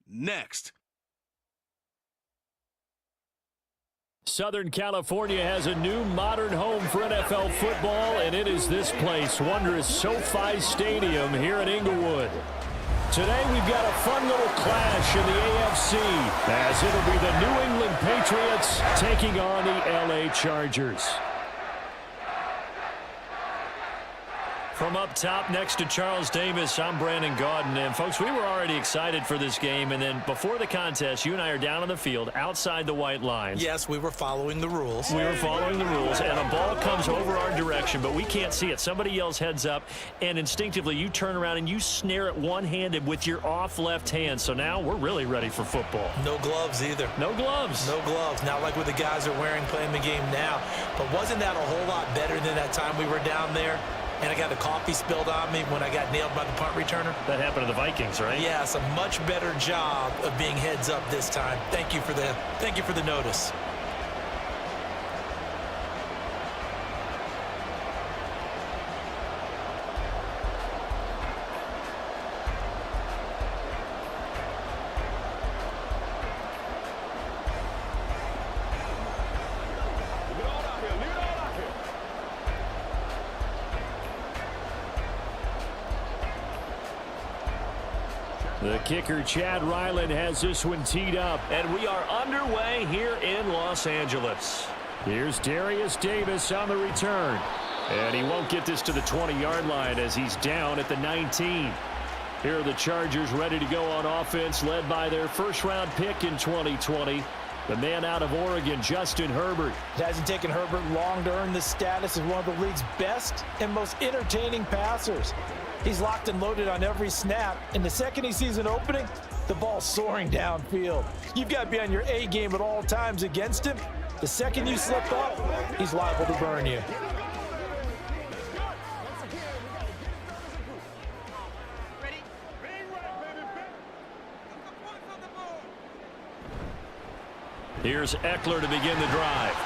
next. Southern California has a new modern home for NFL football, and it is this place, wondrous SoFi Stadium here in Inglewood. Today we've got a fun little clash in the AFC, as it'll be the New England Patriots taking on the LA Chargers. From up top next to Charles Davis, I'm Brandon Gaudin. And, folks, we were already excited for this game. And then before the contest, you and I are down on the field outside the white lines. Yes, we were following the rules. We were following the rules, and a ball comes over our direction, but we can't see it. Somebody yells heads up, and instinctively you turn around and you snare it one-handed with your off left hand. So now we're really ready for football. No gloves either. No gloves. No gloves. Not like what the guys are wearing playing the game now. But wasn't that a whole lot better than that time we were down there? And I got the coffee spilled on me when I got nailed by the punt returner. That happened to the Vikings, right? Yes, a much better job of being heads up this time. Thank you for the notice. The kicker, Chad Ryland, has this one teed up. And we are underway here in Los Angeles. Here's Darius Davis on the return. And he won't get this to the 20-yard line as he's down at the 19. Here are the Chargers ready to go on offense, led by their first-round pick in 2020. The man out of Oregon, Justin Herbert. It hasn't taken Herbert long to earn this status as one of the league's best and most entertaining passers. He's locked and loaded on every snap, and the second he sees an opening, the ball's soaring downfield. You've got to be on your A game at all times against him. The second you slip up, he's liable to burn you. Here's Eckler to begin the drive.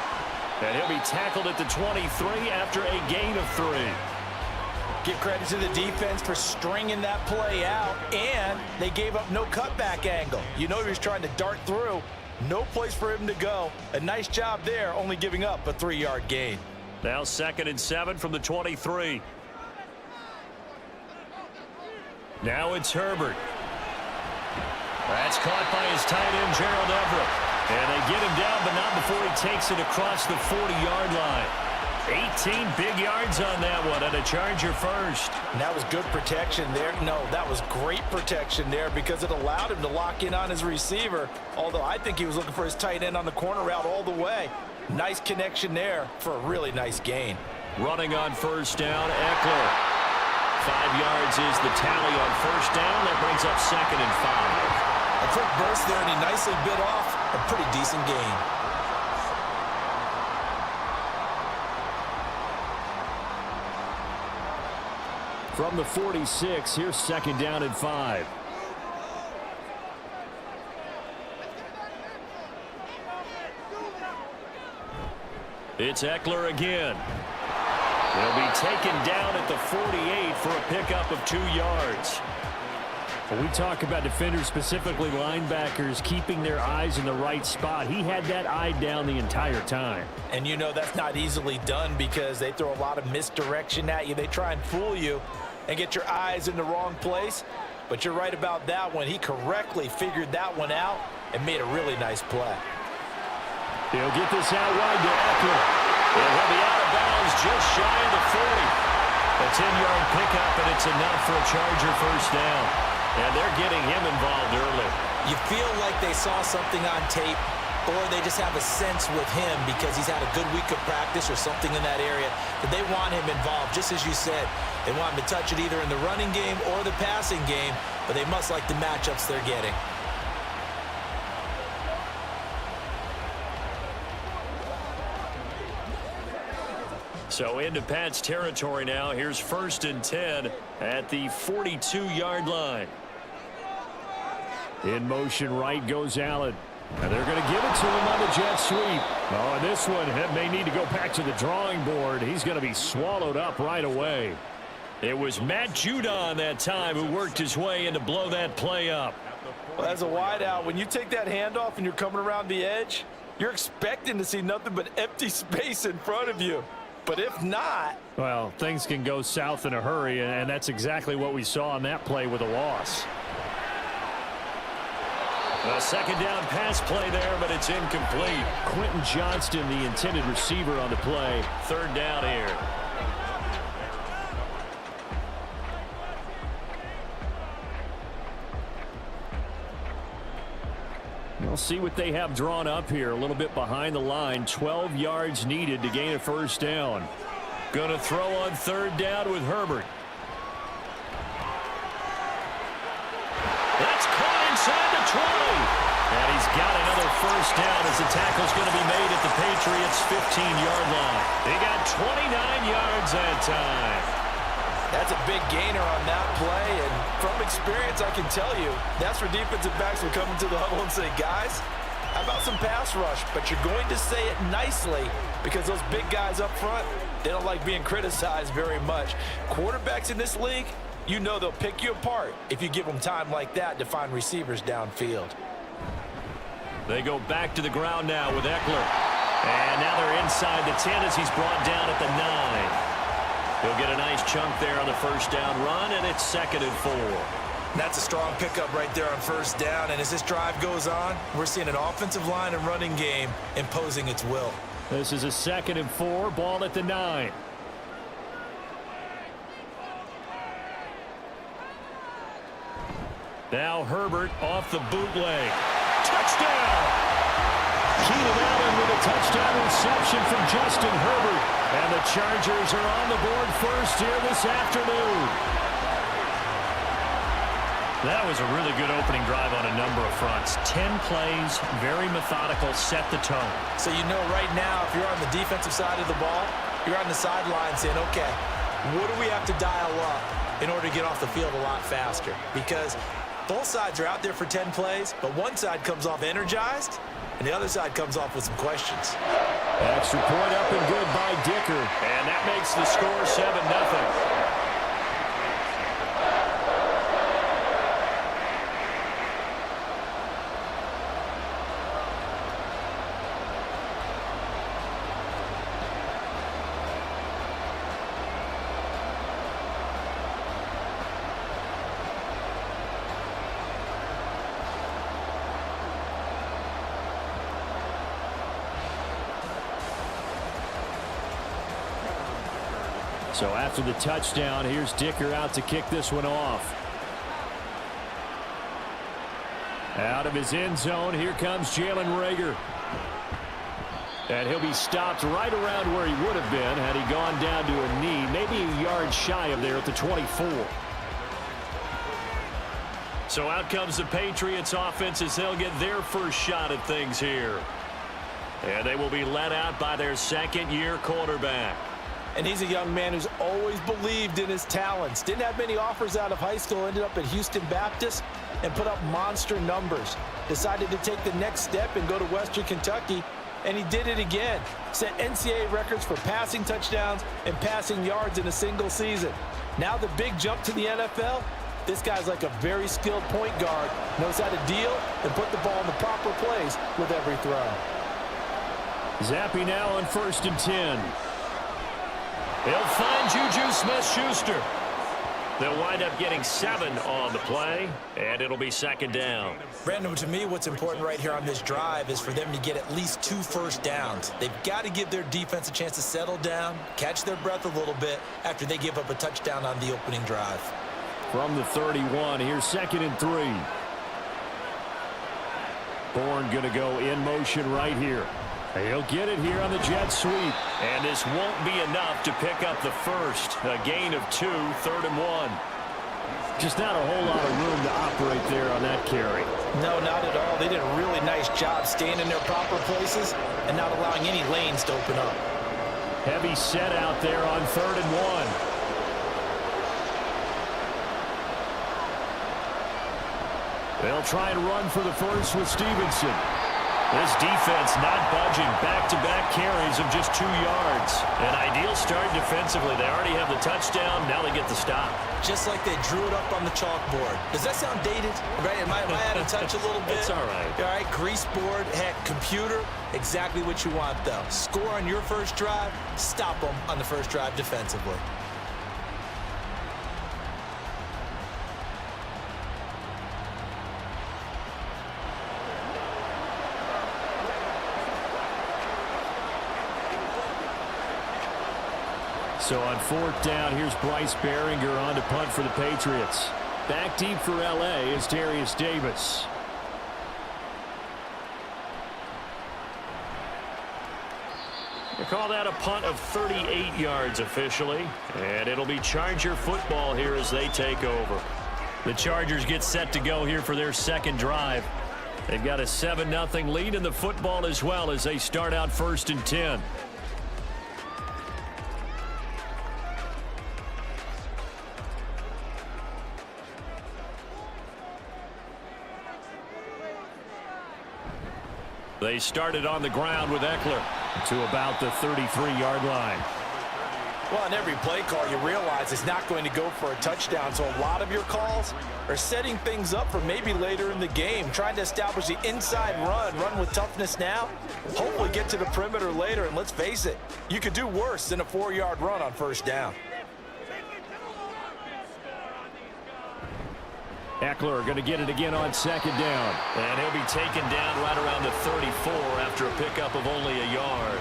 And he'll be tackled at the 23 after a gain of 3. Give credit to the defense for stringing that play out, and they gave up no cutback angle. You know he was trying to dart through. No place for him to go. A nice job there, only giving up a 3-yard gain. Now 2nd and 7 from the 23. Now it's Herbert. That's caught by his tight end, Gerald Everett. And they get him down, but not before he takes it across the 40-yard line. 18 big yards on that one, and a Charger first. And that was good protection there. No, that was great protection there because it allowed him to lock in on his receiver, although I think he was looking for his tight end on the corner route all the way. Nice connection there for a really nice gain. Running on first down, Eckler. 5 yards is the tally on first down. That brings up 2nd and 5. A quick burst there, and he nicely bit off a pretty decent gain. From the 46, here's 2nd down and 5. It's Eckler again. He'll be taken down at the 48 for a pickup of 2 yards. When we talk about defenders, specifically linebackers, keeping their eyes in the right spot, he had that eye down the entire time. And you know that's not easily done because they throw a lot of misdirection at you. They try and fool you and get your eyes in the wrong place. But you're right about that one. He correctly figured that one out and made a really nice play. He'll get this out wide to Eckler. And he'll be out of bounds just shy of the 40. A 10-yard pickup, and it's enough for a Charger first down. And they're getting him involved early. You feel like they saw something on tape, or they just have a sense with him because he's had a good week of practice or something in that area that they want him involved. Just as you said, they want him to touch it either in the running game or the passing game, but they must like the matchups they're getting. So into Pat's territory now. Here's 1st and 10 at the 42-yard line. In motion right goes Allen. And they're going to give it to him on the jet sweep. Oh, and this one may need to go back to the drawing board. He's going to be swallowed up right away. It was Matt Judon that time who worked his way in to blow that play up. Well, as a wideout, when you take that handoff and you're coming around the edge, you're expecting to see nothing but empty space in front of you. But if not... Well, things can go south in a hurry, and that's exactly what we saw on that play with a loss. A second down pass play there, but it's incomplete. Quentin Johnston, the intended receiver on the play. Third down here. We'll see what they have drawn up here. A little bit behind the line. 12 yards needed to gain a first down. Going to throw on third down with Herbert. That's caught inside the 20. And he's got another first down as the tackle's going to be made at the Patriots' 15-yard line. He got 29 yards that time. That's a big gainer on that play, and from experience, I can tell you, that's where defensive backs will come into the huddle and say, guys, how about some pass rush? But you're going to say it nicely because those big guys up front, they don't like being criticized very much. Quarterbacks in this league, you know they'll pick you apart if you give them time like that to find receivers downfield. They go back to the ground now with Eckler. And now they're inside the 10 as he's brought down at the 9. He'll get a nice chunk there on the first down run, and it's 2nd and 4. That's a strong pickup right there on first down, and as this drive goes on, we're seeing an offensive line and running game imposing its will. This is a 2nd and 4, ball at the 9. Now Herbert off the bootleg. Touchdown! Keenan Allen with a touchdown reception from Justin Herbert. And the Chargers are on the board first here this afternoon. That was a really good opening drive on a number of fronts. 10 plays, very methodical, set the tone. So you know right now, if you're on the defensive side of the ball, you're on the sideline saying, okay, what do we have to dial up in order to get off the field a lot faster? Because both sides are out there for 10 plays, but one side comes off energized, and the other side comes off with some questions. Extra point up and good by Dicker. And that makes the score 7-0. So after the touchdown, here's Dicker out to kick this one off. Out of his end zone, here comes Jalen Reagor. And he'll be stopped right around where he would have been had he gone down to a knee, maybe a yard shy of there at the 24. So out comes the Patriots offense as they'll get their first shot at things here. And they will be led out by their second-year quarterback. And he's a young man who's always believed in his talents. Didn't have many offers out of high school, ended up at Houston Baptist and put up monster numbers. Decided to take the next step and go to Western Kentucky, and he did it again. Set NCAA records for passing touchdowns and passing yards in a single season. Now the big jump to the NFL, this guy's like a very skilled point guard, knows how to deal and put the ball in the proper place with every throw. Zappy now on 1st and 10. They'll find Juju Smith-Schuster. They'll wind up getting 7 on the play, and it'll be 2nd down. Brandon, to me, what's important right here on this drive is for them to get at least 2 first downs. They've got to give their defense a chance to settle down, catch their breath a little bit after they give up a touchdown on the opening drive. From the 31, here's 2nd and 3. Bourne going to go in motion right here. He'll get it here on the jet sweep. And this won't be enough to pick up the first. A gain of 2, 3rd and 1. Just not a whole lot of room to operate there on that carry. No, not at all. They did a really nice job staying in their proper places and not allowing any lanes to open up. Heavy set out there on 3rd and 1. They'll try and run for the first with Stevenson. This defense not budging. Back-to-back carries of just 2 yards. An ideal start defensively. They already have the touchdown. Now they get the stop. Just like they drew it up on the chalkboard. Does that sound dated? Right? Am I out of touch a little bit? It's all right. All right, grease board, heck, computer, exactly what you want, though. Score on your first drive, stop them on the first drive defensively. So on 4th down, here's Bryce Behringer on to punt for the Patriots. Back deep for L.A. is Darius Davis. They call that a punt of 38 yards officially. And it'll be Charger football here as they take over. The Chargers get set to go here for their second drive. They've got a 7-0 lead in the football as well as they start out 1st and 10. They started on the ground with Eckler to about the 33-yard line. Well, on every play call, you realize it's not going to go for a touchdown, so a lot of your calls are setting things up for maybe later in the game, trying to establish the inside run with toughness now, hopefully get to the perimeter later, and let's face it, you could do worse than a 4-yard run on 1st down. Eckler going to get it again on 2nd down. And he'll be taken down right around the 34 after a pickup of only a yard.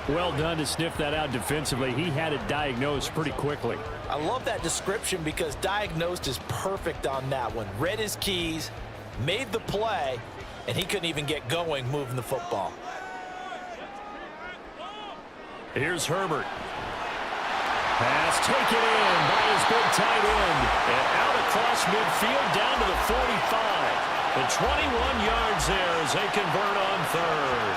Well done to sniff that out defensively. He had it diagnosed pretty quickly. I love that description because diagnosed is perfect on that one. Read his keys, made the play, and he couldn't even get going moving the football. Here's Herbert. Pass taken in by his big tight end. And out across midfield down to the 45. The 21 yards there as they convert on 3rd.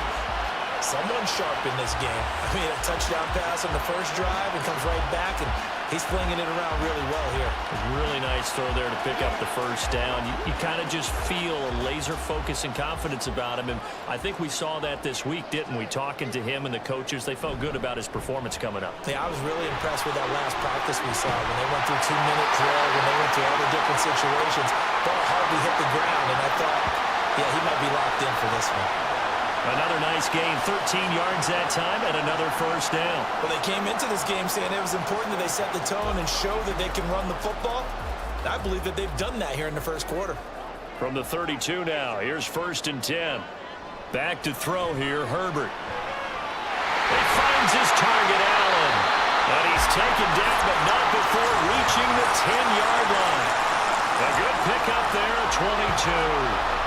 Someone sharp in this game. I mean, a touchdown pass on the first drive and comes right back, and he's flinging it around really well here. Really nice throw there to pick up the 1st down. You kind of just feel a laser focus and confidence about him, and I think we saw that this week, didn't we? Talking to him and the coaches, they felt good about his performance coming up. Yeah, I was really impressed with that last practice we saw when they went through 2-minute drill, when they went through all the different situations. Ball hardly hit the ground, and I thought, yeah, he might be locked in for this one. Another nice gain, 13 yards that time, and another 1st down. Well, they came into this game saying it was important that they set the tone and show that they can run the football. I believe that they've done that here in the 1st quarter. From the 32 now, here's 1st and 10. Back to throw here, Herbert. He finds his target, Allen. And he's taken down, but not before reaching the 10-yard line. A good pickup there, 22.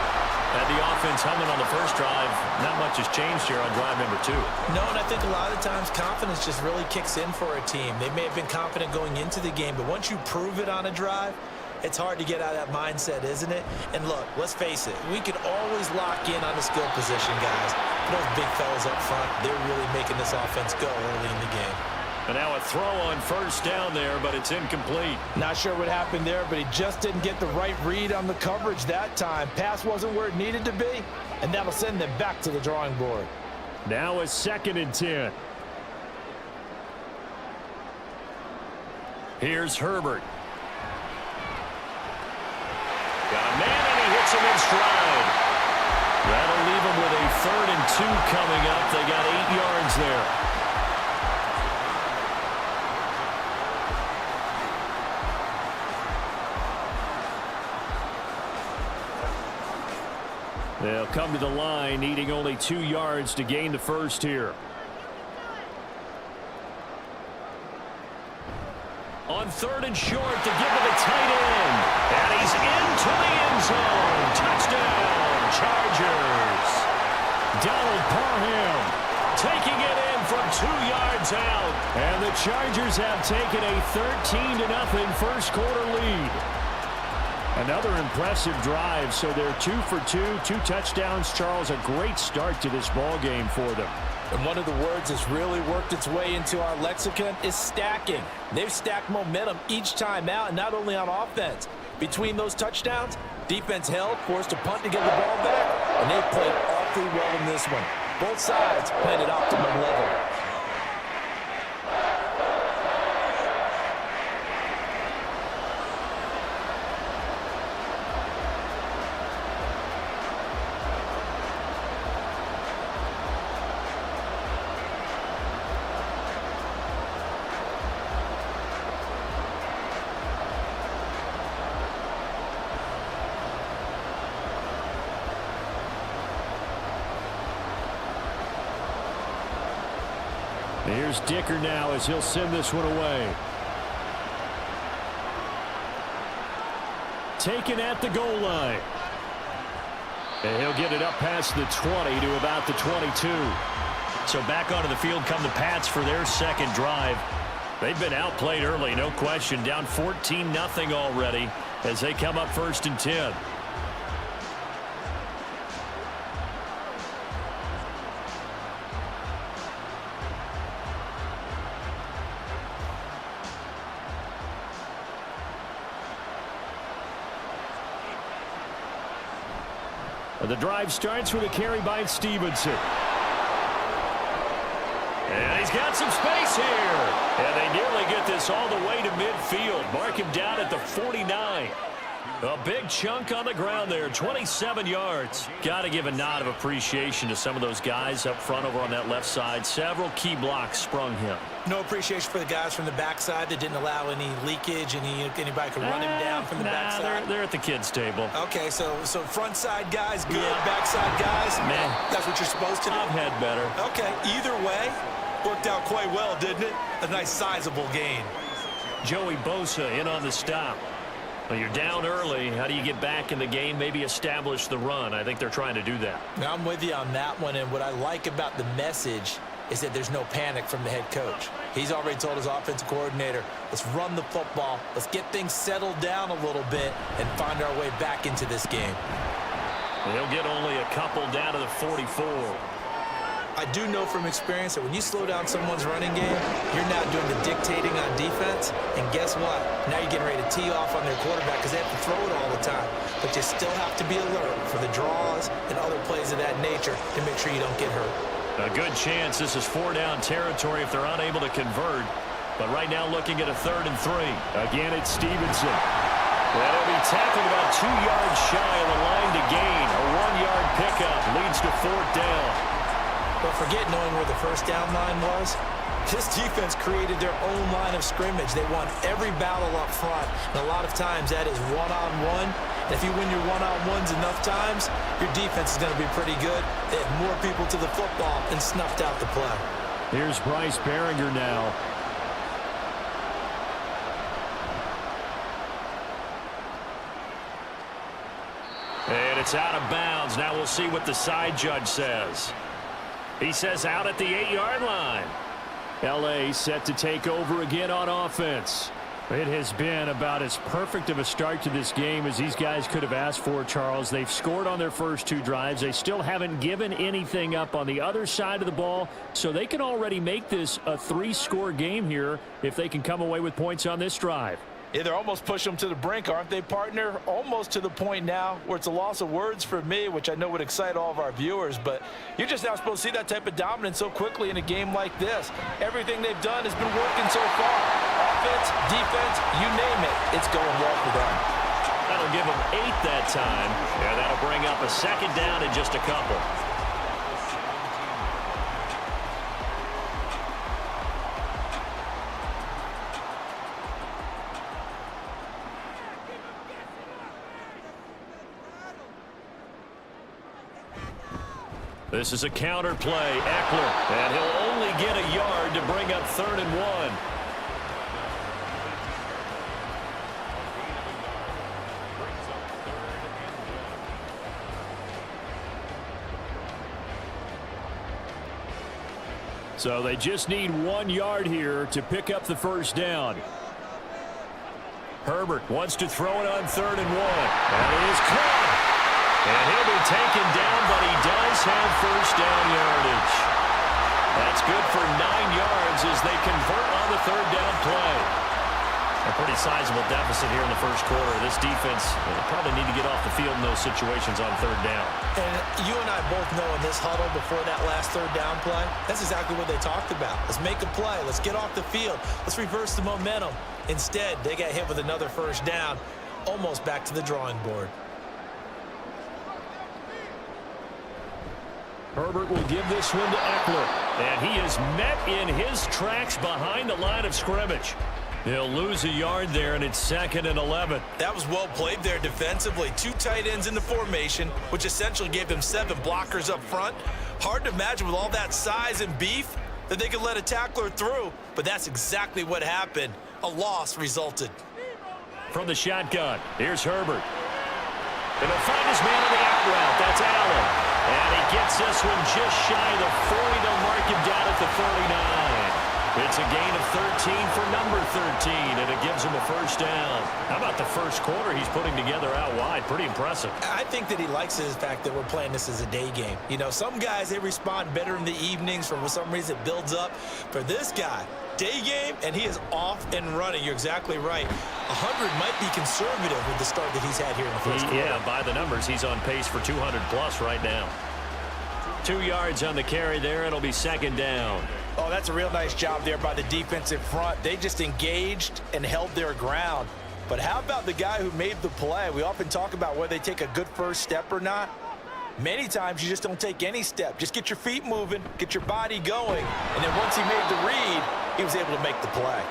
And the offense humming on the first drive. Not much has changed here on drive number 2. No, and I think a lot of times confidence just really kicks in for a team. They may have been confident going into the game, but once you prove it on a drive, it's hard to get out of that mindset, isn't it? And look, let's face it, we can always lock in on the skill position, guys. Those big fellas up front, they're really making this offense go early in the game. And now a throw on 1st down there, but it's incomplete. Not sure what happened there, but he just didn't get the right read on the coverage that time. Pass wasn't where it needed to be, and that'll send them back to the drawing board. Now a 2nd and 10. Here's Herbert. Got a man, and he hits him in stride. That'll leave him with a 3rd and 2 coming up. They got 8 yards there. They'll come to the line, needing only 2 yards to gain the 1st here. On 3rd and short to give to the tight end. And he's into the end zone. Touchdown, Chargers. Donald Parham taking it in from 2 yards out. And the Chargers have taken a 13-0 first quarter lead. Another impressive drive, so they're 2 for 2, 2 touchdowns. Charles, a great start to this ball game for them. And one of the words that's really worked its way into our lexicon is stacking. They've stacked momentum each time out, and not only on offense. Between those touchdowns, defense held, forced a punt to get the ball back, and they've played perfectly well in this one. Both sides playing at optimum level. Here's Dicker now as he'll send this one away. Taken at the goal line. And he'll get it up past the 20 to about the 22. So back onto the field come the Pats for their second drive. They've been outplayed early, no question. Down 14-0 already as they come up 1st and 10. The drive starts with a carry by Stevenson. And he's got some space here. And they nearly get this all the way to midfield. Mark him down at the 49. A big chunk on the ground there, 27 yards. Got to give a nod of appreciation to some of those guys up front over on that left side. Several key blocks sprung him. No appreciation for the guys from the backside that didn't allow any leakage, anybody could run him down from the backside. They're at the kids' table. Okay, so front side guys good, backside guys, man, that's what you're supposed to do. I've had better. Okay, either way, worked out quite well, didn't it? A nice sizable gain. Joey Bosa in on the stop. Well, you're down early. How do you get back in the game, maybe establish the run? I think they're trying to do that. Now, I'm with you on that one, and what I like about the message is that there's no panic from the head coach. He's already told his offensive coordinator, let's run the football, let's get things settled down a little bit and find our way back into this game. He'll get only a couple down to the 44. I do know from experience that when you slow down someone's running game, you're now doing the dictating on defense. And guess what? Now you're getting ready to tee off on their quarterback because they have to throw it all the time. But you still have to be alert for the draws and other plays of that nature to make sure you don't get hurt. A good chance this is 4-down territory if they're unable to convert. But right now looking at a 3rd and 3. Again, it's Stevenson. And he'll be tackled about 2 yards shy of the line to gain. A 1-yard pickup leads to 4th down. But forget knowing where the first down line was. This defense created their own line of scrimmage. They won every battle up front. And a lot of times that is one-on-one. And if you win your one-on-ones enough times, your defense is going to be pretty good. They had more people to the football and snuffed out the play. Here's Bryce Behringer now. And it's out of bounds. Now we'll see what the side judge says. He says out at the 8-yard line. L.A. set to take over again on offense. It has been about as perfect of a start to this game as these guys could have asked for, Charles. They've scored on their first 2 drives. They still haven't given anything up on the other side of the ball, so they can already make this a 3-score game here if they can come away with points on this drive. Yeah, they're almost pushing them to the brink, aren't they, partner? Almost to the point now where it's a loss of words for me, which I know would excite all of our viewers, but you're just not supposed to see that type of dominance so quickly in a game like this. Everything they've done has been working so far. Offense, defense, you name it, it's going well for them. That'll give them 8 that time, and that'll bring up a 2nd down in just a couple. This is a counter play. Eckler, and he'll only get a yard to bring up 3rd and 1. So they just need 1 yard here to pick up the first down. Herbert wants to throw it on 3rd and 1. And it is caught. And he'll be taken down, but he does have first down yardage. That's good for 9 yards as they convert on the 3rd down play. A pretty sizable deficit here in the first quarter. This defense probably need to get off the field in those situations on third down. And you and I both know in this huddle before that last third down play, that's exactly what they talked about. Let's make a play. Let's get off the field. Let's reverse the momentum. Instead, they got hit with another first down, almost back to the drawing board. Herbert will give this one to Eckler. And he is met in his tracks behind the line of scrimmage. He'll lose a yard there, and it's 2nd and 11. That was well played there defensively. 2 tight ends in the formation, which essentially gave them 7 blockers up front. Hard to imagine with all that size and beef that they could let a tackler through, but that's exactly what happened. A loss resulted. From the shotgun, here's Herbert. And he'll find his man on the out route. That's Allen. And he gets this one just shy of the 40. They'll mark him down at the 39. It's a gain of 13 for number 13, and it gives him a first down. How about the first quarter he's putting together out wide? Pretty impressive. I think that he likes the fact that we're playing this as a day game. You know, some guys, they respond better in the evenings. For some reason, it builds up. For this guy, day game, and he is off and running. You're exactly right. 100 might be conservative with the start that he's had here in the first quarter. Yeah, by the numbers, he's on pace for 200-plus right now. 2 yards on the carry there. It'll be 2nd down. Oh, that's a real nice job there by the defensive front. They just engaged and held their ground. But how about the guy who made the play? We often talk about whether they take a good first step or not. Many times you just don't take any step. Just get your feet moving, get your body going. And then once he made the read, he was able to make the play.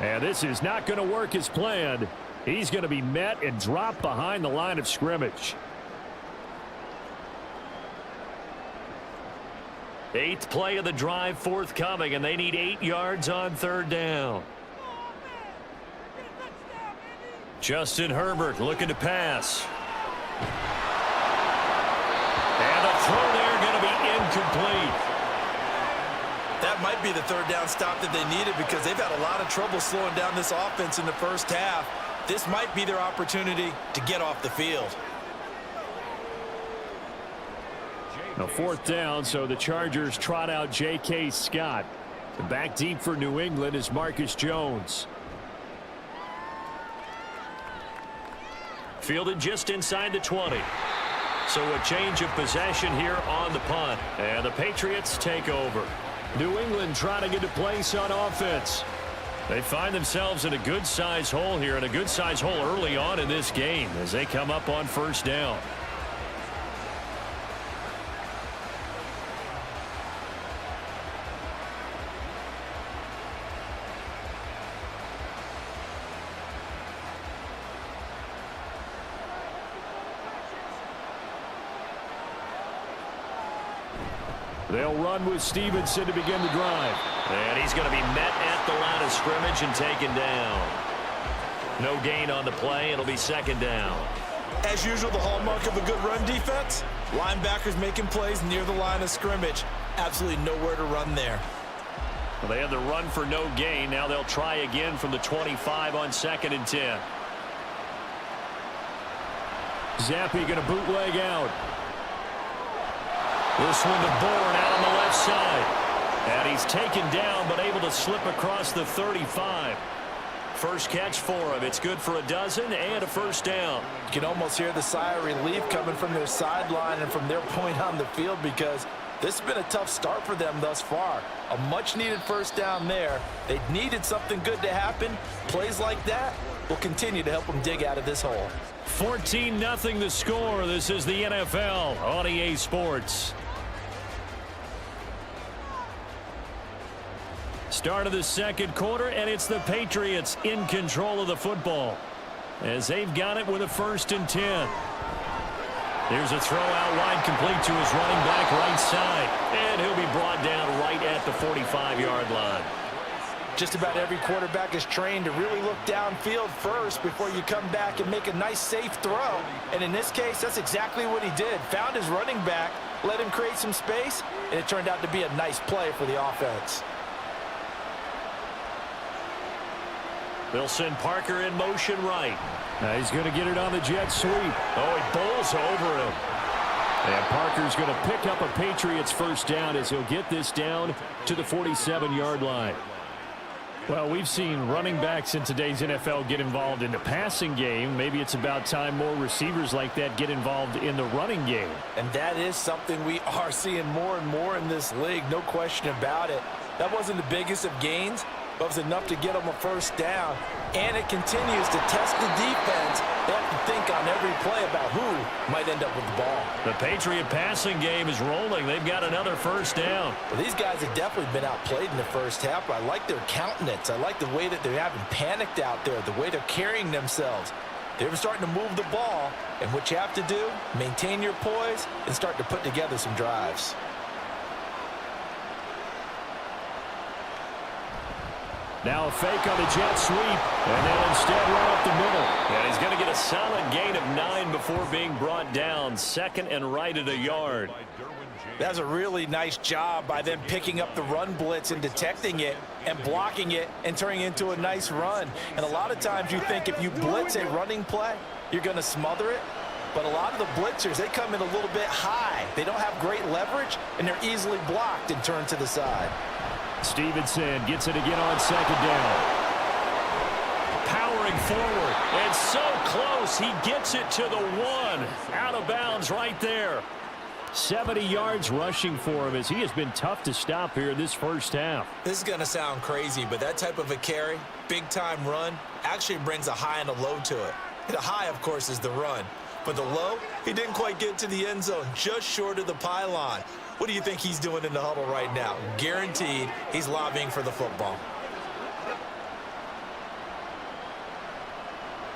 And this is not going to work as planned. He's going to be met and dropped behind the line of scrimmage. 8th play of the drive forthcoming, and they need 8 yards on third down. Justin Herbert looking to pass. And the throw there going to be incomplete. That might be the third down stop that they needed because they've had a lot of trouble slowing down this offense in the first half. This might be their opportunity to get off the field. A 4th down, so the Chargers trot out J.K. Scott. Back deep for New England is Marcus Jones. Fielded just inside the 20. So a change of possession here on the punt. And the Patriots take over. New England trying to get a place on offense. They find themselves in a good-size hole here, and a good-size hole early on in this game as they come up on first down. They'll run with Stevenson to begin the drive. And he's going to be met at the line of scrimmage and taken down. No gain on the play. It'll be 2nd down. As usual, the hallmark of a good run defense, linebackers making plays near the line of scrimmage. Absolutely nowhere to run there. Well, they had the run for no gain. Now they'll try again from the 25 on 2nd and 10. Zappi going to bootleg out. This one to Bourne out on the left side. And he's taken down but able to slip across the 35. First catch for him. It's good for a dozen and a first down. You can almost hear the sigh of relief coming from their sideline and from their point on the field because this has been a tough start for them thus far. A much-needed first down there. They needed something good to happen. Plays like that will continue to help them dig out of this hole. 14-0 the score. This is the NFL on EA Sports. Start of the second quarter, and it's the Patriots in control of the football as they've got it with a 1st and 10. There's a throw out wide complete to his running back right side, and he'll be brought down right at the 45-yard line. Just about every quarterback is trained to really look downfield first before you come back and make a nice, safe throw. And in this case, that's exactly what he did. Found his running back, let him create some space, and it turned out to be a nice play for the offense. They'll send Parker in motion right. Now he's going to get it on the jet sweep. Oh, he bowls over him. And Parker's going to pick up a Patriots first down as he'll get this down to the 47-yard line. Well, we've seen running backs in today's NFL get involved in the passing game. Maybe it's about time more receivers like that get involved in the running game. And that is something we are seeing more and more in this league, no question about it. That wasn't the biggest of gains, but it was enough to get them a first down. And it continues to test the defense. They have to think on every play about who might end up with the ball. The Patriot passing game is rolling. They've got another first down. Well, these guys have definitely been outplayed in the first half, but I like their countenance. I like the way that they haven't panicked out there, the way they're carrying themselves. They're starting to move the ball, and what you have to do, maintain your poise and start to put together some drives. Now a fake on the jet sweep, and then instead right up the middle. And he's going to get a solid gain of 9 before being brought down. Second and right at a yard. That's a really nice job by them picking up the run blitz and detecting it and blocking it and turning it into a nice run. And a lot of times you think if you blitz a running play, you're going to smother it. But a lot of the blitzers, they come in a little bit high. They don't have great leverage, and they're easily blocked and turned to the side. Stevenson gets it again on second down. Powering forward, and so close, he gets it to the 1. Out of bounds right there. 70 yards rushing for him as he has been tough to stop here in this first half. This is going to sound crazy, but that type of a carry, big-time run, actually brings a high and a low to it. The high, of course, is the run. But the low, he didn't quite get to the end zone, just short of the pylon. What do you think he's doing in the huddle right now? Guaranteed he's lobbying for the football.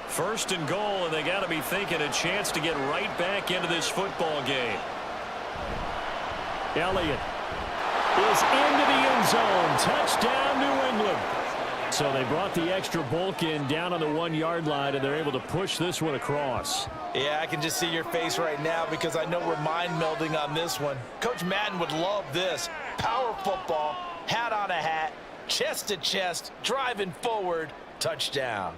First and goal, and they got to be thinking a chance to get right back into this football game. Elliott is into the end zone. Touchdown, New England. So they brought the extra bulk in down on the 1-yard line, and they're able to push this one across. Yeah, I can just see your face right now because I know we're mind melding on this one. Coach Madden would love this. Power football, hat on a hat, chest to chest, driving forward, touchdown.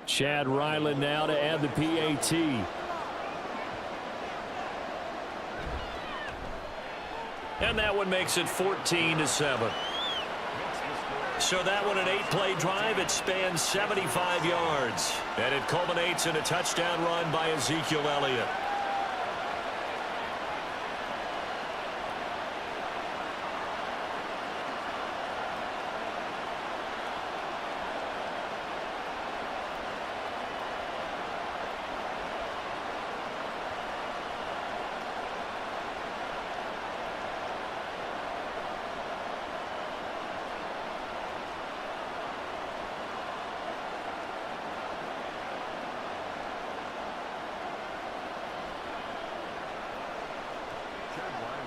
Chad Ryland now to add the PAT. And that one makes it 14-7. So that one, an 8-play drive. It spans 75 yards. And it culminates in a touchdown run by Ezekiel Elliott.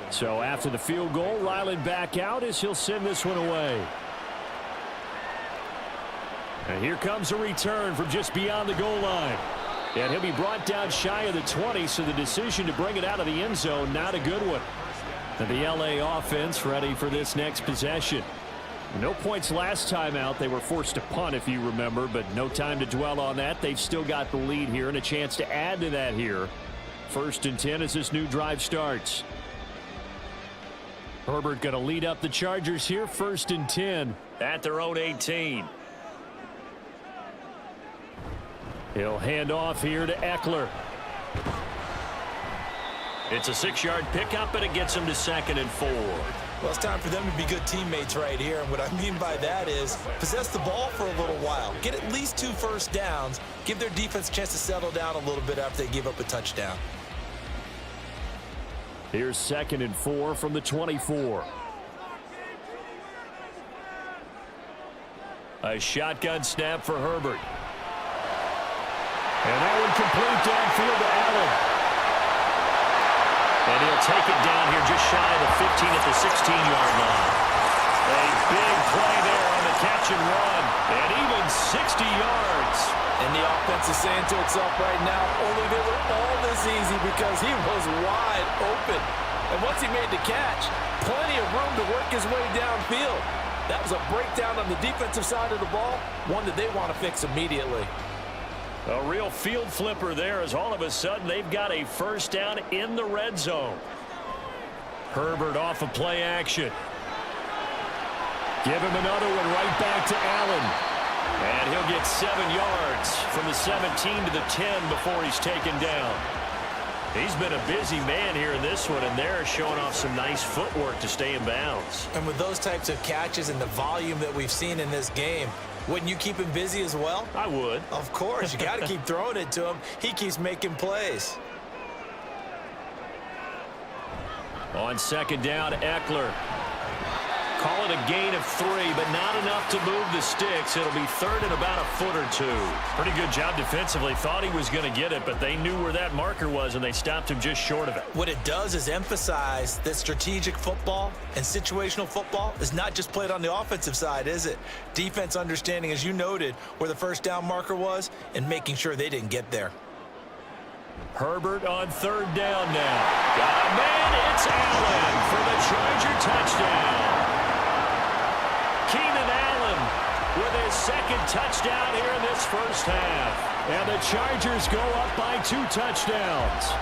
So after the field goal, Ryland back out as he'll send this one away. And here comes a return from just beyond the goal line. And he'll be brought down shy of the 20, so the decision to bring it out of the end zone, not a good one. And the LA offense ready for this next possession. No points last time out. They were forced to punt, if you remember, but no time to dwell on that. They've still got the lead here and a chance to add to that here. 1st and 10 as this new drive starts. Herbert going to lead up the Chargers here, 1st and 10 at their own 18. He'll hand off here to Eckler. It's a 6-yard pickup, and it gets him to 2nd and 4. Well, it's time for them to be good teammates right here. And what I mean by that is possess the ball for a little while. Get at least 2 first downs. Give their defense a chance to settle down a little bit after they give up a touchdown. Here's 2nd and 4 from the 24. A shotgun snap for Herbert. And that one complete downfield to Allen. And he'll take it down here just shy of the 15 at the 16-yard line. A big play there on the catch and run. And even 60 yards. And the offense is saying to itself right now, only they were all this easy because he was wide open. And once he made the catch, plenty of room to work his way downfield. That was a breakdown on the defensive side of the ball, one that they want to fix immediately. A real field flipper there as all of a sudden they've got a first down in the red zone. Herbert off of play action. Give him another one right back to Allen. And he'll get 7 yards from the 17 to the 10 before he's taken down. He's been a busy man here in this one, and they're showing off some nice footwork to stay in bounds. And with those types of catches and the volume that we've seen in this game, wouldn't you keep him busy as well? I would. Of course. You got to keep throwing it to him. He keeps making plays. On second down, Eckler. Call it a gain of 3, but not enough to move the sticks. It'll be third and about a foot or 2. Pretty good job defensively. Thought he was going to get it, but they knew where that marker was, and they stopped him just short of it. What it does is emphasize that strategic football and situational football is not just played on the offensive side, is it? Defense understanding, as you noted, where the first down marker was and making sure they didn't get there. Herbert on third down now. Got a man. It's Allen for the Charger touchdown. Keenan Allen with his second touchdown here in this first half. And the Chargers go up by 2 touchdowns.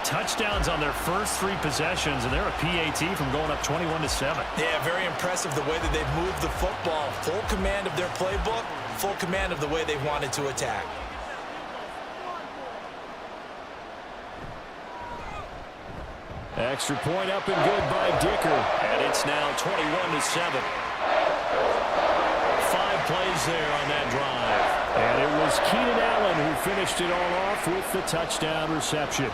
Touchdowns on their first 3 possessions, and they're a PAT from going up 21-7. Yeah, very impressive the way that they've moved the football. Full command of their playbook, full command of the way they've wanted to attack. Extra point up and good by Dicker. And it's now 21-7. 5 plays there on that drive. And it was Keenan Allen who finished it all off with the touchdown reception.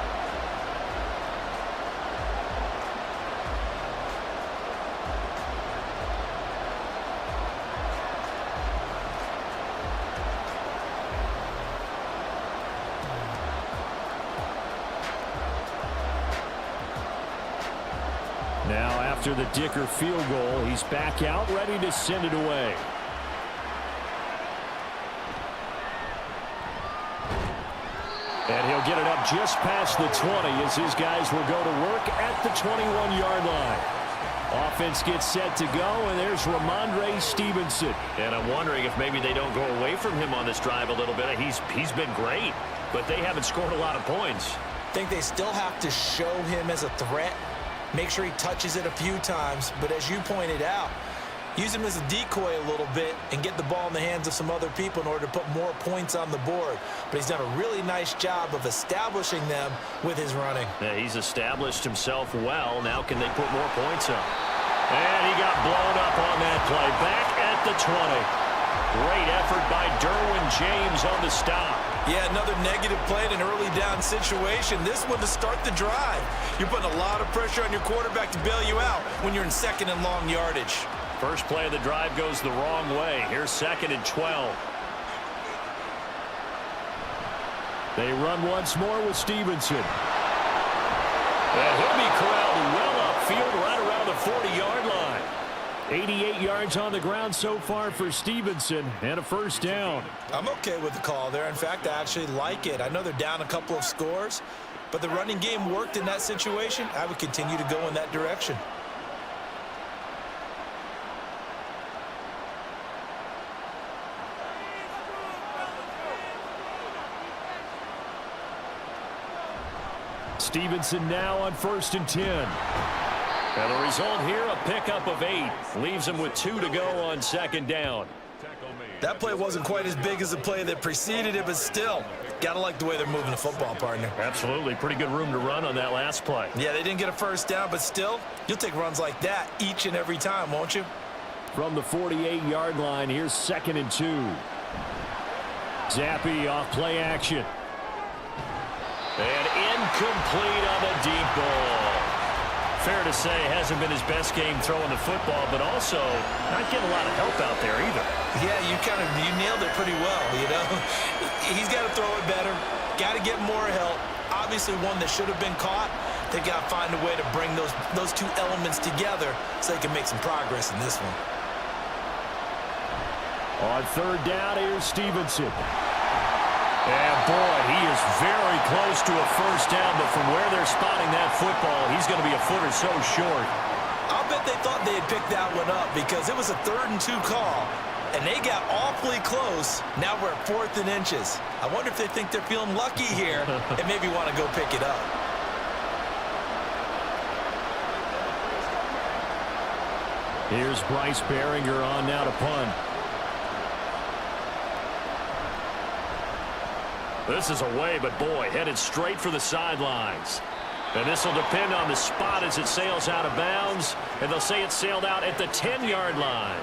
Now after the Dicker field goal, he's back out ready to send it away. And he'll get it up just past the 20 as his guys will go to work at the 21-yard line. Offense gets set to go, and there's Ramondre Stevenson. And I'm wondering if maybe they don't go away from him on this drive a little bit. He's been great, but they haven't scored a lot of points. I think they still have to show him as a threat. Make sure he touches it a few times, but as you pointed out, use him as a decoy a little bit and get the ball in the hands of some other people in order to put more points on the board. But he's done a really nice job of establishing them with his running. Yeah, he's established himself well. Now can they put more points up? And he got blown up on that play. Back at the 20. Great effort by Derwin James on the stop. Yeah, another negative play in an early down situation. This one to start the drive. You're putting a lot of pressure on your quarterback to bail you out when you're in second and long yardage. First play of the drive goes the wrong way. Here's second and 12. They run once more with Stevenson. And he'll be corralled well upfield right around the 40-yard line. 88 yards on the ground so far for Stevenson, and a first down. I'm okay with the call there. In fact, I actually like it. I know they're down a couple of scores, but the running game worked in that situation. I would continue to go in that direction. Stevenson now on 1st and 10. And the result here, a pickup of 8. Leaves him with 2 to go on second down. That play wasn't quite as big as the play that preceded it, but still, got to like the way they're moving the football, partner. Absolutely. Pretty good room to run on that last play. Yeah, they didn't get a first down, but still, you'll take runs like that each and every time, won't you? From the 48-yard line, here's 2nd and 2. Zappe off play action. And incomplete on the deep ball. Fair to say, hasn't been his best game throwing the football, but also not getting a lot of help out there either. Yeah, you nailed it pretty well, you know. He's got to throw it better, got to get more help. Obviously one that should have been caught. They've got to find a way to bring those two elements together so they can make some progress in this one. On 3rd down, here's Stevenson. And boy, he is very close to a first down, but from where they're spotting that football, he's going to be a foot or so short. I'll bet they thought they had picked that one up because it was a 3rd and 2 call, and they got awfully close. Now we're at 4th and inches. I wonder if they think they're feeling lucky here and maybe want to go pick it up. Here's Bryce Behringer on now to punt. This is away, but boy, headed straight for the sidelines. And this will depend on the spot as it sails out of bounds. And they'll say it sailed out at the 10-yard line.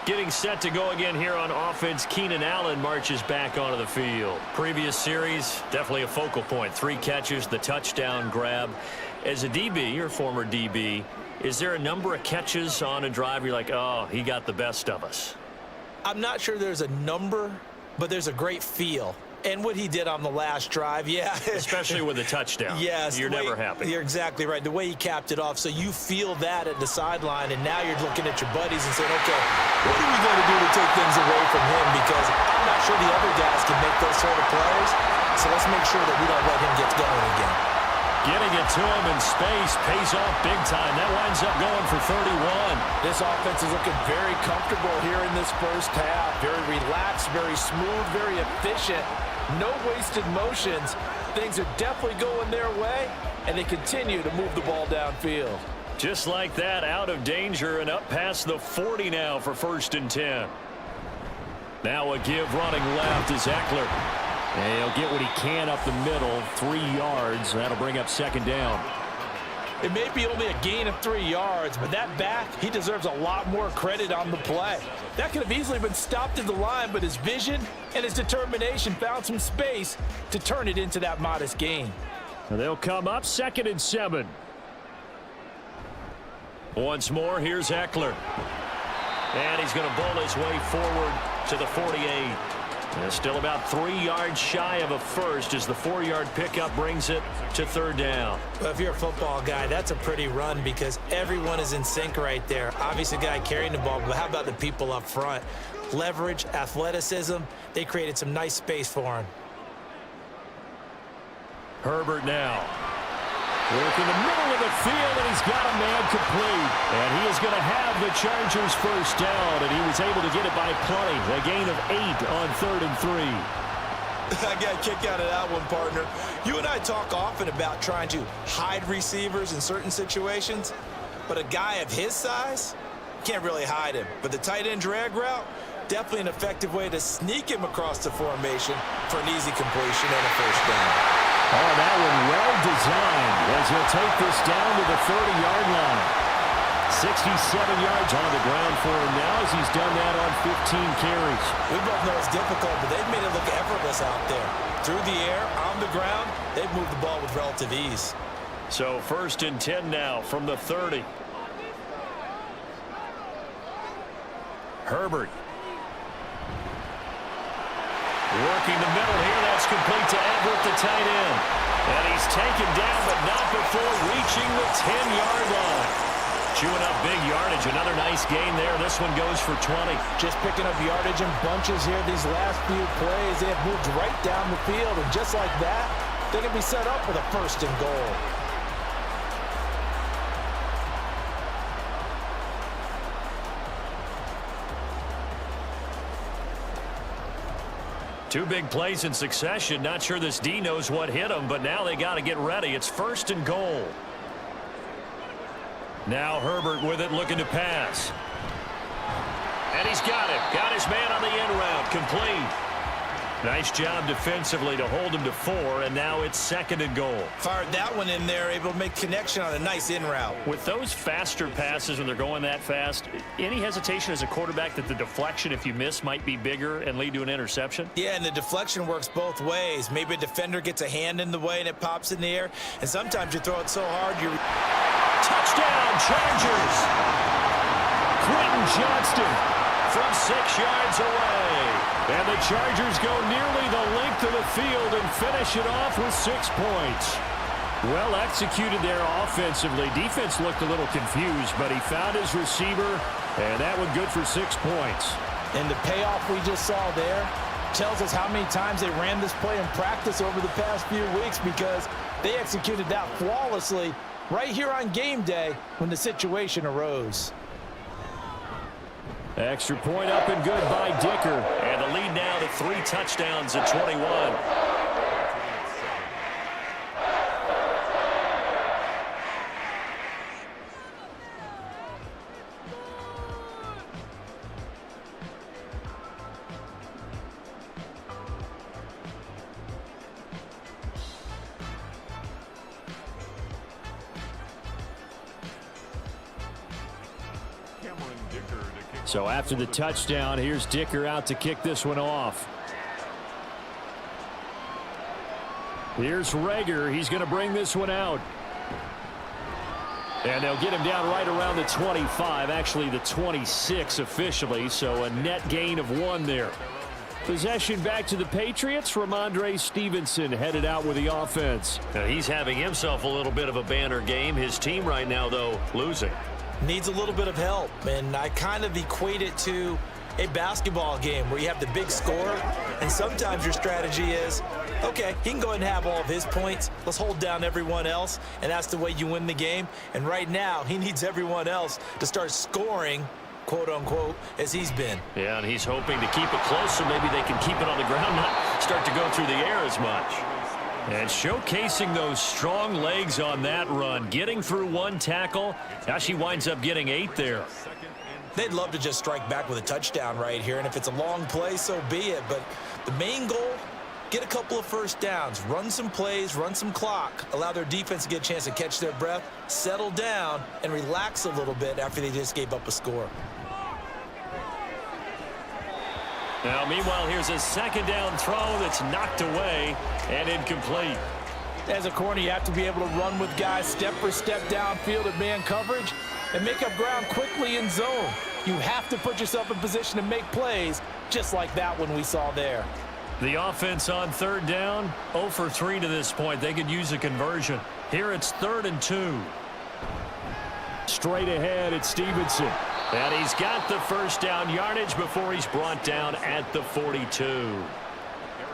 Getting set to go again here on offense, Keenan Allen marches back onto the field. Previous series, definitely a focal point. 3 catches, the touchdown grab. As a DB, or former DB, is there a number of catches on a drive you're like, oh, he got the best of us? I'm not sure there's a number, but there's a great feel. And what he did on the last drive, yeah. Especially with a touchdown. Yes. You're never happy. You're exactly right. The way he capped it off, so you feel that at the sideline, and now you're looking at your buddies and saying, okay, what are we going to do to take things away from him? Because I'm not sure the other guys can make those sort of plays. So let's make sure that we don't let him get going again. Getting it to him in space pays off big time. That winds up going for 31. This offense is looking very comfortable here in this first half. Very relaxed, very smooth, very efficient. No wasted motions. Things are definitely going their way, and they continue to move the ball downfield. Just like that, out of danger and up past the 40 now for 1st and 10. Now a give running left is Eckler. And he'll get what he can up the middle, 3 yards. That'll bring up 2nd down. It may be only a gain of 3 yards, but that back, he deserves a lot more credit on the play. That could have easily been stopped at the line, but his vision and his determination found some space to turn it into that modest gain. And they'll come up 2nd and 7. Once more, here's Eckler. And he's going to bowl his way forward to the 48. Still about 3 yards shy of a first as the 4-yard pickup brings it to 3rd down. Well, if you're a football guy, that's a pretty run because everyone is in sync right there. Obviously, the guy carrying the ball, but how about the people up front? Leverage, athleticism, they created some nice space for him. Herbert now. Work in the middle of the field, and he's got a man complete. And he is going to have the Chargers first down, and he was able to get it by plenty. A gain of 8 on 3rd and 3. I got a kick out of that one, partner. You and I talk often about trying to hide receivers in certain situations, but a guy of his size, can't really hide him. But the tight end drag route, definitely an effective way to sneak him across the formation for an easy completion and a first down. Oh, that one well designed as he'll take this down to the 30-yard line. 67 yards on the ground for him now as he's done that on 15 carries. We both know it's difficult, but they've made it look effortless out there. Through the air, on the ground, they've moved the ball with relative ease. So 1st and 10 now from the 30. Herbert. Working the middle here. That's complete to Everett, the tight end. And he's taken down, but not before reaching the 10-yard line. Chewing up big yardage. Another nice gain there. This one goes for 20. Just picking up yardage in bunches here. These last few plays, they have moved right down the field. And just like that, they can be set up for the 1st and goal. Two big plays in succession. Not sure this D knows what hit him, but now they got to get ready. It's 1st and goal. Now Herbert with it, looking to pass. And he's got it. Got his man on the end route. Complete. Nice job defensively to hold him to 4, and now it's 2nd and goal. Fired that one in there, able to make connection on a nice in route. With those faster passes when they're going that fast, any hesitation as a quarterback that the deflection, if you miss, might be bigger and lead to an interception? Yeah, and the deflection works both ways. Maybe a defender gets a hand in the way and it pops in the air, and sometimes you throw it so hard you're... Touchdown, Chargers! Quentin Johnston from 6 yards away. And the Chargers go nearly the length of the field and finish it off with 6 points. Well executed there offensively. Defense looked a little confused, but he found his receiver, and that one good for 6 points. And the payoff we just saw there tells us how many times they ran this play in practice over the past few weeks, because they executed that flawlessly right here on game day when the situation arose. Extra point up and good by Dicker. And the lead now to 3 touchdowns at 21. So after the touchdown, here's Dicker out to kick this one off. Here's Rager. He's going to bring this one out. And they'll get him down right around the 25, actually the 26 officially, so a net gain of 1 there. Possession back to the Patriots. Ramondre Stevenson headed out with the offense. Now he's having himself a little bit of a banner game. His team right now, though, losing. Needs a little bit of help, and I kind of equate it to a basketball game where you have the big scorer, and sometimes your strategy is, okay, he can go ahead and have all of his points. Let's hold down everyone else, and that's the way you win the game. And right now, he needs everyone else to start scoring, quote-unquote, as he's been. Yeah, and he's hoping to keep it close so maybe they can keep it on the ground, not start to go through the air as much. And showcasing those strong legs on that run, getting through 1 tackle. Now she winds up getting 8 there. They'd love to just strike back with a touchdown right here, and if it's a long play, so be it. But the main goal, get a couple of first downs, run some plays, run some clock, allow their defense to get a chance to catch their breath, settle down, and relax a little bit after they just gave up a score. Now, meanwhile, here's a 2nd down throw that's knocked away and incomplete. As a corner, you have to be able to run with guys step for step downfield at man coverage and make up ground quickly in zone. You have to put yourself in position to make plays, just like that one we saw there. The offense on 3rd down, 0 for 3 to this point. They could use a conversion. Here it's 3rd and 2. Straight ahead, it's Stevenson. And he's got the first down yardage before he's brought down at the 42.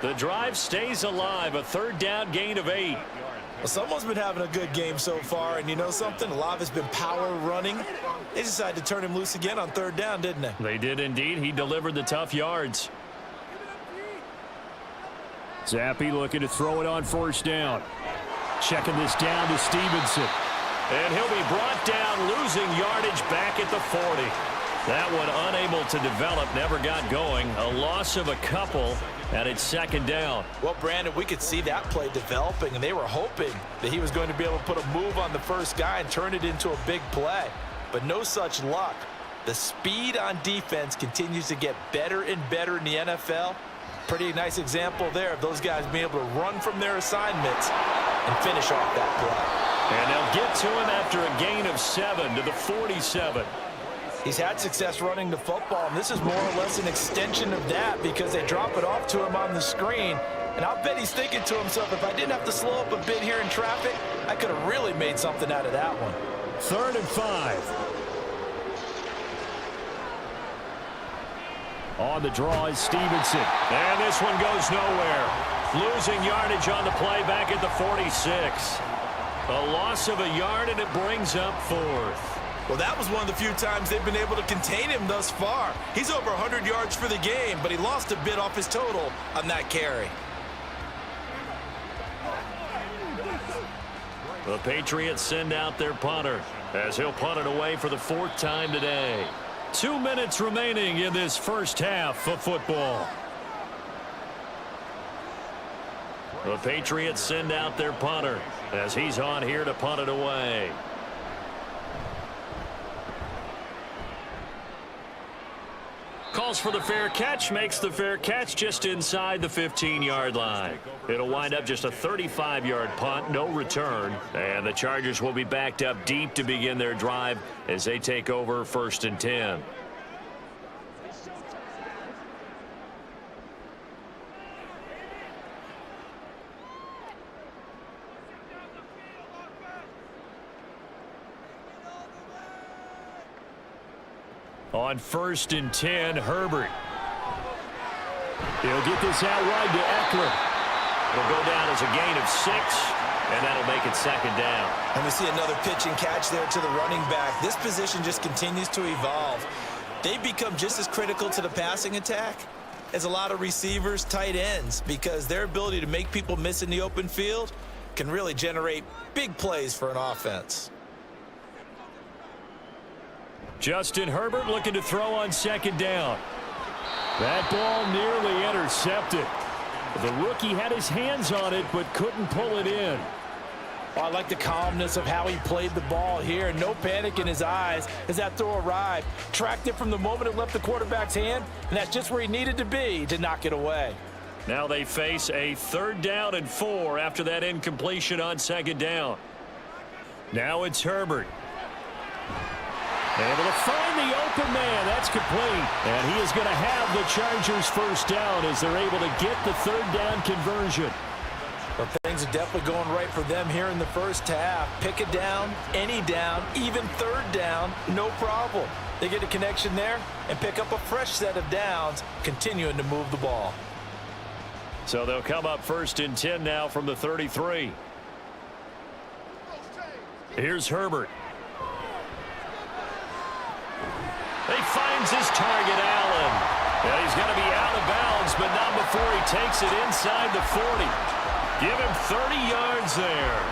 The drive stays alive, a 3rd down gain of 8. Well, someone's been having a good game so far, and you know something? A lot of it's been power running. They decided to turn him loose again on 3rd down, didn't they? They did indeed. He delivered the tough yards. Zappi looking to throw it on 1st down. Checking this down to Stevenson. And he'll be brought down, losing yardage back at the 40. That one unable to develop, never got going. A loss of a couple, and it's 2nd down. Well, Brandon, we could see that play developing, and they were hoping that he was going to be able to put a move on the first guy and turn it into a big play. But no such luck. The speed on defense continues to get better and better in the NFL. Pretty nice example there of those guys being able to run from their assignments and finish off that play. And they'll get to him after a gain of 7 to the 47. He's had success running the football, and this is more or less an extension of that because they drop it off to him on the screen. And I'll bet he's thinking to himself, if I didn't have to slow up a bit here in traffic, I could have really made something out of that one. 3rd and 5. On the draw is Stevenson. And this one goes nowhere. Losing yardage on the play back at the 46. A loss of a yard, and it brings up 4th. Well, that was one of the few times they've been able to contain him thus far. He's over 100 yards for the game, but he lost a bit off his total on that carry. The Patriots send out their punter as he'll punt it away for the 4th time today. 2 minutes remaining in this first half of football. The Patriots send out their punter as he's on here to punt it away. Calls for the fair catch, makes the fair catch just inside the 15-yard line. It'll wind up just a 35-yard punt, no return. And the Chargers will be backed up deep to begin their drive as they take over 1st and 10. On 1st and 10, Herbert. He'll get this out wide to Eckler. It'll go down as a gain of 6, and that'll make it 2nd down. And we see another pitch and catch there to the running back. This position just continues to evolve. They become just as critical to the passing attack as a lot of receivers, tight ends, because their ability to make people miss in the open field can really generate big plays for an offense. Justin Herbert looking to throw on 2nd down. That ball nearly intercepted. The rookie had his hands on it but couldn't pull it in. Oh, I like the calmness of how he played the ball here. No panic in his eyes as that throw arrived. Tracked it from the moment it left the quarterback's hand, and that's just where he needed to be to knock it away. Now they face a 3rd down and 4 after that incompletion on 2nd down. Now it's Herbert. Able to find the open man. That's complete. And he is going to have the Chargers 1st down as they're able to get the 3rd down conversion. Well, things are definitely going right for them here in the first half. Pick a down, any down, even 3rd down, no problem. They get a connection there and pick up a fresh set of downs, continuing to move the ball. So they'll come up 1st and 10 now from the 33. Here's Herbert. He finds his target, Allen. And he's going to be out of bounds, but not before he takes it inside the 40. Give him 30 yards there.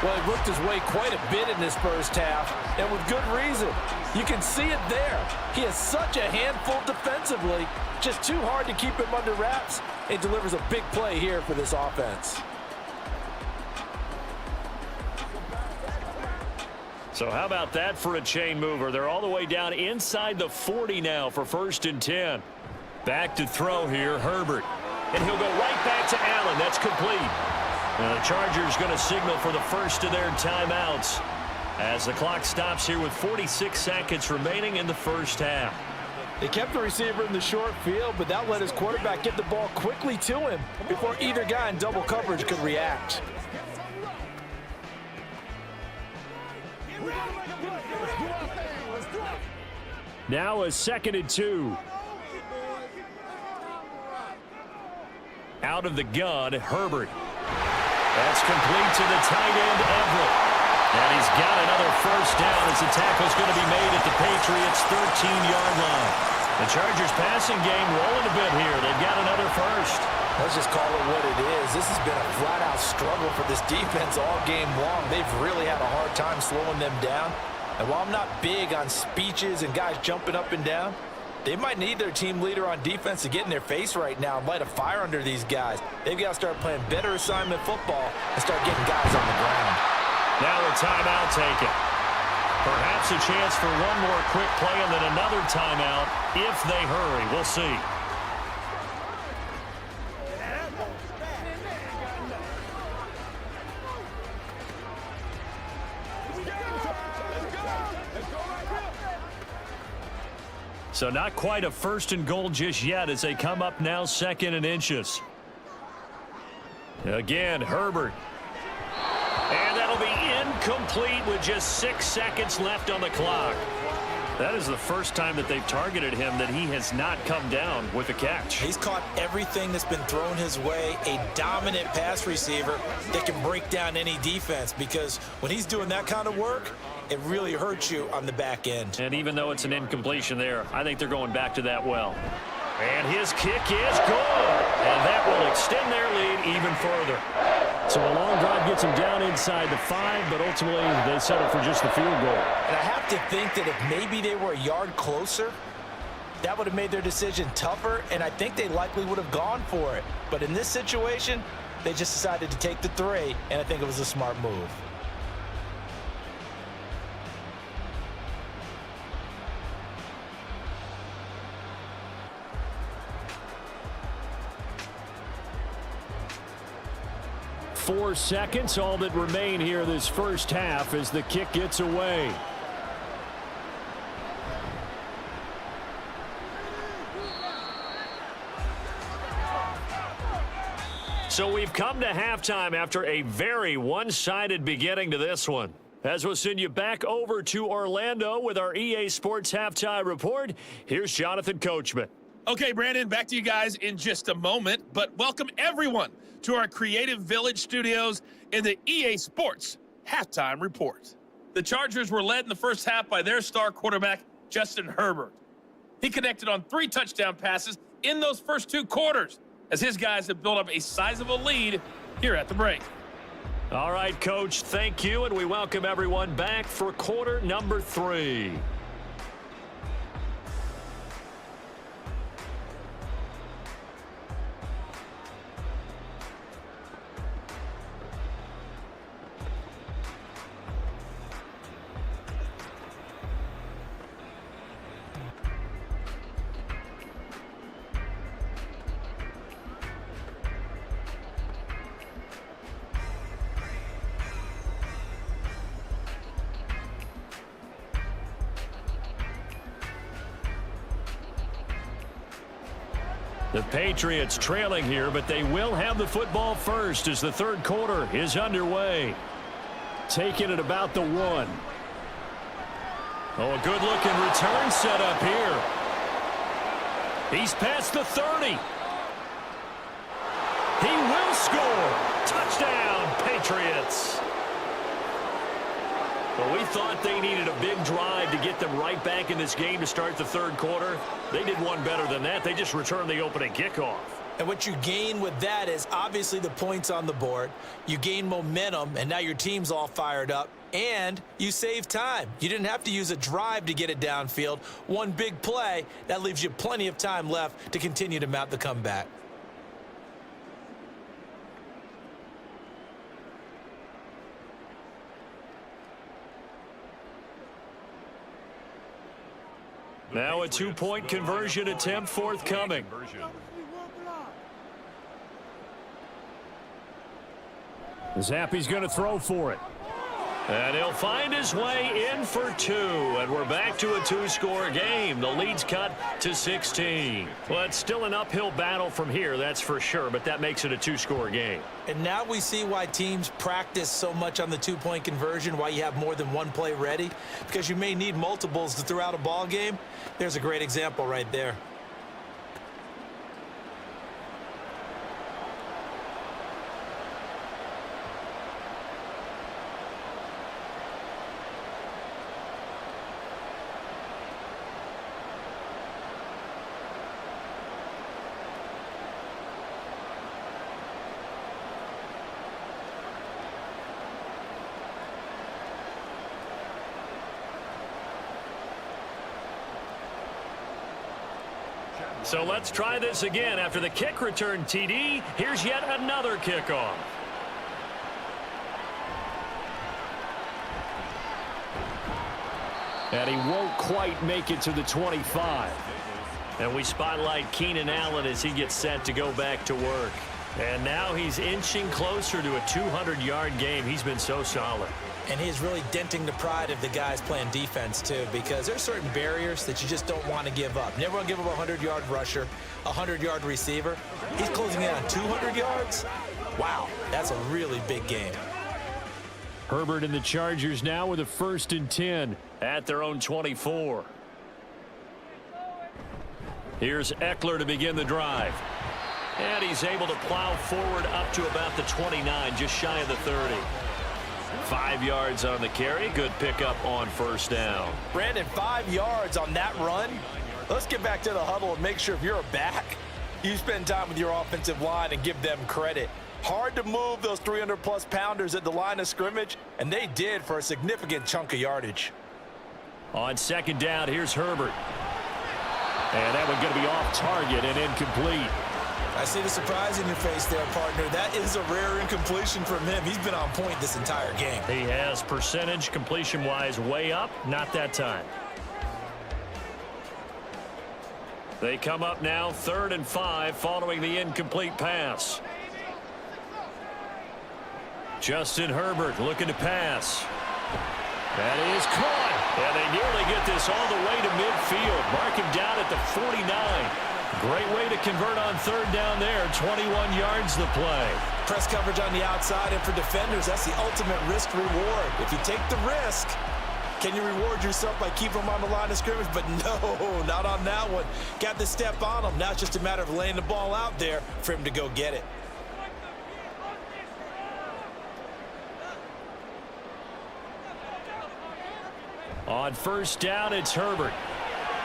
Well, he worked his way quite a bit in this first half, and with good reason. You can see it there. He has such a handful defensively, just too hard to keep him under wraps, and delivers a big play here for this offense. So how about that for a chain mover? They're all the way down inside the 40 now for 1st and 10. Back to throw here, Herbert. And he'll go right back to Allen. That's complete. And the Chargers going to signal for the first of their timeouts as the clock stops here with 46 seconds remaining in the first half. They kept the receiver in the short field, but that let his quarterback get the ball quickly to him before either guy in double coverage could react. Now a 2nd and 2. Out of the gun, Herbert. That's complete to the tight end, Everett. And he's got another 1st down as the tackle's going to be made at the Patriots' 13-yard line. The Chargers passing game rolling a bit here. They've got another 1st. Let's just call it what it is. This has been a flat-out struggle for this defense all game long. They've really had a hard time slowing them down. And while I'm not big on speeches and guys jumping up and down, they might need their team leader on defense to get in their face right now and light a fire under these guys. They've got to start playing better assignment football and start getting guys on the ground. Now a timeout taken. Perhaps a chance for one more quick play and then another timeout if they hurry. We'll see. So not quite a 1st and goal just yet as they come up now 2nd and inches. Again, Herbert. And that'll be incomplete with just 6 seconds left on the clock. That is the first time that they've targeted him that he has not come down with a catch. He's caught everything that's been thrown his way. A dominant pass receiver that can break down any defense, because when he's doing that kind of work, it really hurts you on the back end. And even though it's an incompletion there, I think they're going back to that well. And his kick is good. And that will extend their lead even further. So a long drive gets them down inside the 5, but ultimately they settle for just the field goal. And I have to think that if maybe they were a yard closer, that would have made their decision tougher, and I think they likely would have gone for it. But in this situation, they just decided to take the 3, and I think it was a smart move. Four seconds, all that remain here this first half as the kick gets away. So we've come to halftime after a very one-sided beginning to this one. As we'll send you back over to Orlando with our EA Sports Halftime Report, here's Jonathan Coachman. Okay, Brandon, back to you guys in just a moment, but welcome everyone to our Creative Village studios in the EA Sports Halftime Report. The Chargers were led in the first half by their star quarterback, Justin Herbert. He connected on 3 touchdown passes in those first 2 quarters, as his guys have built up a sizable lead here at the break. All right, Coach, thank you, and we welcome everyone back for quarter number 3. The Patriots trailing here, but they will have the football first as the third quarter is underway. Taking it about the 1. Oh, a good-looking return set up here. He's past the 30. He will score. Touchdown, Patriots. Well, we thought they needed a big drive to get them right back in this game to start the third quarter. They did one better than that. They just returned the opening kickoff. And what you gain with that is obviously the points on the board. You gain momentum, and now your team's all fired up. And you save time. You didn't have to use a drive to get it downfield. One big play, that leaves you plenty of time left to continue to mount the comeback. Now a two-point conversion attempt forthcoming. Zappe's going to throw for it. And he'll find his way in for 2. And we're back to a 2-score game. The lead's cut to 16. Well, it's still an uphill battle from here, that's for sure, but that makes it a 2-score game. And now we see why teams practice so much on the two-point conversion, why you have more than one play ready, because you may need multiples to throw out a ball game. There's a great example right there. So let's try this again. After the kick return TD, here's yet another kickoff. And he won't quite make it to the 25. And we spotlight Keenan Allen as he gets set to go back to work. And now he's inching closer to a 200-yard game. He's been so solid. And he's really denting the pride of the guys playing defense, too, because there's certain barriers that you just don't want to give up. Never want to give up a 100-yard rusher, a 100-yard receiver. He's closing in on 200 yards. Wow, that's a really big game. Herbert and the Chargers now with a 1st and 10 at their own 24. Here's Eckler to begin the drive. And he's able to plow forward up to about the 29, just shy of the 30. 5 yards on the carry. Good pickup on 1st down. Brandon, 5 yards on that run. Let's get back to the huddle and make sure if you're a back, you spend time with your offensive line and give them credit. Hard to move those 300-plus pounders at the line of scrimmage, and they did for a significant chunk of yardage. On 2nd down, here's Herbert. And that one going to be off target and incomplete. I see the surprise in your face there, partner. That is a rare incompletion from him. He's been on point this entire game. He has percentage completion-wise way up. Not that time. They come up now 3rd and 5 following the incomplete pass. Justin Herbert looking to pass. That is caught. And they nearly get this all the way to midfield. Mark him down at the 49. Great way to convert on 3rd down there. 21 yards the play. Press coverage on the outside, and for defenders, that's the ultimate risk reward. If you take the risk, can you reward yourself by keeping them on the line of scrimmage? But no, not on that one. Got to step on them. Now it's just a matter of laying the ball out there for him to go get it. On 1st down, it's Herbert.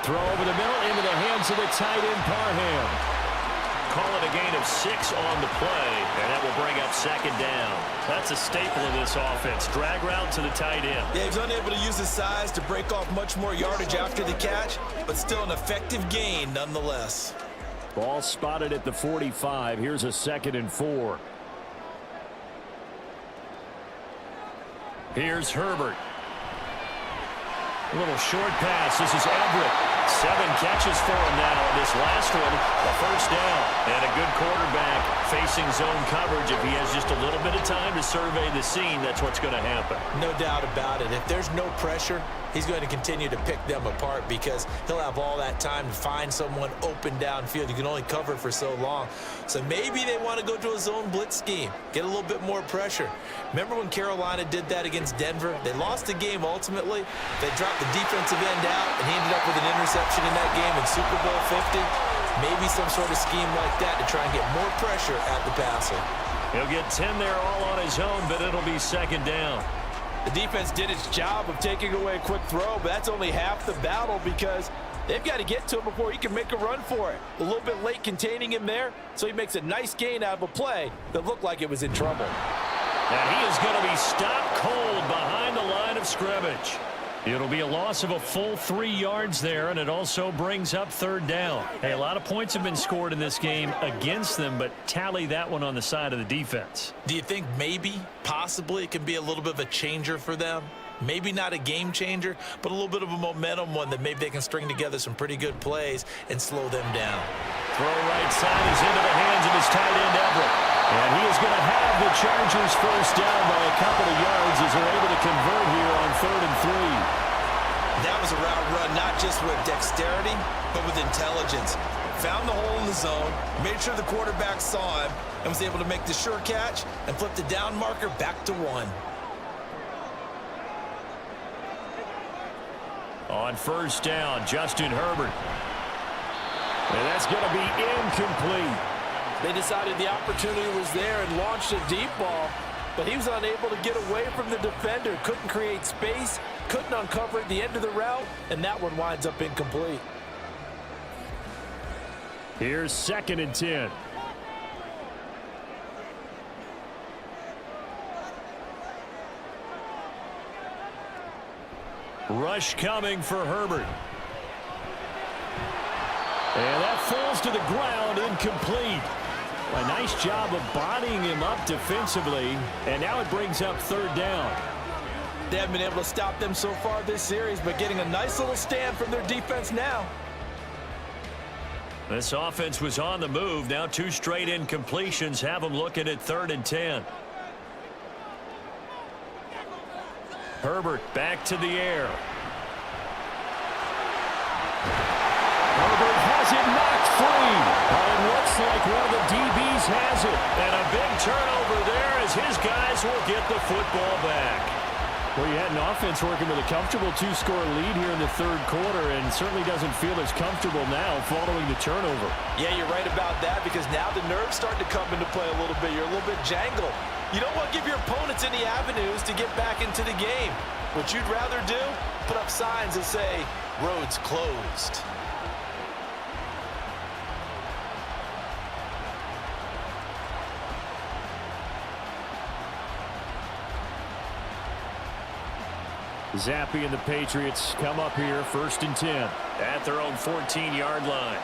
Throw over the middle into the hands of the tight end, Parham. Call it a gain of 6 on the play, and that will bring up 2nd down. That's a staple of this offense. Drag route to the tight end. Yeah, he's unable to use his size to break off much more yardage after the catch, but still an effective gain nonetheless. Ball spotted at the 45. Here's a 2nd and 4. Here's Herbert. A little short pass. This is Everett. 7 catches for him now. This last one, a first down. And a good quarterback facing zone coverage. If he has just a little bit of time to survey the scene, that's what's going to happen. No doubt about it. If there's no pressure, he's going to continue to pick them apart because he'll have all that time to find someone open downfield. You can only cover for so long. So maybe they want to go to a zone blitz scheme, get a little bit more pressure. Remember when Carolina did that against Denver? They lost the game ultimately. They dropped the defensive end out, and he ended up with an interception in that game in Super Bowl 50. Maybe some sort of scheme like that to try and get more pressure at the passer. He'll get 10 there all on his own, but it'll be second down. The defense did its job of taking away a quick throw, but that's only half the battle because they've got to get to him before he can make a run for it. A little bit late containing him there, so he makes a nice gain out of a play that looked like it was in trouble. And he is going to be stopped cold behind the line of scrimmage. It'll be a loss of a full 3 yards there, and it also brings up third down. Hey, a lot of points have been scored in this game against them, but tally that one on the side of the defense. Do you think maybe, possibly, it can be a little bit of a changer for them? Maybe not a game changer, but a little bit of a momentum one that maybe they can string together some pretty good plays and slow them down. Throw right side is into the hands of his tight end, Everett. And he is going to have the Chargers first down by a couple of yards as they're able to convert here on 3rd and 3. That was a route run not just with dexterity, but with intelligence. Found the hole in the zone, made sure the quarterback saw him, and was able to make the sure catch and flip the down marker back to 1. On first down, Justin Herbert. And that's going to be incomplete. They decided the opportunity was there and launched a deep ball, but he was unable to get away from the defender. Couldn't create space, couldn't uncover at the end of the route, and that one winds up incomplete. Here's 2nd and 10. Rush coming for Herbert. And that falls to the ground, incomplete. A nice job of bodying him up defensively, and now it brings up 3rd down. They haven't been able to stop them so far this series, but getting a nice little stand from their defense now. This offense was on the move. Now 2 straight incompletions have them looking at 3rd and 10. Herbert back to the air. Herbert has it knocked free. It looks like one of the DBs has it. And a big turnover there as his guys will get the football back. Well, you had an offense working with a comfortable 2-score lead here in the 3rd quarter, and certainly doesn't feel as comfortable now following the turnover. Yeah, you're right about that, because now the nerves start to come into play a little bit. You're a little bit jangled. You don't want to give your opponents any avenues to get back into the game. What you'd rather do, put up signs that say, roads closed. Zappi and the Patriots come up here, 1st and 10. At their own 14-yard line.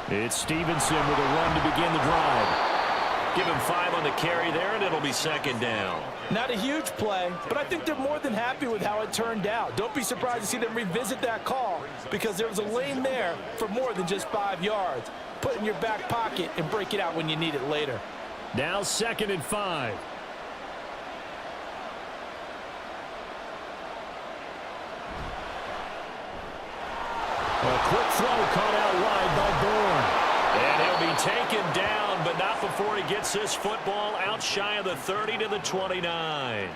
It's Stevenson with a run to begin the drive. Give him 5 on the carry there, and it'll be 2nd down. Not a huge play, but I think they're more than happy with how it turned out. Don't be surprised to see them revisit that call, because there was a lane there for more than just 5 yards. Put it in your back pocket and break it out when you need it later. Now 2nd and 5. A quick throw caught out wide by Bourne. And he'll be taken down, but not before he gets this football out shy of the 30 to the 29.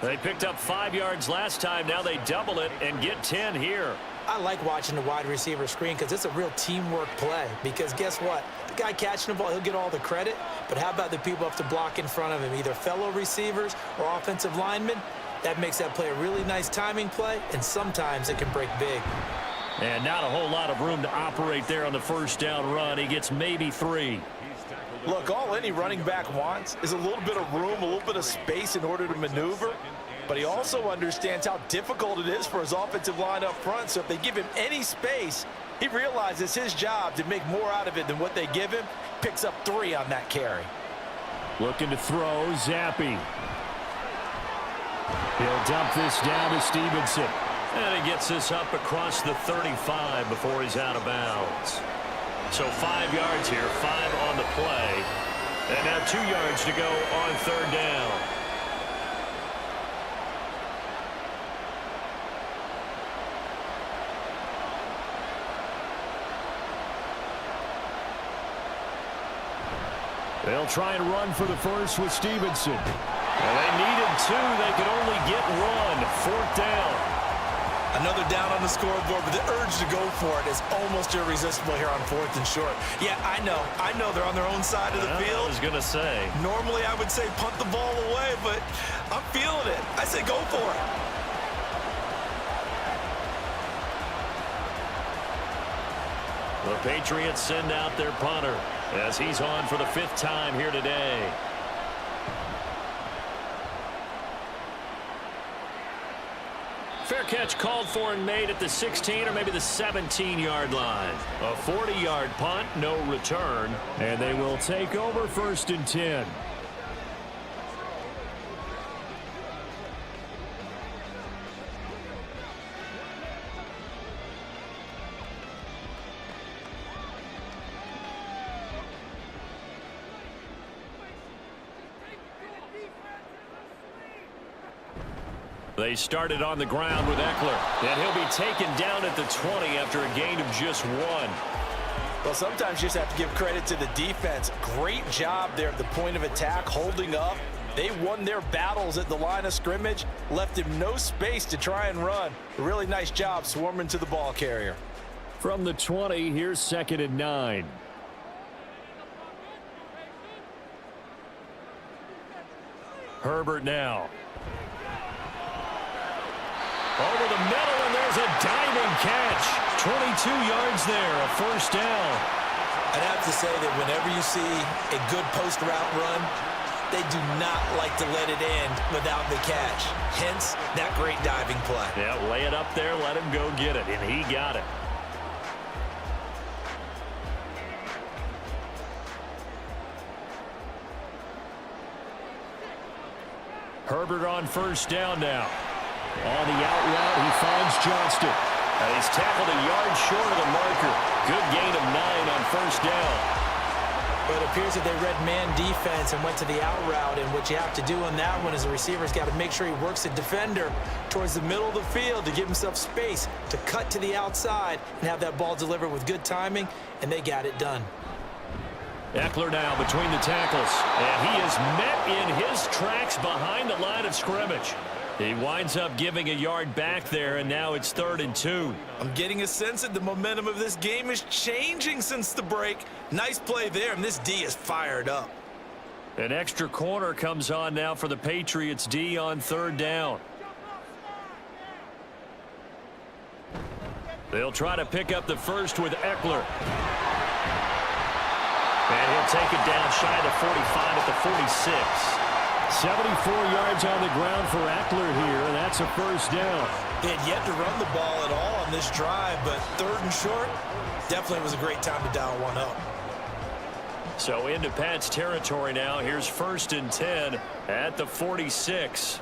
They picked up 5 yards last time. Now they double it and get 10 here. I like watching the wide receiver screen because it's a real teamwork play. Because guess what? The guy catching the ball, he'll get all the credit. But how about the people up to block in front of him, either fellow receivers or offensive linemen? That makes that play a really nice timing play, and sometimes it can break big. And not a whole lot of room to operate there on the first down run. He gets maybe 3. Look, all any running back wants is a little bit of room, a little bit of space in order to maneuver. But he also understands how difficult it is for his offensive line up front. So if they give him any space, he realizes his job to make more out of it than what they give him. Picks up 3 on that carry. Looking to throw, Zappi. He'll dump this down to Stevenson. And he gets this up across the 35 before he's out of bounds. So 5 yards here, 5 on the play. And now 2 yards to go on third down. They'll try and run for the first with Stevenson. And they needed 2. They could only get 1. Fourth down. Another down on the scoreboard, but the urge to go for it is almost irresistible here on 4th and short. Yeah, I know they're on their own side of the field. I was going to say. Normally I would say punt the ball away, but I'm feeling it. I say go for it. The Patriots send out their punter as he's on for the 5th time here today. Fair catch called for and made at the 16 or maybe the 17-yard line. A 40-yard punt, no return. And they will take over 1st and 10. They started on the ground with Eckler, and he'll be taken down at the 20 after a gain of just 1. Well, sometimes you just have to give credit to the defense. Great job there at the point of attack, holding up. They won their battles at the line of scrimmage, left him no space to try and run. A really nice job swarming to the ball carrier. From the 20, here's 2nd and 9. Herbert now. Over the middle, and there's a diving catch. 22 yards there, a first down. I'd have to say that whenever you see a good post route run, they do not like to let it end without the catch. Hence, that great diving play. Yeah, lay it up there, let him go get it, and he got it. Herbert on first down now. On the out route, he finds Johnston. And he's tackled a yard short of the marker. Good gain of 9 on first down. But it appears that they read man defense and went to the out route. And what you have to do on that one is the receiver's got to make sure he works the defender towards the middle of the field to give himself space to cut to the outside and have that ball delivered with good timing. And they got it done. Eckler now between the tackles. And he is met in his tracks behind the line of scrimmage. He winds up giving a yard back there, and now it's 3rd and 2. I'm getting a sense that the momentum of this game is changing since the break. Nice play there, and this D is fired up. An extra corner comes on now for the Patriots D on 3rd down. They'll try to pick up the first with Eckler. And he'll take it down shy of the 45 at the 46. 74 yards on the ground for Eckler here, and that's a first down. They had yet to run the ball at all on this drive, but 3rd and short, definitely was a great time to dial one up. So into Pat's territory now. Here's 1st and 10 at the 46.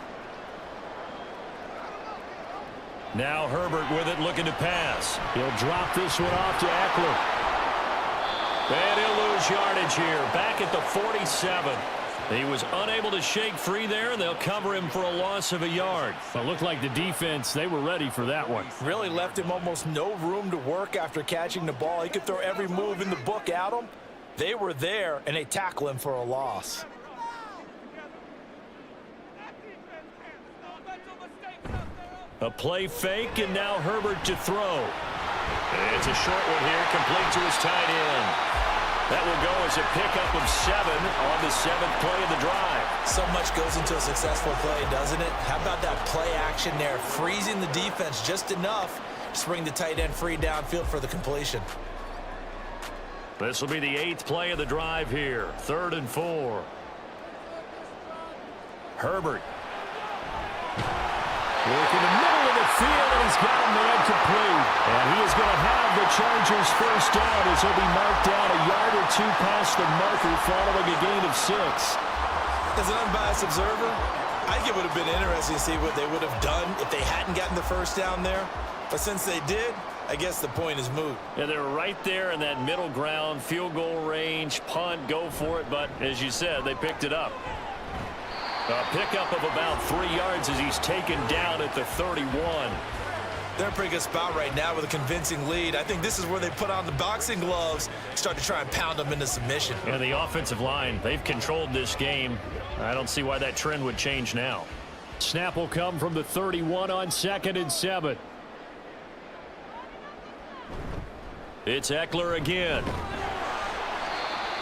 Now Herbert with it, looking to pass. He'll drop this one off to Eckler. And he'll lose yardage here, back at the 47. He was unable to shake free there, and they'll cover him for a loss of a yard. It looked like the defense, they were ready for that one. Really left him almost no room to work after catching the ball. He could throw every move in the book at him. They were there, and they tackle him for a loss. A play fake, and now Herbert to throw. It's a short one here, complete to his tight end. That will go as a pickup of 7 on the 7th play of the drive. So much goes into a successful play, doesn't it? How about that play action there, freezing the defense just enough to bring the tight end free downfield for the completion. This will be the 8th play of the drive here, 3rd and 4. Herbert. Working the middle of the field, and he's got a man complete. And he is going to have the Chargers first down as he'll be marked down a yard or 2 past the marker following a gain of 6. As an unbiased observer, I think it would have been interesting to see what they would have done if they hadn't gotten the first down there. But since they did, I guess the point is moot. Yeah, they're right there in that middle ground, field goal range, punt, go for it. But as you said, they picked it up. A pickup of about 3 yards as he's taken down at the 31. They're in a pretty good spot right now with a convincing lead. I think this is where they put on the boxing gloves, start to try and pound them into submission. And the offensive line, they've controlled this game. I don't see why that trend would change now. Snap will come from the 31 on 2nd and 7. It's Eckler again.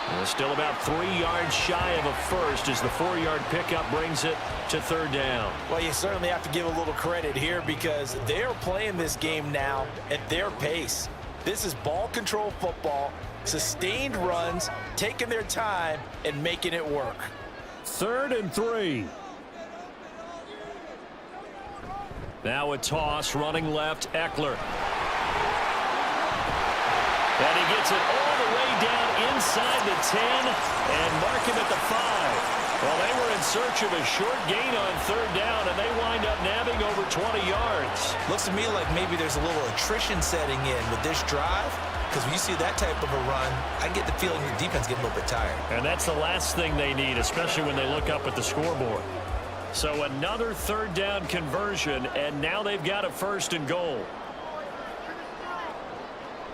And still about 3 yards shy of a first as the 4-yard pickup brings it to 3rd down. Well, you certainly have to give a little credit here because they're playing this game now at their pace. This is ball control football, sustained runs, taking their time and making it work. 3rd and 3. Now a toss, running left, Eckler. And he gets it all the way down inside the 10 and mark him at the 5. Well, they were in search of a short gain on 3rd down, and they wind up nabbing over 20 yards. Looks to me like maybe there's a little attrition setting in with this drive, because when you see that type of a run, I get the feeling the defense getting a little bit tired. And that's the last thing they need, especially when they look up at the scoreboard. So another 3rd down conversion, and now they've got a 1st and goal.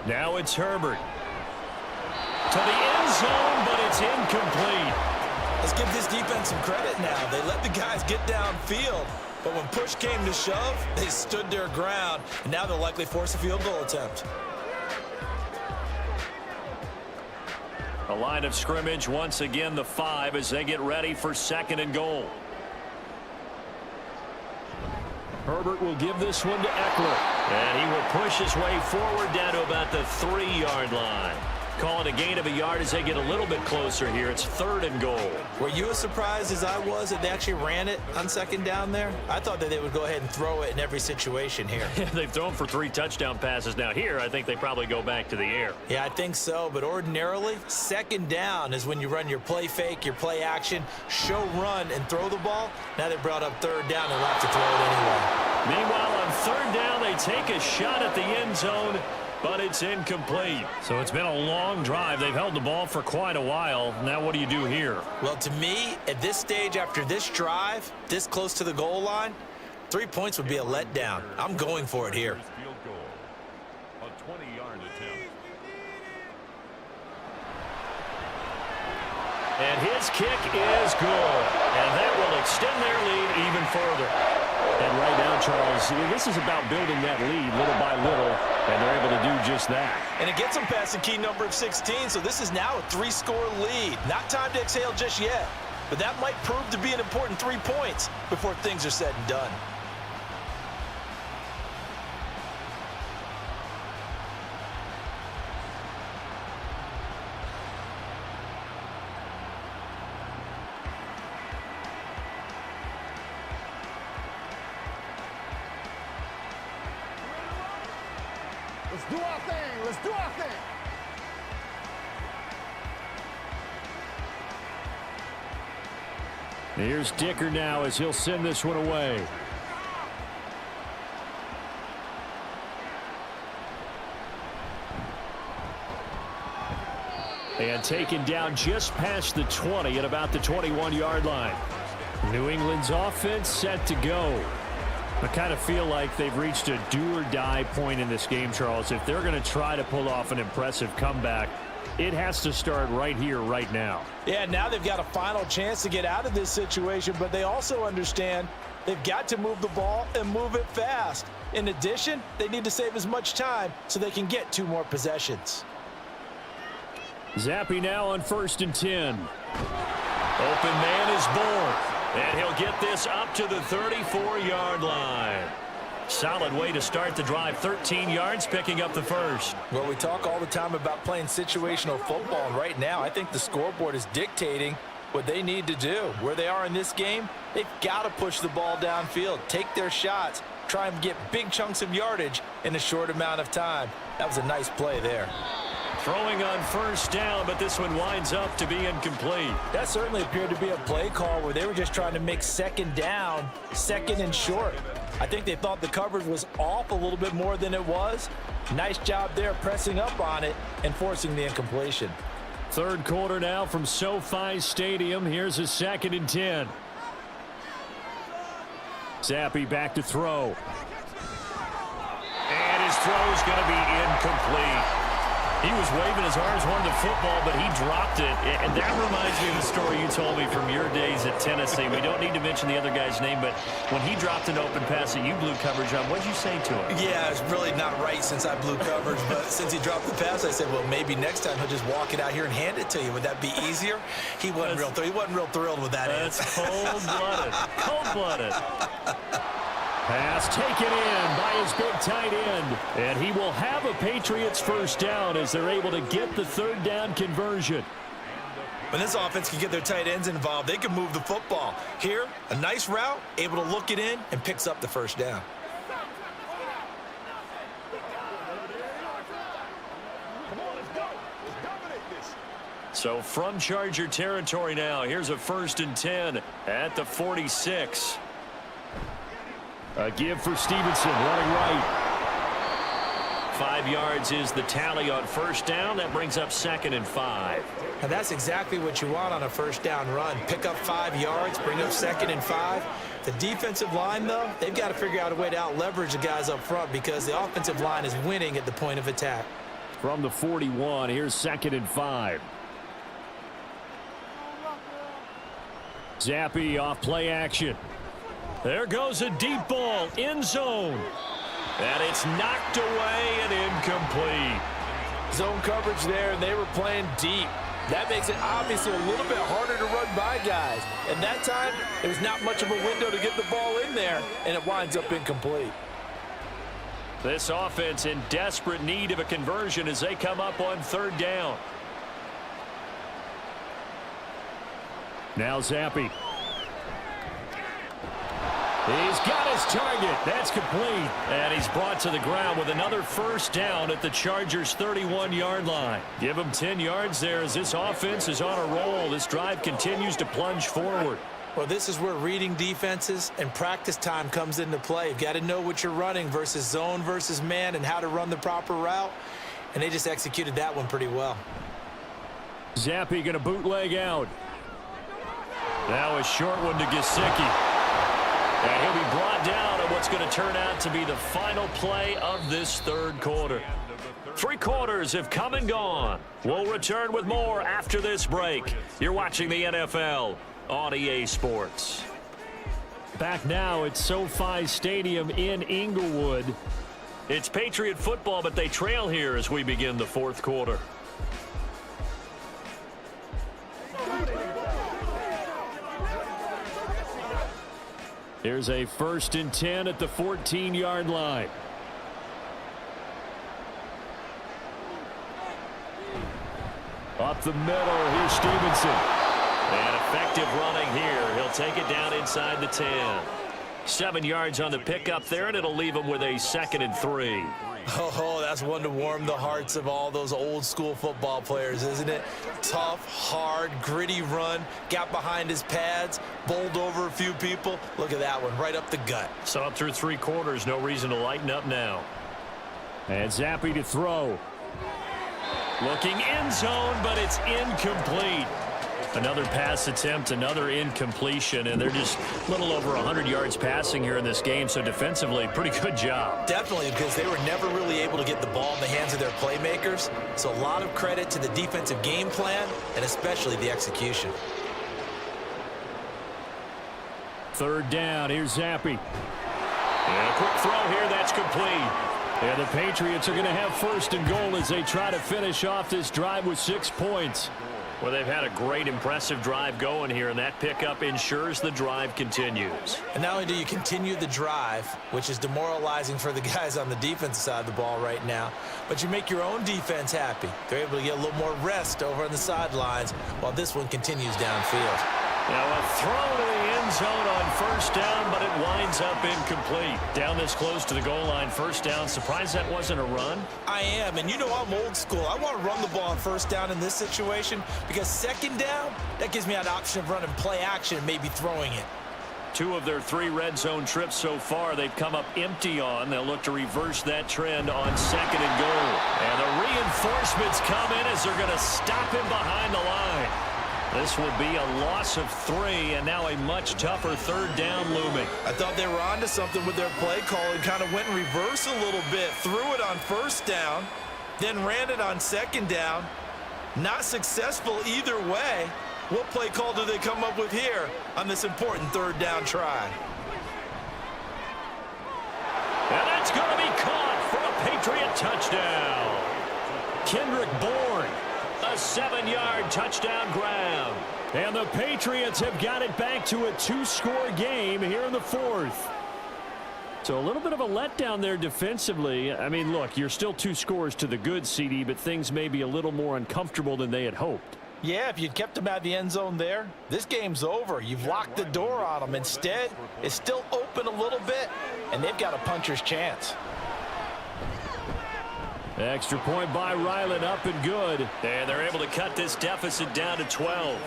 Now it's Herbert. To the end zone, but it's incomplete. Let's give this defense some credit now. They let the guys get downfield, but when push came to shove, they stood their ground, and now they'll likely force a field goal attempt. A line of scrimmage, once again the 5 as they get ready for 2nd and goal. Herbert will give this one to Eckler. And he will push his way forward down to about the 3-yard line. Call it a gain of a yard as they get a little bit closer here. It's 3rd and goal. Were you as surprised as I was that they actually ran it on 2nd down there? I thought that they would go ahead and throw it in every situation here. They've thrown for 3 touchdown passes. Now here, I think they probably go back to the air. Yeah, I think so. But ordinarily, 2nd down is when you run your play fake, your play action, show run, and throw the ball. Now they brought up 3rd down and left to throw it anyway. Meanwhile, on 3rd down, they take a shot at the end zone, but it's incomplete. So it's been a long drive. They've held the ball for quite a while. Now what do you do here? Well, to me, at this stage after this drive, this close to the goal line, 3 points would be a letdown. I'm going for it here. Field goal. A 20-yard attempt. And his kick is good. And that will extend their lead even further. And right now, Charles, this is about building that lead little by little, and they're able to do just that. And it gets them past the key number of 16, so this is now a 3-score lead. Not time to exhale just yet, but that might prove to be an important 3 points before things are said and done. Let's do our thing. Let's do our thing. Here's Dicker now as he'll send this one away. And taken down just past the 20 at about the 21-yard line. New England's offense set to go. I kind of feel like they've reached a do-or-die point in this game, Charles. If they're going to try to pull off an impressive comeback, it has to start right here, right now. Yeah, now they've got a final chance to get out of this situation, but they also understand they've got to move the ball and move it fast. In addition, they need to save as much time so they can get 2 more possessions. Zappy now on 1st and 10. Open man is born. And he'll get this up to the 34-yard line. Solid way to start the drive. 13 yards, picking up the 1st. Well, we talk all the time about playing situational football, and right now I think the scoreboard is dictating what they need to do. Where they are in this game, they've got to push the ball downfield, take their shots, try and get big chunks of yardage in a short amount of time. That was a nice play there. Throwing on first down, but this one winds up to be incomplete. That certainly appeared to be a play call where they were just trying to make second down, second and short. I think they thought the coverage was off a little bit more than it was. Nice job there pressing up on it and forcing the incompletion. Third quarter now from SoFi Stadium. Here's a 2nd and 10. Zappi back to throw. And his throw is going to be incomplete. He was waving his arms, wanted the football, but he dropped it. And that reminds me of the story you told me from your days at Tennessee. We don't need to mention the other guy's name, but when he dropped an open pass that you blew coverage on, what did you say to him? Yeah, it's really not right since I blew coverage, but since he dropped the pass, I said, well, maybe next time he'll just walk it out here and hand it to you. Would that be easier? He wasn't real thrilled with that answer. That's cold-blooded. Cold-blooded. Pass taken in by his big tight end. And he will have a Patriots first down as they're able to get the third down conversion. When this offense can get their tight ends involved, they can move the football. Here, a nice route, able to look it in, and picks up the first down. So from Charger territory now, here's a 1st and 10 at the 46. A give for Stevenson, running right. 5 yards is the tally on first down. That brings up 2nd and 5. Now that's exactly what you want on a first down run. Pick up 5 yards, bring up 2nd and 5. The defensive line, though, they've got to figure out a way to out-leverage the guys up front because the offensive line is winning at the point of attack. From the 41, here's 2nd and 5. Zappi off play action. There goes a deep ball, end zone. And it's knocked away and incomplete. Zone coverage there, and they were playing deep. That makes it obviously a little bit harder to run by guys. And that time, there was not much of a window to get the ball in there, and it winds up incomplete. This offense in desperate need of a conversion as they come up on third down. Now Zappi. He's got his target. That's complete. And he's brought to the ground with another first down at the Chargers' 31-yard line. Give him 10 yards there as this offense is on a roll. This drive continues to plunge forward. Well, this is where reading defenses and practice time comes into play. You've got to know what you're running versus zone versus man and how to run the proper route. And they just executed that one pretty well. Zappi going to bootleg out. Now a short one to Gesicki. And he'll be brought down on what's going to turn out to be the final play of this third quarter. 3 quarters have come and gone. We'll return with more after this break. You're watching the NFL on EA Sports. Back now at SoFi Stadium in Inglewood. It's Patriot football, but they trail here as we begin the fourth quarter. Here's a 1st and 10 at the 14-yard line. Up the middle, here's Stevenson. And effective running here. He'll take it down inside the 10. 7 yards on the pickup there, and it'll leave him with a 2nd and 3. Oh, that's one to warm the hearts of all those old school football players, isn't it? Tough, hard, gritty run, got behind his pads, bowled over a few people. Look at that one, right up the gut. So up through 3 quarters, no reason to lighten up now. And Zappi to throw. Looking end zone, but it's incomplete. Another pass attempt, another incompletion, and they're just a little over 100 yards passing here in this game, so defensively, pretty good job. Definitely, because they were never really able to get the ball in the hands of their playmakers, so a lot of credit to the defensive game plan, and especially the execution. Third down, here's Zappi. And a quick throw here, that's complete. And the Patriots are going to have 1st and goal as they try to finish off this drive with 6 points. Well, they've had a great, impressive drive going here, and that pickup ensures the drive continues. And not only do you continue the drive, which is demoralizing for the guys on the defensive side of the ball right now, but you make your own defense happy. They're able to get a little more rest over on the sidelines while this one continues downfield. Now a throw to the end zone on first down, but it winds up incomplete. Down this close to the goal line, first down. Surprised that wasn't a run? I am, and you know I'm old school. I want to run the ball on first down in this situation because second down, that gives me an option of running play action and maybe throwing it. 2 of their 3 red zone trips so far, they've come up empty on. They'll look to reverse that trend on second and goal. And the reinforcements come in as they're going to stop him behind the line. This will be a loss of 3, and now a much tougher third down looming. I thought they were onto something with their play call and kind of went in reverse a little bit. Threw it on first down, then ran it on second down. Not successful either way. What play call do they come up with here on this important third down try? And that's going to be caught for a Patriot touchdown. Kendrick Bourne, a 7-yard touchdown grab. And the Patriots have got it back to a 2-score game here in the 4th. So a little bit of a letdown there defensively. I mean, look, you're still 2 scores to the good, CD, but things may be a little more uncomfortable than they had hoped. Yeah, if you'd kept him out of the end zone there, this game's over. You've locked the door on him. Instead, it's still open a little bit, and they've got a puncher's chance. Extra point by Ryland, up and good. And they're able to cut this deficit down to 12.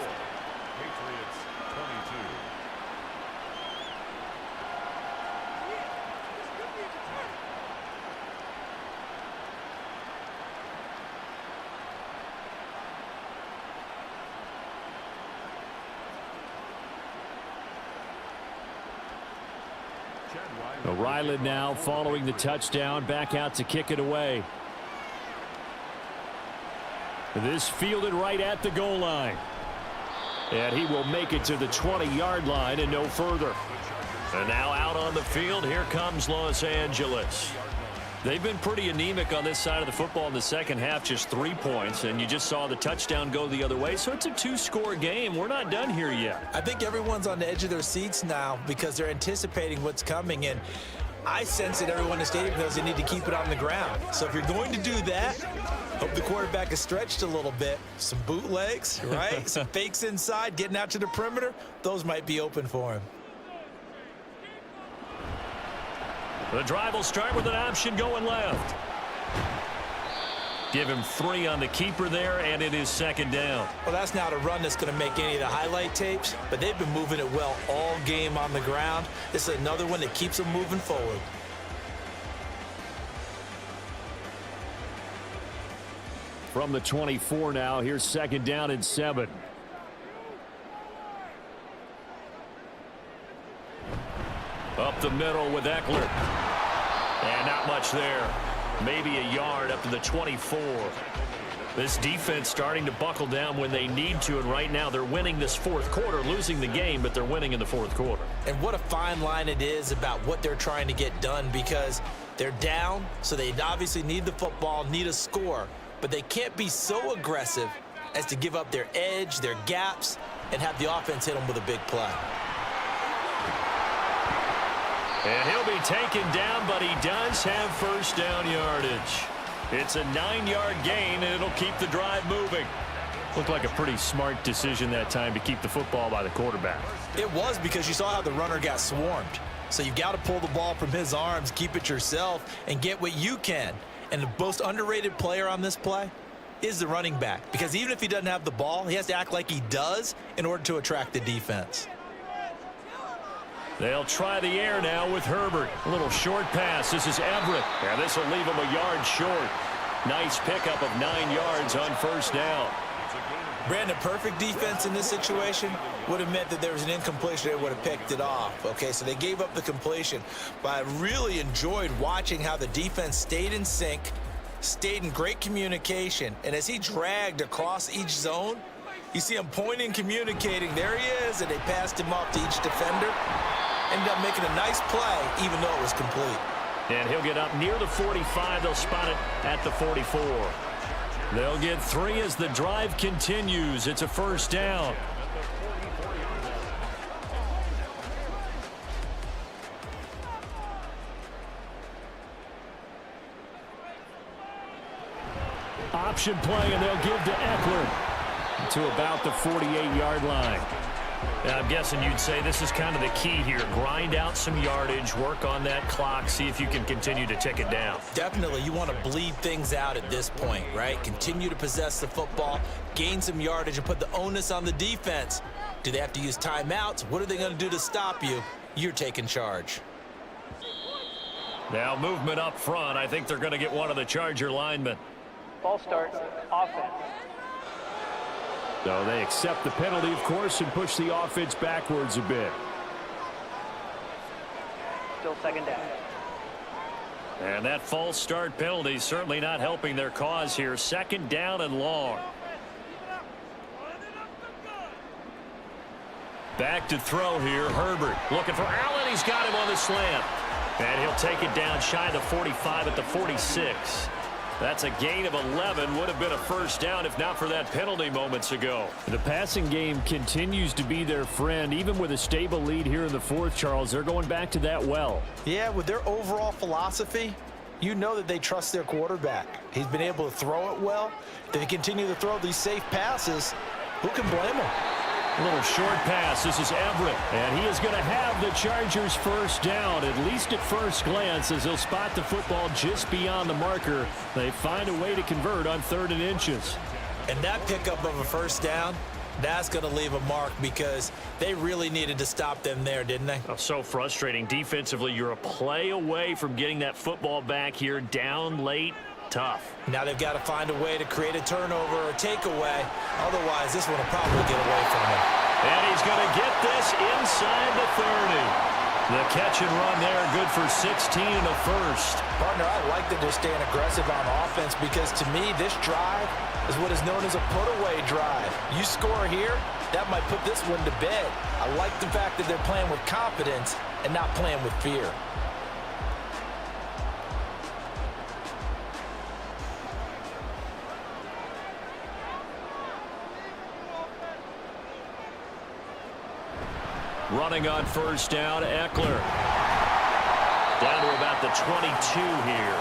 Ryland now following the touchdown, back out to kick it away. This fielded right at the goal line. And he will make it to the 20-yard line and no further. And now out on the field, here comes Los Angeles. They've been pretty anemic on this side of the football in the second half, just 3 points, and you just saw the touchdown go the other way, so it's a 2-score game. We're not done here yet. I think everyone's on the edge of their seats now because they're anticipating what's coming, and I sense that everyone in the stadium knows they need to keep it on the ground. So if you're going to do that, hope the quarterback is stretched a little bit. Some bootlegs, right? Some fakes inside, getting out to the perimeter. Those might be open for him. The drive will start with an option going left. Give him 3 on the keeper there, and it is second down. Well, that's not a run that's going to make any of the highlight tapes, but they've been moving it well all game on the ground. This is another one that keeps them moving forward. From the 24 now, here's second down and 7. Up the middle with Eckler. And not much there. Maybe a yard up to the 24. This defense starting to buckle down when they need to, and right now they're winning this 4th quarter, losing the game, but they're winning in the 4th quarter. And what a fine line it is about what they're trying to get done, because they're down, so they obviously need the football, need a score, but they can't be so aggressive as to give up their edge, their gaps, and have the offense hit them with a big play. And he'll be taken down, but he does have first down yardage. It's a 9-yard gain, and it'll keep the drive moving. Looked like a pretty smart decision that time to keep the football by the quarterback. It was, because you saw how the runner got swarmed. So you've got to pull the ball from his arms, keep it yourself, and get what you can. And the most underrated player on this play is the running back, because even if he doesn't have the ball, he has to act like he does in order to attract the defense. They'll try the air now with Herbert. A little short pass. This is Everett. And this will leave him a yard short. Nice pickup of 9 yards on first down. Brandon, perfect defense in this situation would have meant that there was an incompletion. They would have picked it off. Okay, so they gave up the completion. But I really enjoyed watching how the defense stayed in sync, stayed in great communication. And as he dragged across each zone, you see him pointing, communicating. There he is, and they passed him off to each defender. Ended up making a nice play, even though it was complete. And he'll get up near the 45. They'll spot it at the 44. They'll get 3 as the drive continues. It's a first down. Option play, and they'll give to Eckler to about the 48-yard line. Now, I'm guessing you'd say this is kind of the key here. Grind out some yardage, work on that clock, see if you can continue to tick it down. Definitely, you want to bleed things out at this point, right? Continue to possess the football, gain some yardage, and put the onus on the defense. Do they have to use timeouts? What are they going to do to stop you? You're taking charge. Now movement up front. I think they're going to get one of the Charger linemen. Ball starts, offense. So they accept the penalty, of course, and push the offense backwards a bit. Still second down. And that false start penalty certainly not helping their cause here. Second down and long. Back to throw here. Herbert looking for Allen. He's got him on the slant. And he'll take it down shy of the 45 at the 46. That's a gain of 11. Would have been a first down if not for that penalty moments ago. The passing game continues to be their friend. Even with a stable lead here in the fourth, Charles, they're going back to that well. Yeah, with their overall philosophy, you know that they trust their quarterback. He's been able to throw it well. They continue to throw these safe passes. Who can blame them? A little short pass. This is Everett. And he is going to have the Chargers first down, at least at first glance, as they'll spot the football just beyond the marker. They find a way to convert on 3rd and inches. And that pickup of a first down, that's going to leave a mark because they really needed to stop them there, didn't they? Oh, so frustrating. Defensively, you're a play away from getting that football back here. Down late. Tough. Now they've got to find a way to create a turnover or takeaway. Otherwise, this one will probably get away from him. And he's going to get this inside the 30. The catch and run there, good for 16 and a first. Partner, I like that they're staying aggressive on offense because to me, this drive is what is known as a put-away drive. You score here, that might put this one to bed. I like the fact that they're playing with confidence and not playing with fear. Running on first down, Eckler. Down to about the 22 here.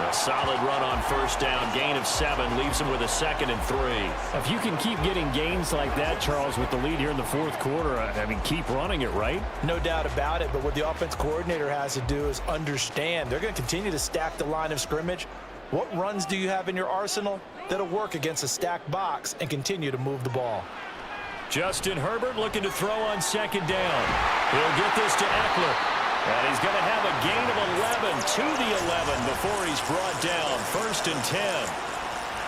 A solid run on first down. Gain of 7 leaves him with a 2nd and 3. If you can keep getting gains like that, Charles, with the lead here in the fourth quarter, I mean, keep running it, right? No doubt about it, but what the offense coordinator has to do is understand they're going to continue to stack the line of scrimmage. What runs do you have in your arsenal that'll work against a stacked box and continue to move the ball? Justin Herbert looking to throw on 2nd down. He'll get this to Eckler. And he's going to have a gain of 11 to the 11 before he's brought down. 1st and 10.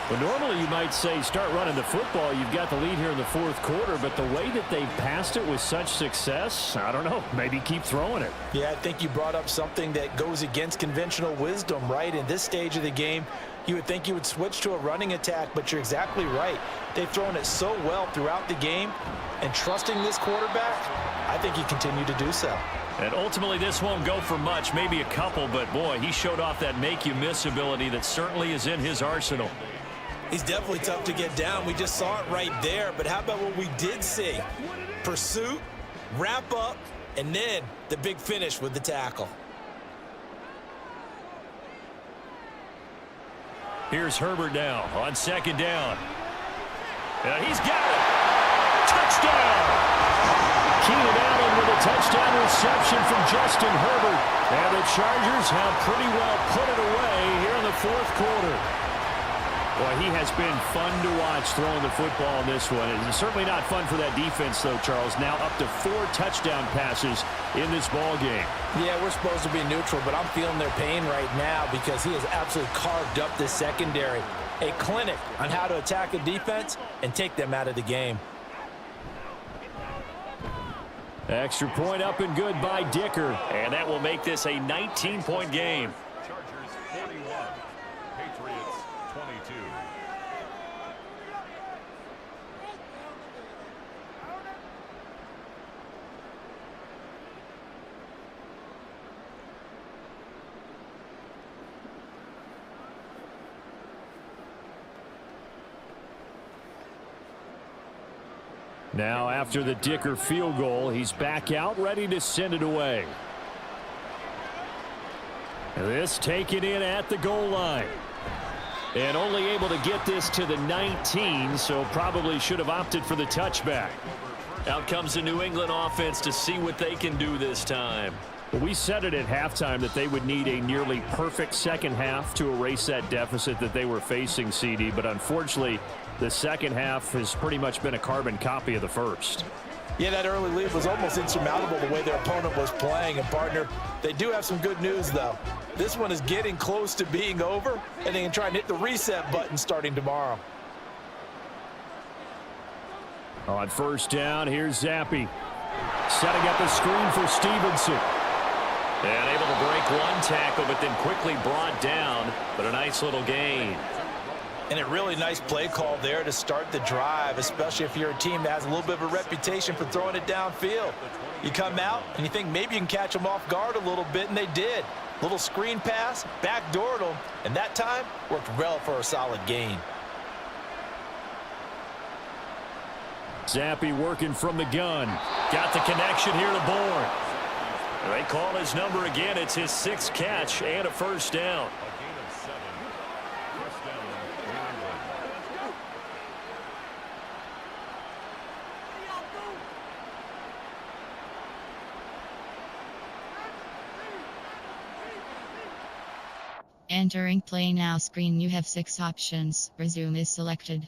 Well, normally you might say start running the football. You've got the lead here in the fourth quarter, but the way that they've passed it with such success, I don't know, maybe keep throwing it. Yeah, I think you brought up something that goes against conventional wisdom, right? In this stage of the game, you would think you would switch to a running attack, but you're exactly right. They've thrown it so well throughout the game, and trusting this quarterback, I think you continue to do so. And ultimately, this won't go for much, maybe a couple, but boy, he showed off that make-you-miss ability that certainly is in his arsenal. He's definitely tough to get down. We just saw it right there, but how about what we did see? Pursuit, wrap up, and then the big finish with the tackle. Here's Herbert now on 2nd down. And he's got it. Touchdown! Keenan Allen with a touchdown reception from Justin Herbert. And the Chargers have pretty well put it away here in the fourth quarter. Boy, he has been fun to watch throwing the football in this one. It's certainly not fun for that defense, though, Charles. Now up to 4 touchdown passes in this ball game. Yeah, we're supposed to be neutral, but I'm feeling their pain right now because he has absolutely carved up the secondary. A clinic on how to attack a defense and take them out of the game. Extra point up and good by Dicker. And that will make this a 19-point game. Chargers 41, Patriots 22. Now after the Dicker field goal, he's back out ready to send it away. This taken in at the goal line. And only able to get this to the 19, so probably should have opted for the touchback. Out comes the New England offense to see what they can do this time. We said it at halftime that they would need a nearly perfect second half to erase that deficit that they were facing, CD, but unfortunately, the second half has pretty much been a carbon copy of the first. Yeah, that early lead was almost insurmountable the way their opponent was playing. And, partner, they do have some good news, though. This one is getting close to being over, and they can try and hit the reset button starting tomorrow. On first down, here's Zappi. Setting up a screen for Stevenson. And able to break one tackle, but then quickly brought down. But a nice little gain. And a really nice play call there to start the drive, especially if you're a team that has a little bit of a reputation for throwing it downfield. You come out and you think maybe you can catch them off guard a little bit, and they did. Little screen pass, backdoored them, and that time worked well for a solid gain. Zappi working from the gun. Got the connection here to Bourne. They call his number again. It's his 6th catch and a first down. Entering Play Now screen, you have 6 options. Resume is selected.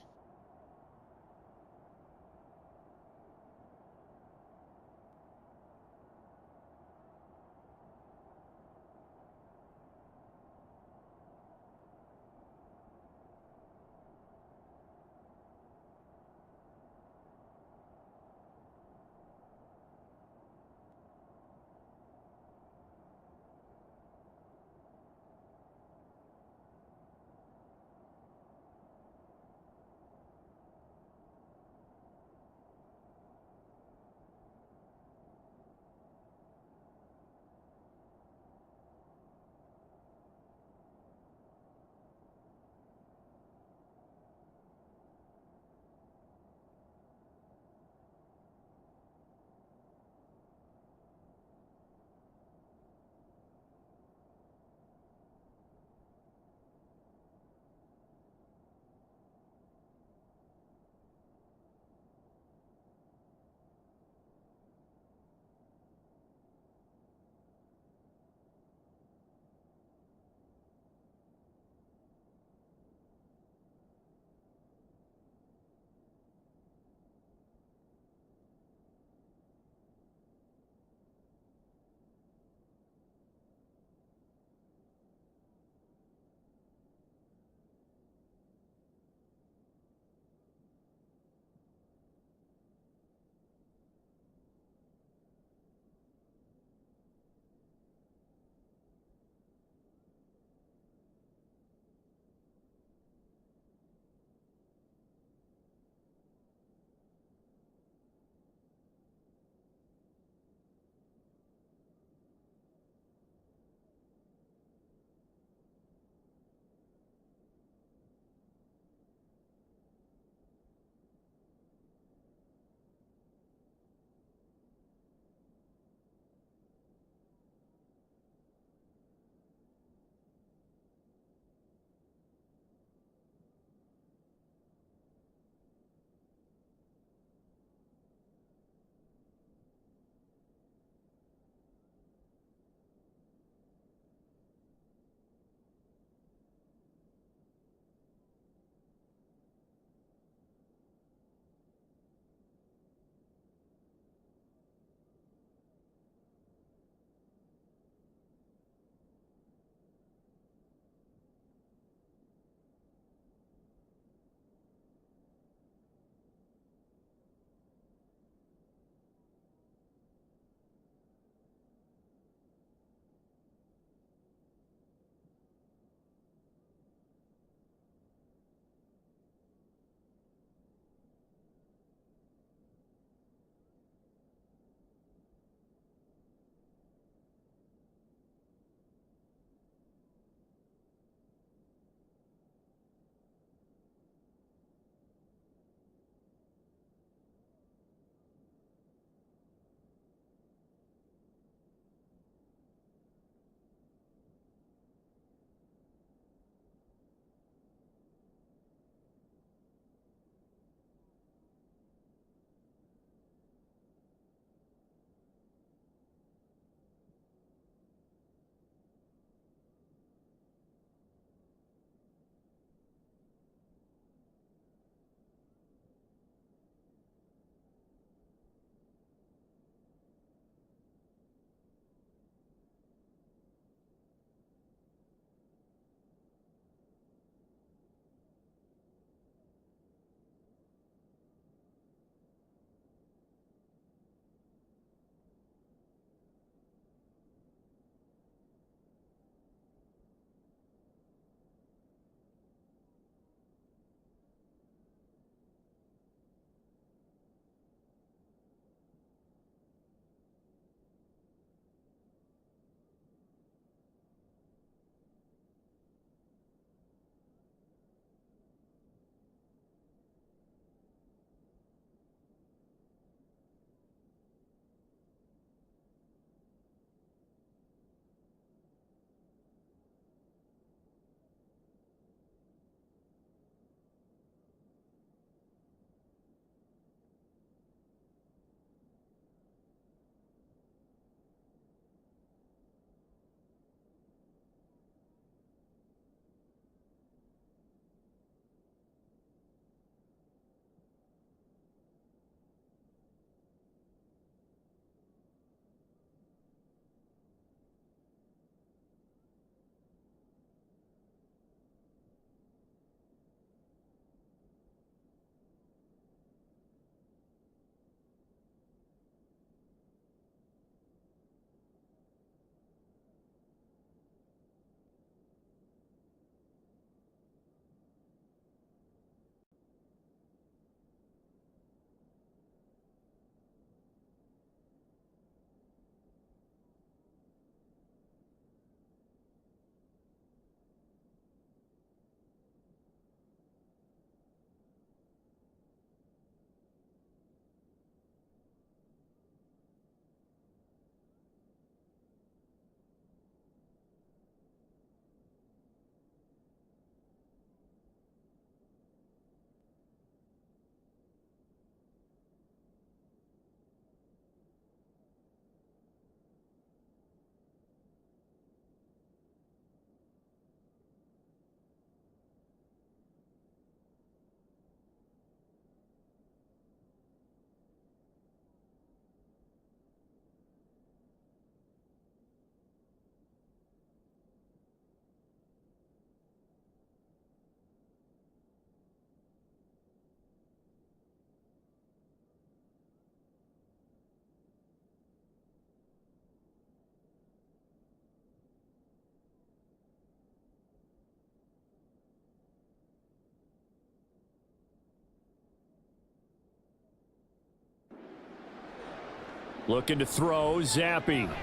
Looking to throw, Zappi. Got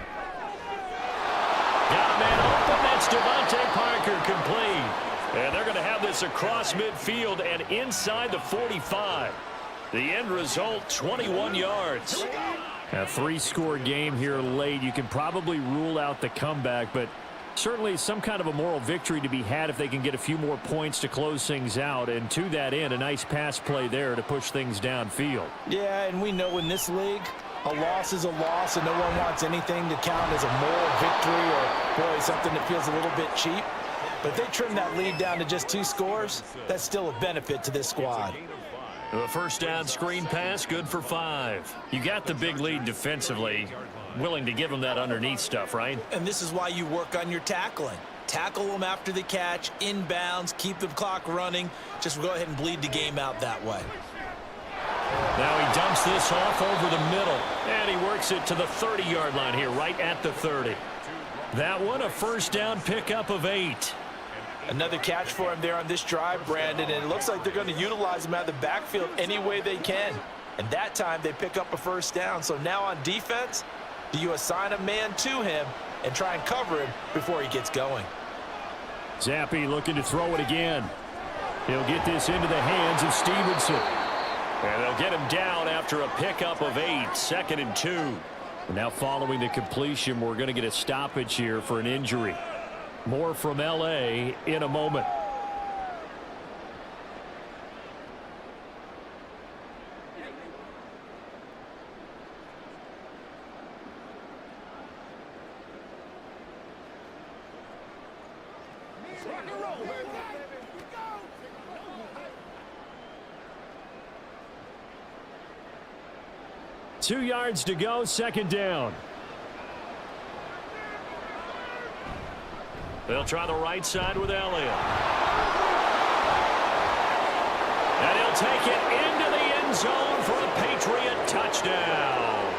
a man open. That's Devontae Parker, complete. And they're going to have this across midfield and inside the 45. The end result, 21 yards. A 3-score game here late. You can probably rule out the comeback, but certainly some kind of a moral victory to be had if they can get a few more points to close things out. And to that end, a nice pass play there to push things downfield. Yeah, and we know in this league, a loss is a loss, and no one wants anything to count as a moral victory or, boy, something that feels a little bit cheap. But if they trim that lead down to just 2 scores, that's still a benefit to this squad. The first down screen pass, good for 5. You got the big lead defensively. Willing to give them that underneath stuff, right? And this is why you work on your tackling. Tackle them after the catch, inbounds, keep the clock running. Just go ahead and bleed the game out that way. Now he dumps this off over the middle, and he works it to the 30-yard line here, right at the 30. That one, a first down pickup of 8. Another catch for him there on this drive, Brandon, and it looks like they're going to utilize him out of the backfield any way they can. And that time they pick up a first down. So now on defense, do you assign a man to him and try and cover him before he gets going? Zappi looking to throw it again. He'll get this into the hands of Stevenson. And they'll get him down after a pickup of 8, 2nd and 2. And now following the completion, we're going to get a stoppage here for an injury. More from L.A. in a moment. Rock and roll, baby. 2 yards to go, 2nd down. They'll try the right side with Elliott. And he'll take it into the end zone for a Patriot touchdown.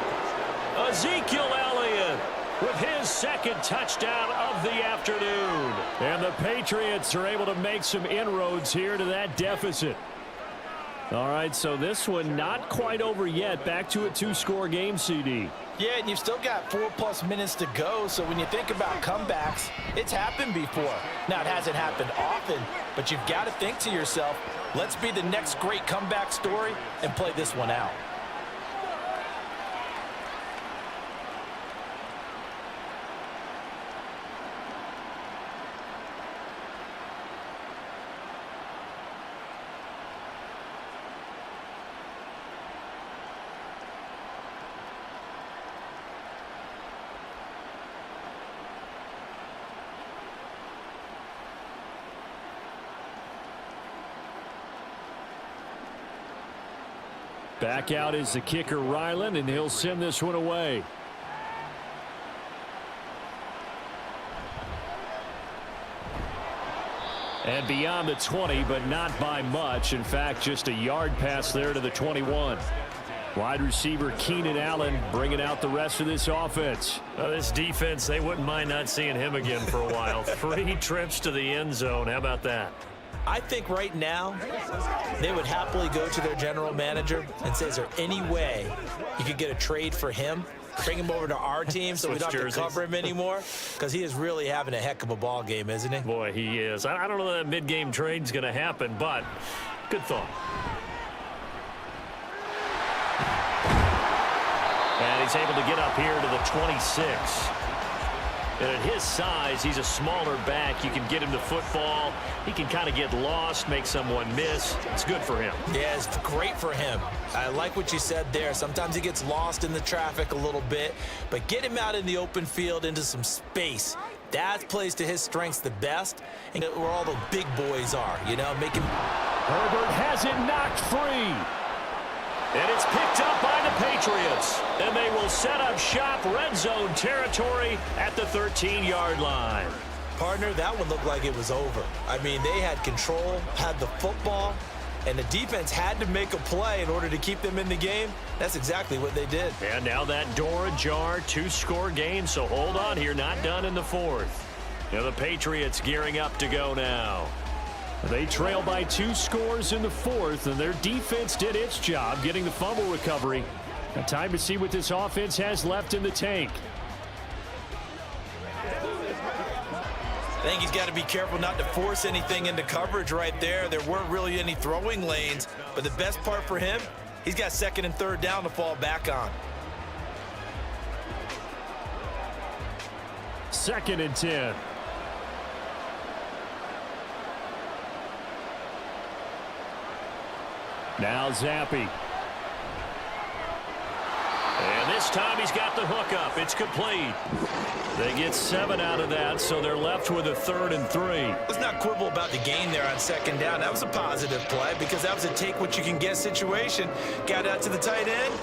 Ezekiel Elliott with his 2nd touchdown of the afternoon. And the Patriots are able to make some inroads here to that deficit. All right, so this one not quite over yet. Back to a 2-score game, CD. Yeah, and you've still got 4+ minutes to go, so when you think about comebacks, it's happened before. Now, it hasn't happened often, but you've got to think to yourself, let's be the next great comeback story and play this one out. Back out is the kicker, Ryland, and he'll send this one away. And beyond the 20, but not by much. In fact, just a yard pass there to the 21. Wide receiver Keenan Allen bringing out the rest of this offense. This defense, they wouldn't mind not seeing him again for a while. 3 trips to the end zone. How about that? I think right now they would happily go to their general manager and say, is there any way you could get a trade for him? Bring him over to our team so we don't have to cover him anymore? Because he is really having a heck of a ball game, isn't he? Boy, he is. I don't know that mid-game trade's going to happen, but good thought. And he's able to get up here to the 26. And at his size, he's a smaller back. You can get him the football. He can kind of get lost, make someone miss. It's good for him. Yeah, it's great for him. I like what you said there. Sometimes he gets lost in the traffic a little bit, but get him out in the open field into some space. That plays to his strengths the best, and where all the big boys are, you know, making. Herbert has it knocked free. And it's picked up by the Patriots. And they will set up shop, red zone territory at the 13-yard line. Partner, that one looked like it was over. I mean, they had control, had the football, and the defense had to make a play in order to keep them in the game. That's exactly what they did. And now that door ajar, 2-score game, so hold on here, not done in the 4th. Now the Patriots gearing up to go now. They trail by 2 scores in the 4th, and their defense did its job getting the fumble recovery. Now time to see what this offense has left in the tank. I think he's got to be careful not to force anything into coverage right there. There weren't really any throwing lanes, but the best part for him, he's got second and third down to fall back on. 2nd and 10. Now Zappi. And this time he's got the hook up. It's complete. They get 7 out of that, so they're left with a 3rd and 3. Let's not quibble about the gain there on 2nd down. That was a positive play because that was a take-what-you-can-get situation. Got out to the tight end.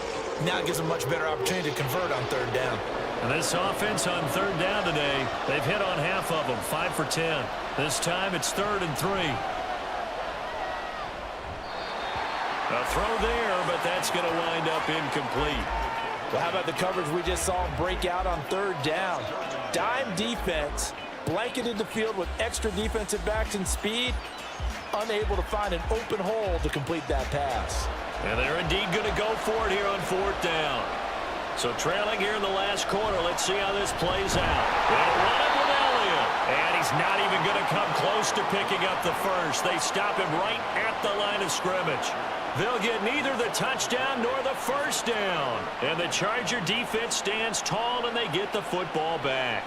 Now it gives a much better opportunity to convert on 3rd down. And this offense on 3rd down today, they've hit on half of them, 5 for 10. This time it's 3rd and 3. A throw there, but that's going to wind up incomplete. Well, how about the coverage we just saw him break out on 3rd down? Dime defense, blanketed the field with extra defensive backs and speed, unable to find an open hole to complete that pass. And they're indeed going to go for it here on 4th down. So trailing here in the last quarter, let's see how this plays out. They'll run it with Elliott. And he's not even going to come close to picking up the first. They stop him right at the line of scrimmage. They'll get neither the touchdown nor the first down. And the Charger defense stands tall and they get the football back.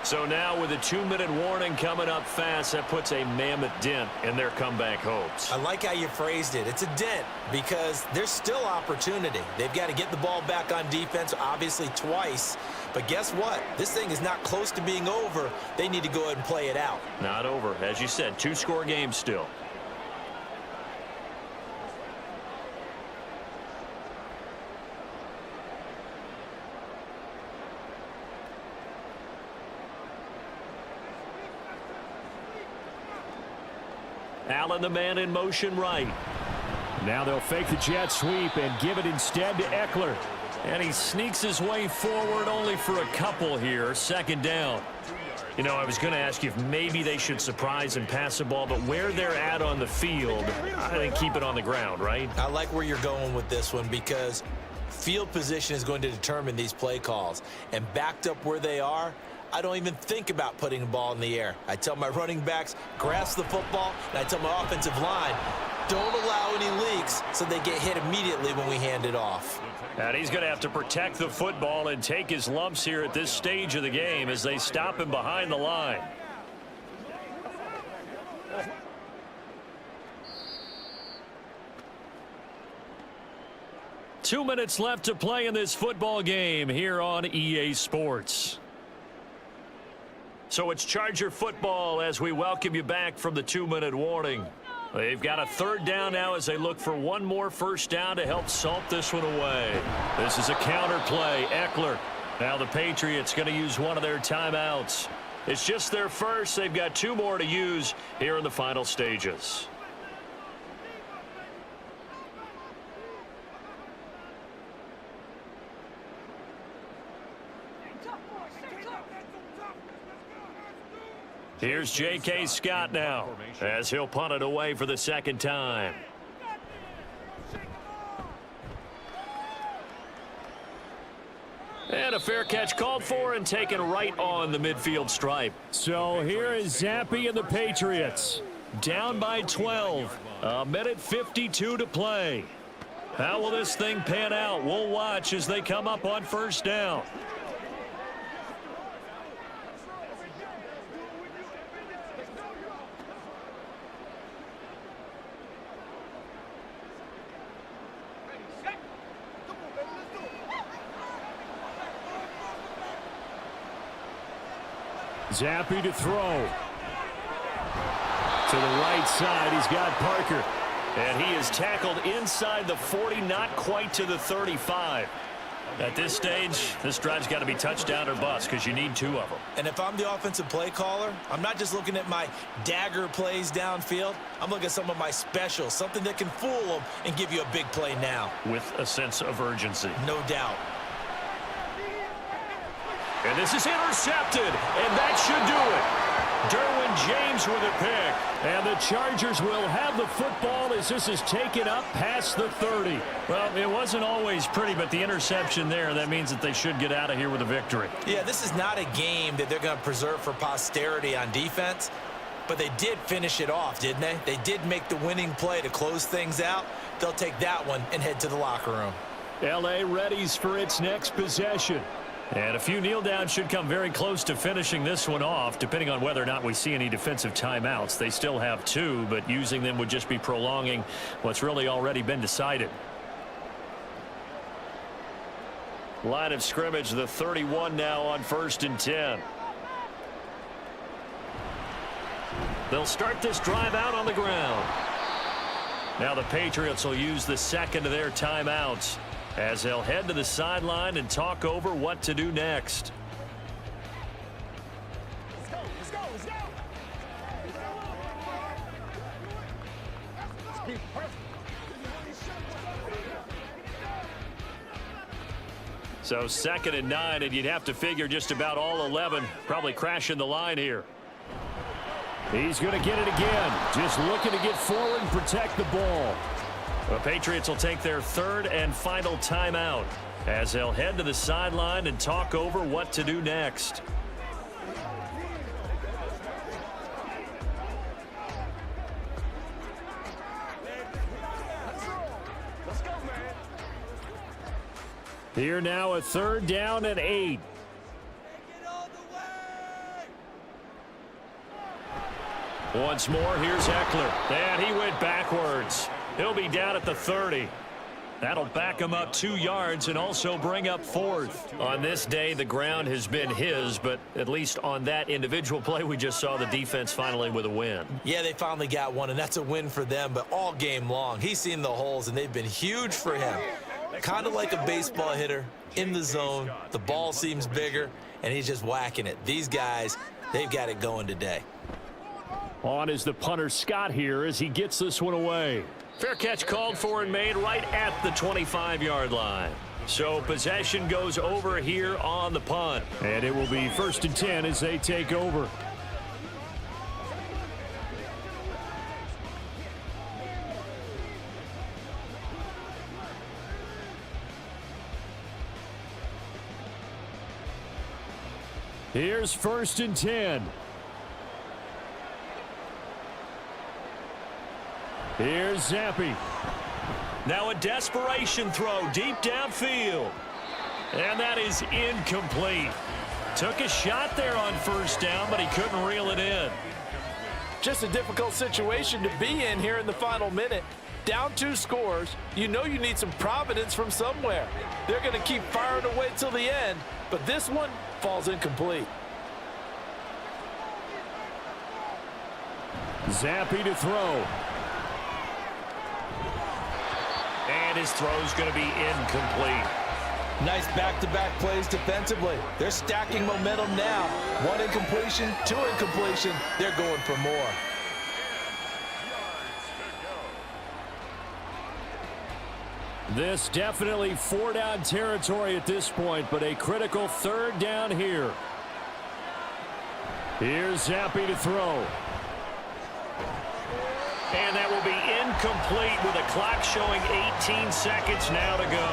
So now with a 2-minute warning coming up fast, that puts a mammoth dent in their comeback hopes. I like how you phrased it. It's a dent because there's still opportunity. They've got to get the ball back on defense, obviously twice. But guess what? This thing is not close to being over. They need to go ahead and play it out. Not over. As you said, 2-score game still. Allen, the man in motion right. Now they'll fake the jet sweep and give it instead to Eckler. And he sneaks his way forward only for a couple here. 2nd down. You know, I was going to ask you if maybe they should surprise and pass the ball, but where they're at on the field, I think keep it on the ground, right? I like where you're going with this one because field position is going to determine these play calls. And backed up where they are, I don't even think about putting the ball in the air. I tell my running backs, grasp the football, and I tell my offensive line, don't allow any leaks so they get hit immediately when we hand it off. And he's going to have to protect the football and take his lumps here at this stage of the game as they stop him behind the line. Two minutes left to play in this football game here on EA Sports. So it's Charger football as we welcome you back from the 2-minute warning. They've got a 3rd down now as they look for one more first down to help salt this one away. This is a counter play. Eckler. Now the Patriots going to use one of their timeouts. It's just their first. They've got 2 more to use here in the final stages. Here's J.K. Scott now as he'll punt it away for the 2nd time. And a fair catch called for and taken right on the midfield stripe. So here is Zappi and the Patriots. Down by 12. 1:52 to play. How will this thing pan out? We'll watch as they come up on first down. Zappi to throw. To the right side, he's got Parker. And he is tackled inside the 40, not quite to the 35. At this stage, this drive's got to be touchdown or bust because you need 2 of them. And if I'm the offensive play caller, I'm not just looking at my dagger plays downfield. I'm looking at some of my specials, something that can fool them and give you a big play now. With a sense of urgency. No doubt. And this is intercepted, and that should do it. Derwin James with a pick. And the Chargers will have the football as this is taken up past the 30. Well, it wasn't always pretty, but the interception there, that means that they should get out of here with a victory. Yeah, this is not a game that they're going to preserve for posterity on defense, but they did finish it off, didn't they? They did make the winning play to close things out. They'll take that one and head to the locker room. L.A. readies for its next possession. And a few kneel downs should come very close to finishing this one off, depending on whether or not we see any defensive timeouts. They still have 2, but using them would just be prolonging what's really already been decided. Line of scrimmage, the 31 now on 1st and 10. They'll start this drive out on the ground. Now the Patriots will use the second of their timeouts as they'll head to the sideline and talk over what to do next. Let's go. Let's keep pressing. So 2nd and 9, and you'd have to figure just about all 11 probably crashing the line here. He's going to get it again. Just looking to get forward and protect the ball. The Patriots will take their 3rd and final timeout as they'll head to the sideline and talk over what to do next. Let's go, man. Here now a 3rd down and 8. Once more, here's Eckler. And he went backwards. He'll be down at the 30. That'll back him up 2 yards and also bring up 4th. On this day, the ground has been his, but at least on that individual play, we just saw the defense finally with a win. Yeah, they finally got one, and that's a win for them, but all game long, he's seen the holes, and they've been huge for him. Kind of like a baseball hitter in the zone. The ball seems bigger, and he's just whacking it. These guys, they've got it going today. On is the punter Scott here as he gets this one away. Fair catch called for and made right at the 25-yard line. So possession goes over here on the punt. And it will be 1st and 10 as they take over. Here's 1st and 10. Here's Zappi. Now a desperation throw deep downfield. And that is incomplete. Took a shot there on 1st down, but he couldn't reel it in. Just a difficult situation to be in here in the final minute. Down 2 scores, you know you need some providence from somewhere. They're going to keep firing away till the end, but this one falls incomplete. Zappi to throw. And his throw's going to be incomplete. Nice back-to-back plays defensively. They're stacking momentum now. 1 incompletion, 2 incompletion. They're going for more. This definitely 4-down territory at this point, but a critical 3rd down here. Here's Zappi to throw. And that will be incomplete with a clock showing 18 seconds now to go.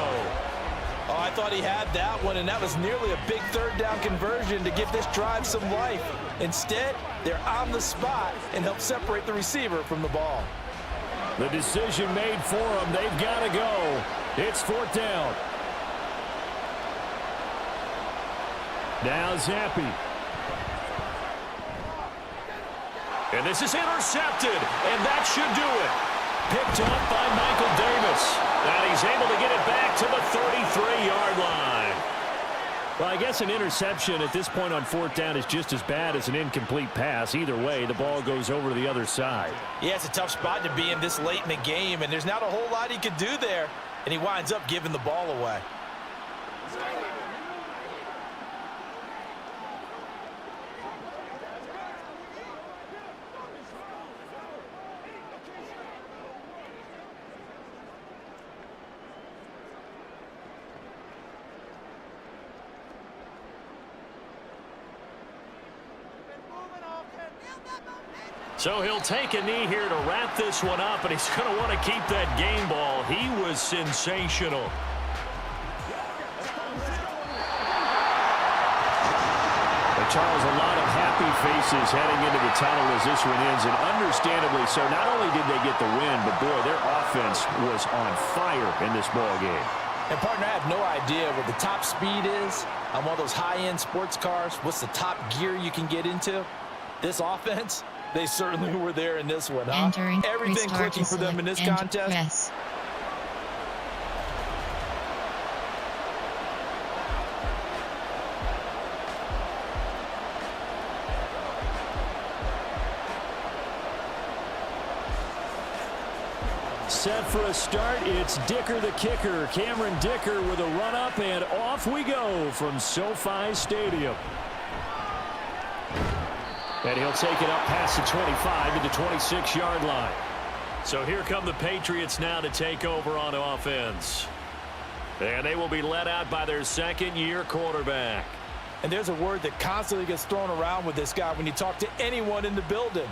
Oh, I thought he had that one, and that was nearly a big 3rd down conversion to give this drive some life. Instead, they're on the spot and help separate the receiver from the ball. The decision made for them. They've got to go. It's 4th down. Now Zappi. And this is intercepted, and that should do it. Picked up by Michael Davis. And he's able to get it back to the 33-yard line. Well, I guess an interception at this point on 4th down is just as bad as an incomplete pass. Either way, the ball goes over to the other side. Yeah, it's a tough spot to be in this late in the game, and there's not a whole lot he could do there, and he winds up giving the ball away. So he'll take a knee here to wrap this one up, and he's going to want to keep that game ball. He was sensational. Charles, a lot of happy faces heading into the tunnel as this one ends, and understandably so. Not only did they get the win, but boy, their offense was on fire in this ball game. And partner, I have no idea what the top speed is on one of those high-end sports cars. What's the top gear you can get into? This offense, they certainly were there in this one, huh? Everything clicking for them in this contest. Set for a start, it's Dicker the kicker. Cameron Dicker with a run-up, and off we go from SoFi Stadium. And he'll take it up past the 25 to the 26-yard line. So here come the Patriots now to take over on offense. And they will be led out by their second-year quarterback. And there's a word that constantly gets thrown around with this guy when you talk to anyone in the building.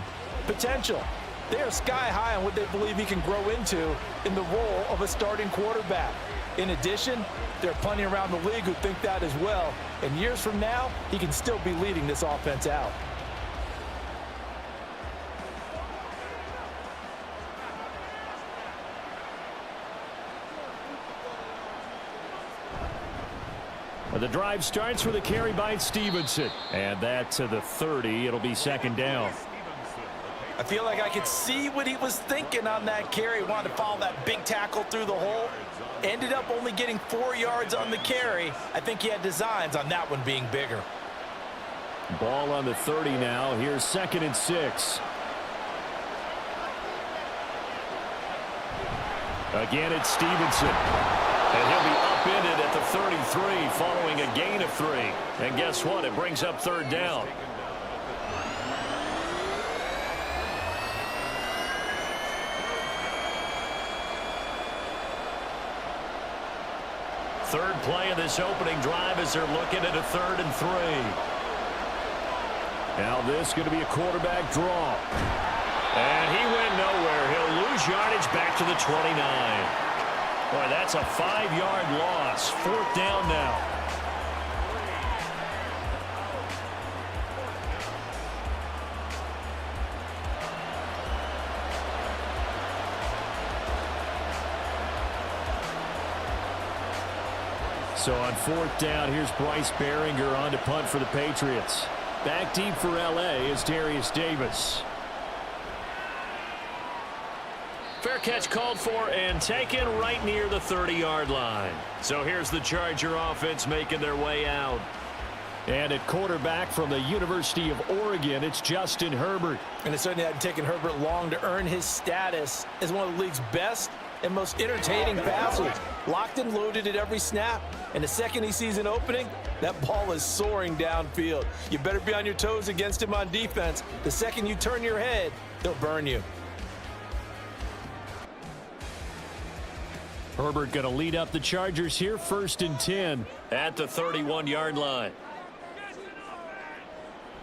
Potential. They are sky high on what they believe he can grow into in the role of a starting quarterback. In addition, there are plenty around the league who think that as well. And years from now, he can still be leading this offense out. The drive starts with a carry by Stevenson. And that to the 30. It'll be second down. I feel like I could see what he was thinking on that carry. Wanted to follow that big tackle through the hole. Ended up only getting 4 yards on the carry. I think he had designs on that one being bigger. Ball on the 30 now. Here's 2nd and 6. Again, it's Stevenson. And he'll be upended at the 33 following a gain of 3. And guess what? It brings up 3rd down. Third play of this opening drive as they're looking at a 3rd and 3. Now this is going to be a quarterback draw. And he went nowhere. He'll lose yardage back to the 29. Boy, that's a 5-yard loss. 4th down now. So on 4th down, here's Bryce Behringer on to punt for the Patriots. Back deep for L.A. is Darius Davis. Fair catch called for and taken right near the 30-yard line. So here's the Charger offense making their way out. And at quarterback from the University of Oregon, it's Justin Herbert. And it certainly hadn't taken Herbert long to earn his status as one of the league's best and most entertaining passers. Locked and loaded at every snap. And the second he sees an opening, that ball is soaring downfield. You better be on your toes against him on defense. The second you turn your head, he'll burn you. Herbert going to lead up the Chargers here, 1st and 10. At the 31-yard line.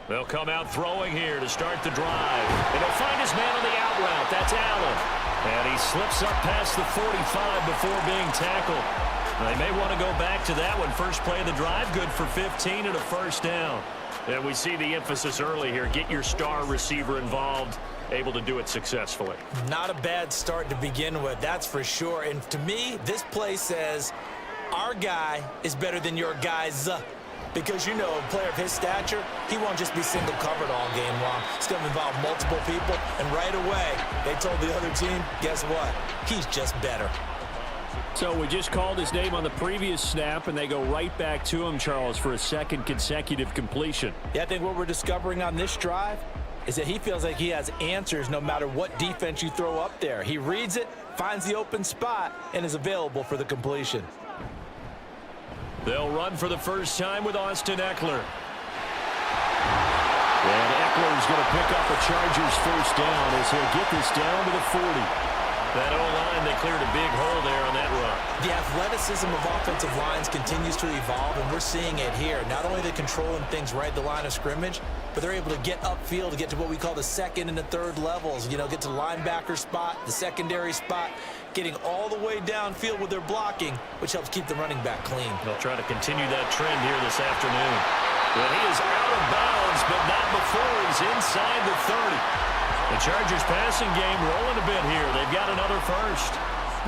They'll come out throwing here to start the drive. And he'll find his man on the out route. That's Allen. And he slips up past the 45 before being tackled. Now, they may want to go back to that one. First play of the drive, good for 15 and a 1st down. And we see the emphasis early here. Get your star receiver involved, able to do it successfully. Not a bad start to begin with, that's for sure. And to me, this play says our guy is better than your guys. Because, you know, a player of his stature, he won't just be single covered all game long. He's going to involve multiple people. And right away, they told the other team, guess what? He's just better. So we just called his name on the previous snap, and they go right back to him, Charles, for a 2nd consecutive completion. Yeah, I think what we're discovering on this drive is that he feels like he has answers no matter what defense you throw up there. He reads it, finds the open spot, and is available for the completion. They'll run for the first time with Austin Eckler. And Eckler's going to pick up a Chargers 1st down as he'll get this down to the 40. That O-line, they cleared a big hole there on that run. The athleticism of offensive lines continues to evolve, and we're seeing it here. Not only are they controlling things right at the line of scrimmage, but they're able to get upfield to get to what we call the second and the third levels. You know, get to the linebacker spot, the secondary spot, getting all the way downfield with their blocking, which helps keep the running back clean. They'll try to continue that trend here this afternoon. Well, he is out of bounds, but not before he's inside the 30. The Chargers passing game rolling a bit here. They've got another first.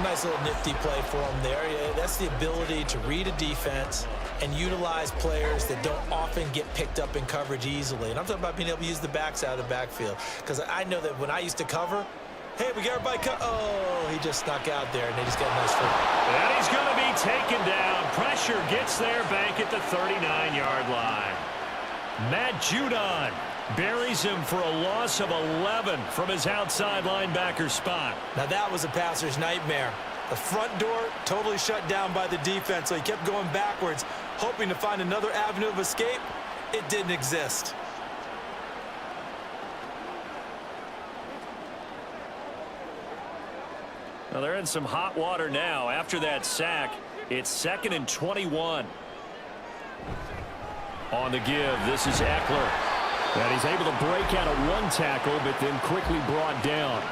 Nice little nifty play for him there. Yeah, that's the ability to read a defense and utilize players that don't often get picked up in coverage easily. And I'm talking about being able to use the backside of the backfield. Because I know that when I used to cover, hey, we got everybody oh, he just snuck out there, and they just got a nice foot. And he's going to be taken down. Pressure gets there back at the 39-yard line. Matt Judon buries him for a loss of 11 from his outside linebacker spot. Now that was a passer's nightmare. The front door totally shut down by the defense, so he kept going backwards, hoping to find another avenue of escape. It didn't exist. Well, they're in some hot water now. After that sack, it's 2nd and 21. On the give, this is Eckler. And he's able to break out of one tackle, but then quickly brought down.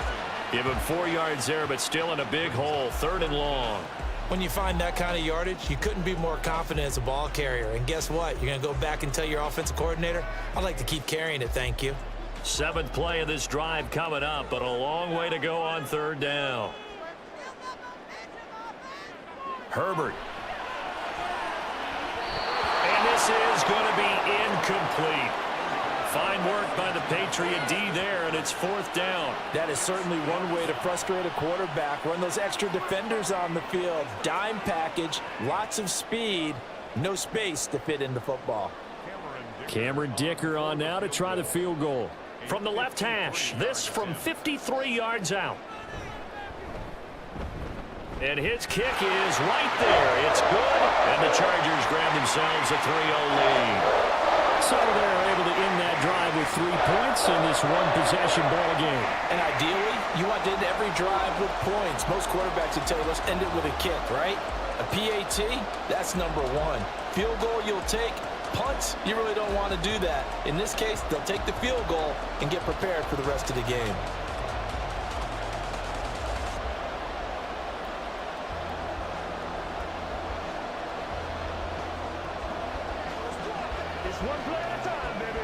Give him 4 yards there, but still in a big hole. 3rd and long. When you find that kind of yardage, you couldn't be more confident as a ball carrier. And guess what? You're going to go back and tell your offensive coordinator, I'd like to keep carrying it, thank you. 7th play of this drive coming up, but a long way to go on 3rd down. Herbert. And this is going to be incomplete. Fine work by the Patriot D there, and it's 4th down. That is certainly one way to frustrate a quarterback. Run those extra defenders on the field. Dime package, lots of speed, no space to fit in the football. Cameron Dicker on now to try the field goal. From the left hash, this from 53 yards out. And his kick is right there. It's good. And the Chargers grab themselves a 3-0 lead. So they're able to end that drive with 3 points in this one-possession ball game. And ideally, you want to end every drive with points. Most quarterbacks would tell you, let's end it with a kick, right? A PAT, that's number 1. Field goal you'll take. Punts, you really don't want to do that. In this case, they'll take the field goal and get prepared for the rest of the game. One play at a time, baby.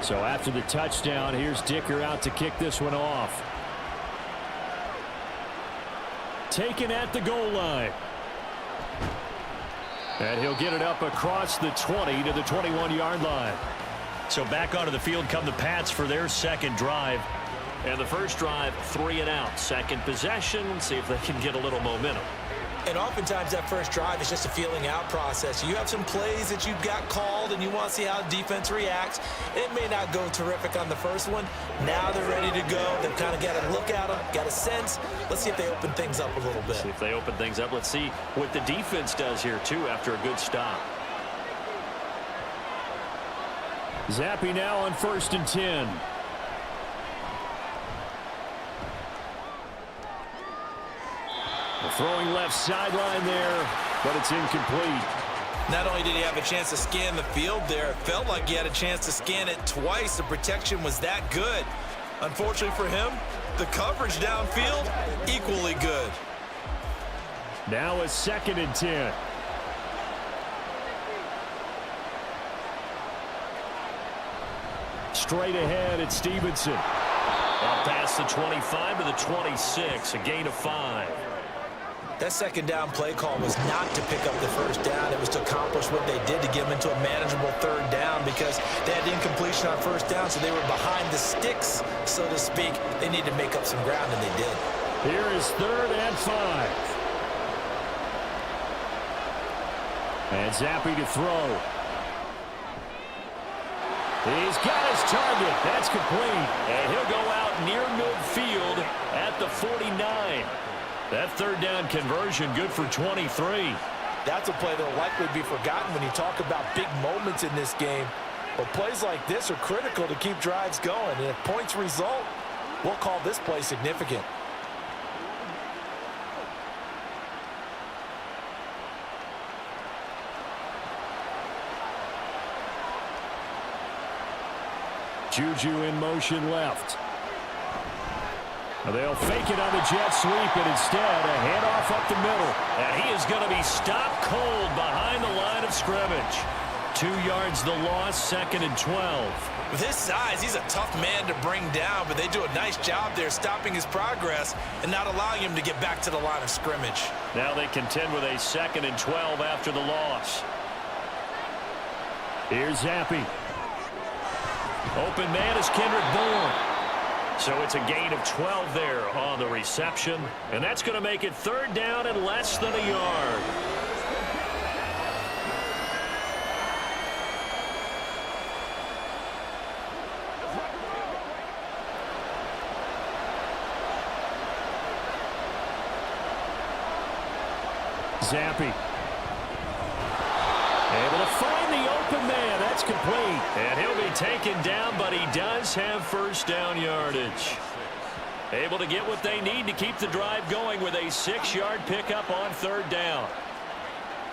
So after the touchdown, here's Dicker out to kick this one off. Taken at the goal line. And he'll get it up across the 20 to the 21-yard line. So back onto the field come the Pats for their 2nd drive. And the first drive, 3 and out. 2nd possession, see if they can get a little momentum. And oftentimes that first drive is just a feeling out process. You have some plays that you've got called and you want to see how the defense reacts. It may not go terrific on the first one. Now they're ready to go. They've kind of got a look at them, got a sense. Let's see if they open things up a little bit. See if they open things up. Let's see what the defense does here, too, after a good stop. Zappy now on 1st and 10. Throwing left sideline there, but it's incomplete. Not only did he have a chance to scan the field there, it felt like he had a chance to scan it twice. The protection was that good. Unfortunately for him, the coverage downfield, equally good. Now a 2nd and 10. Straight ahead at Stevenson. Up past the 25 to the 26, a gain of 5. That 2nd down play call was not to pick up the 1st down. It was to accomplish what they did to get them into a manageable 3rd down because they had incompletion on 1st down, so they were behind the sticks, so to speak. They needed to make up some ground, and they did. Here is 3rd and 5. And Zappy to throw. He's got his target. That's complete. And he'll go out near midfield at the 49. That 3rd down conversion good for 23. That's a play that will likely be forgotten when you talk about big moments in this game. Well, plays like this are critical to keep drives going. And if points result, we'll call this play significant. Juju in motion left. They'll fake it on the jet sweep, and instead a handoff up the middle. And he is going to be stopped cold behind the line of scrimmage. 2 yards the loss, 2nd and 12. With his size, he's a tough man to bring down, but they do a nice job there stopping his progress and not allowing him to get back to the line of scrimmage. Now they contend with a 2nd and 12 after the loss. Here's Zappi. Open man is Kendrick Bourne. So it's a gain of 12 there on the reception. And that's going to make it 3rd down and less than a yard. Zappi. Able to find the open man. That's complete. And he'll be taken down, but he does have 1st down yardage. Able to get what they need to keep the drive going with a 6-yard pickup on 3rd down.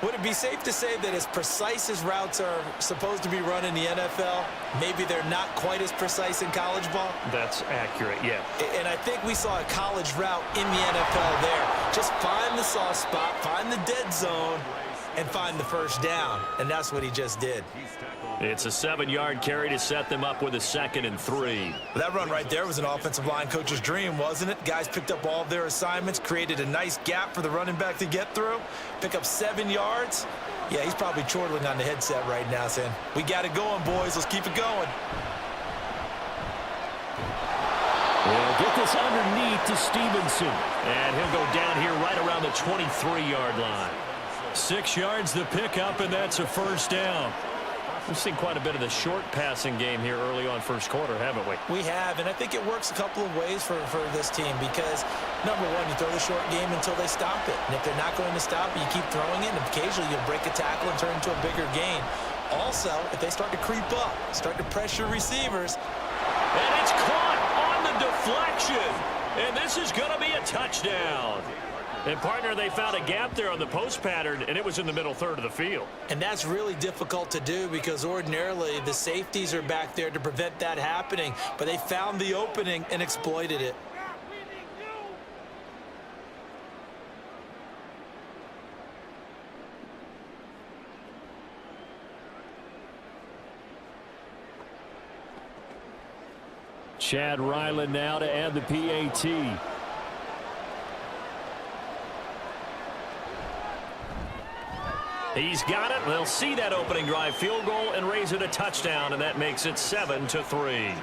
Would it be safe to say that as precise as routes are supposed to be run in the NFL, maybe they're not quite as precise in college ball? That's accurate, yeah. And I think we saw a college route in the NFL there. Just find the soft spot, find the dead zone, and find the 1st down. And that's what he just did. It's a 7-yard carry to set them up with a 2nd and 3. That run right there was an offensive line coach's dream, wasn't it? Guys picked up all of their assignments, created a nice gap for the running back to get through, pick up 7 yards. Yeah, he's probably chortling on the headset right now saying, we got it going, boys. Let's keep it going. We'll get this underneath to Stevenson. And he'll go down here right around the 23-yard line. 6 yards the pickup, and that's a 1st down. We've seen quite a bit of the short passing game here early on 1st quarter, haven't we? We have, and I think it works a couple of ways for this team because, number one, you throw the short game until they stop it. And if they're not going to stop it, you keep throwing it, and occasionally you'll break a tackle and turn into a bigger gain. Also, if they start to creep up, start to pressure receivers. And it's caught on the deflection. And this is going to be a touchdown. And, partner, they found a gap there on the post pattern, and it was in the middle 3rd of the field. And that's really difficult to do because ordinarily the safeties are back there to prevent that happening. But they found the opening and exploited it. Chad Ryland now to add the PAT. He's got it. They'll see that opening drive field goal and raise it a touchdown, and that makes it 7-3.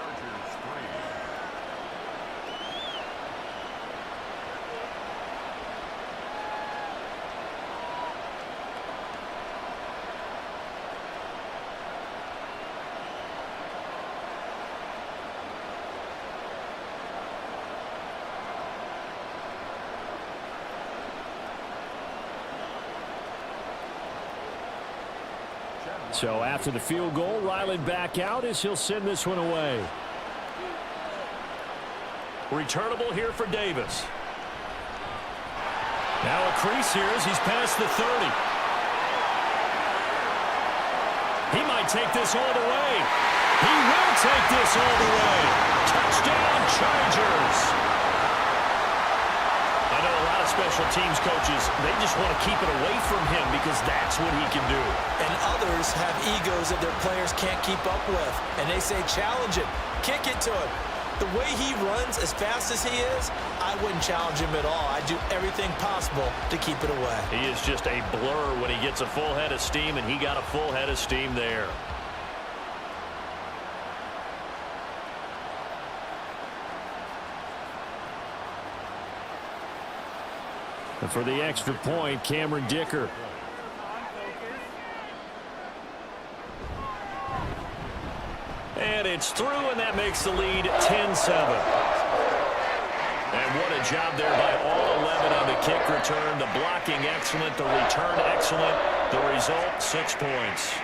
So after the field goal, Ryland back out as he'll send this one away. Returnable here for Davis. Now a crease here as he's past the 30. He might take this all the way. He will take this all the way. Touchdown, Chargers. I know a lot of special teams coaches, they just want to keep it away from him because that's what he can do. And others have egos that their players can't keep up with. And they say, challenge it, kick it to him. The way he runs as fast as he is, I wouldn't challenge him at all. I'd do everything possible to keep it away. He is just a blur when he gets a full head of steam, and he got a full head of steam there. And for the extra point, Cameron Dicker. And it's through, and that makes the lead 10-7. And what a job there by all 11 on the kick return. The blocking excellent, the return excellent. The result, 6 points.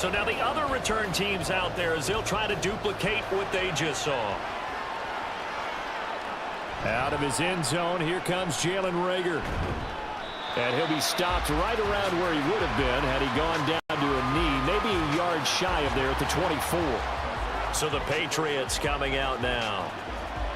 So now the other return teams out there as they'll try to duplicate what they just saw. Out of his end zone, here comes Jalen Reagor. And he'll be stopped right around where he would have been had he gone down to a knee, maybe a yard shy of there at the 24. So the Patriots coming out now.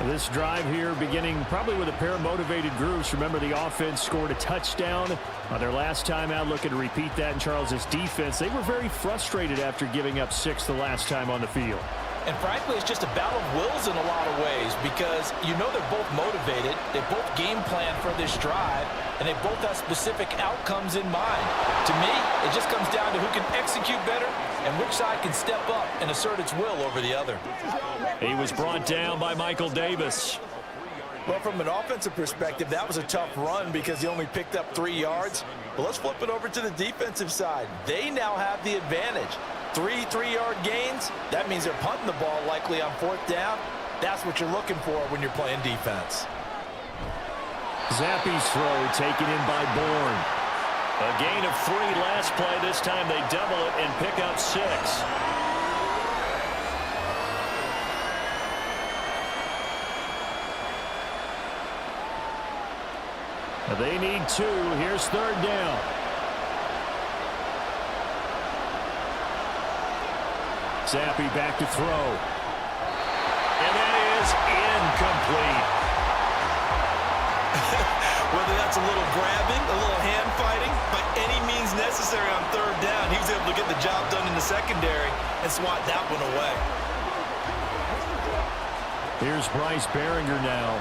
This drive here beginning probably with a pair of motivated groups. Remember, the offense scored a touchdown on their last time out, looking to repeat that in Charles' defense. They were very frustrated after giving up 6 the last time on the field. And frankly, it's just a battle of wills in a lot of ways because you know they're both motivated, they both game plan for this drive, and they both have specific outcomes in mind. To me, it just comes down to who can execute better and which side can step up and assert its will over the other. He was brought down by Michael Davis. Well, from an offensive perspective, that was a tough run because he only picked up 3 yards. But let's flip it over to the defensive side. They now have the advantage. 3 3-yard gains, that means they're punting the ball likely on 4th down. That's what you're looking for when you're playing defense. Zappi's throw taken in by Bourne. A gain of 3 last play. This time they double it and pick up 6. They need 2. Here's 3rd down. Zappi back to throw. And that is incomplete. Whether that's a little grabbing, a little hand fighting, by any means necessary on 3rd down, he was able to get the job done in the secondary and swat that one away. Here's Bryce Behringer now.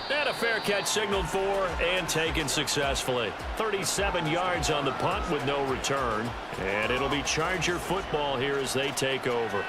And a fair catch signaled for and taken successfully. 37 yards on the punt with no return. And it'll be Charger football here as they take over.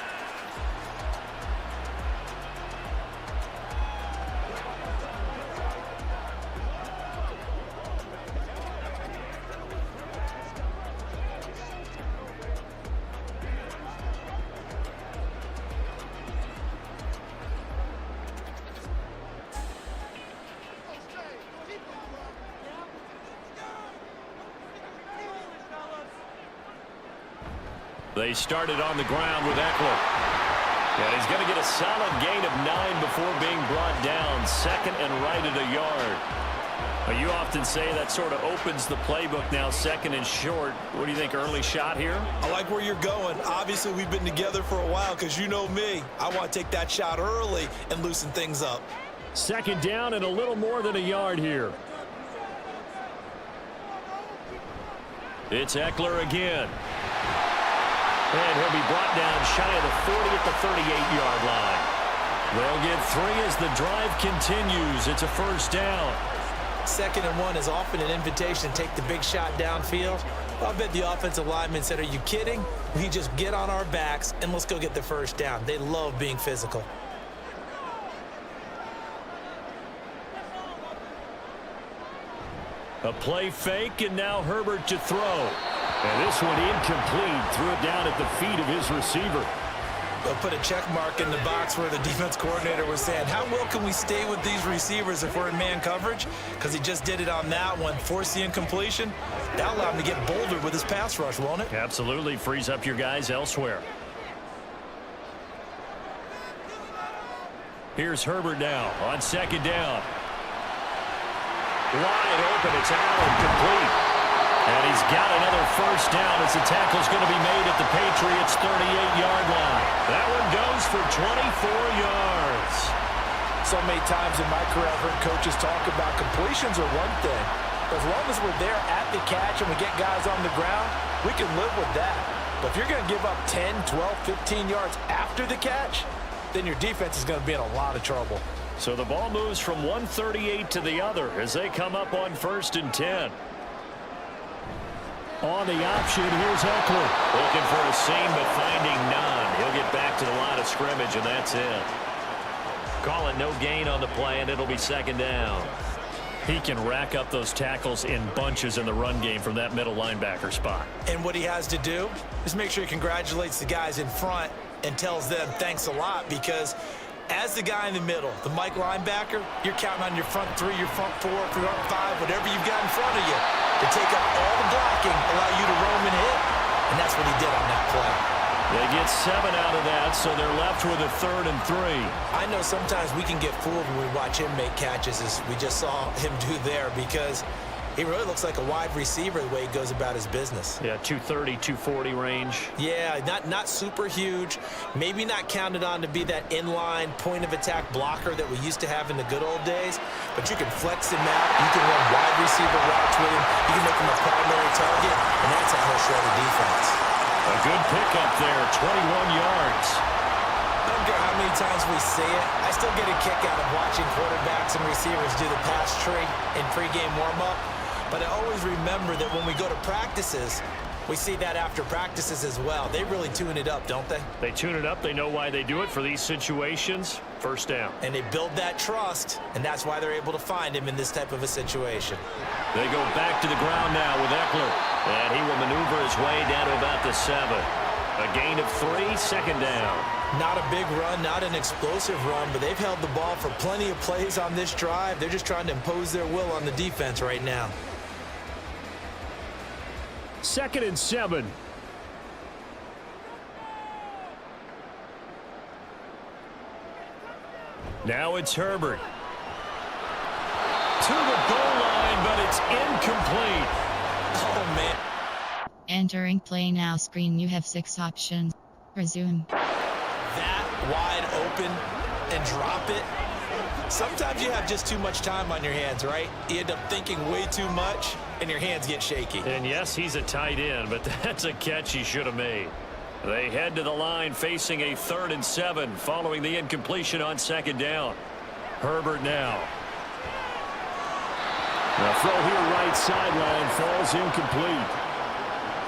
They started on the ground with Eckler. And he's going to get a solid gain of 9 before being brought down. 2nd and right at a yard. Well, you often say that sort of opens the playbook now, 2nd and short. What do you think, early shot here? I like where you're going. Obviously, we've been together for a while because you know me. I want to take that shot early and loosen things up. 2nd down and a little more than a yard here. It's Eckler again. And he'll be brought down shy of the 40 at the 38-yard line. They'll get 3 as the drive continues. It's a 1st down. 2nd and 1 is often an invitation to take the big shot downfield. I bet the offensive lineman said, are you kidding? We just get on our backs and let's go get the 1st down. They love being physical. A play fake, and now Herbert to throw. And this one incomplete. Threw it down at the feet of his receiver. They'll put a check mark in the box where the defense coordinator was saying, how well can we stay with these receivers if we're in man coverage? Because he just did it on that one, forced the incompletion. That'll allow him to get bolder with his pass rush, won't it? Absolutely. Frees up your guys elsewhere. Here's Herbert now on 2nd down. Wide open. It's Allen, complete. And he's got another 1st down as the tackle's going to be made at the Patriots' 38-yard line. That one goes for 24 yards. So many times in my career, I've heard coaches talk about completions are one thing. As long as we're there at the catch and we get guys on the ground, we can live with that. But if you're going to give up 10, 12, 15 yards after the catch, then your defense is going to be in a lot of trouble. So the ball moves from 138 to the other as they come up on 1st and 10. On the option, here's Eckler. Looking for a seam, but finding none. He'll get back to the line of scrimmage, and that's it. Call it no gain on the play, and it'll be 2nd down. He can rack up those tackles in bunches in the run game from that middle linebacker spot. And what he has to do is make sure he congratulates the guys in front and tells them thanks a lot, because As the guy in the middle, the Mike linebacker, you're counting on your front three, your front four, front five, whatever you've got in front of you to take up all the blocking, allow you to roam and hit. And that's what he did on that play. They get 7 out of that, so they're left with a 3rd and 3. I know sometimes we can get fooled when we watch him make catches, as we just saw him do there, because he really looks like a wide receiver the way he goes about his business. Yeah, 230, 240 range. Yeah, not super huge. Maybe not counted on to be that inline point-of-attack blocker that we used to have in the good old days, but you can flex him out. You can run wide receiver routes with him. You can make him a primary target, and that's how he'll shred the defense. A good pickup there, 21 yards. I don't care how many times we see it. I still get a kick out of watching quarterbacks and receivers do the pass tree in pregame warm-up. But I always remember that when we go to practices, we see that after practices as well. They really tune it up, don't they? They tune it up. They know why they do it for these situations. First down. And they build that trust, and that's why they're able to find him in this type of a situation. They go back to the ground now with Eckler. And he will maneuver his way down to about the 7. A gain of 3, 2nd down. Not a big run, not an explosive run, but they've held the ball for plenty of plays on this drive. They're just trying to impose their will on the defense right now. 2nd and 7. Now it's Herbert. To the goal line, but it's incomplete. Oh, man. Entering play now screen, you have 6 options. Resume. That wide open and drop it. Sometimes you have just too much time on your hands, right? You end up thinking way too much, and your hands get shaky. And yes, he's a tight end, but that's a catch he should have made. They head to the line facing a 3rd and 7 following the incompletion on 2nd down. Herbert now. The throw here right sideline falls incomplete.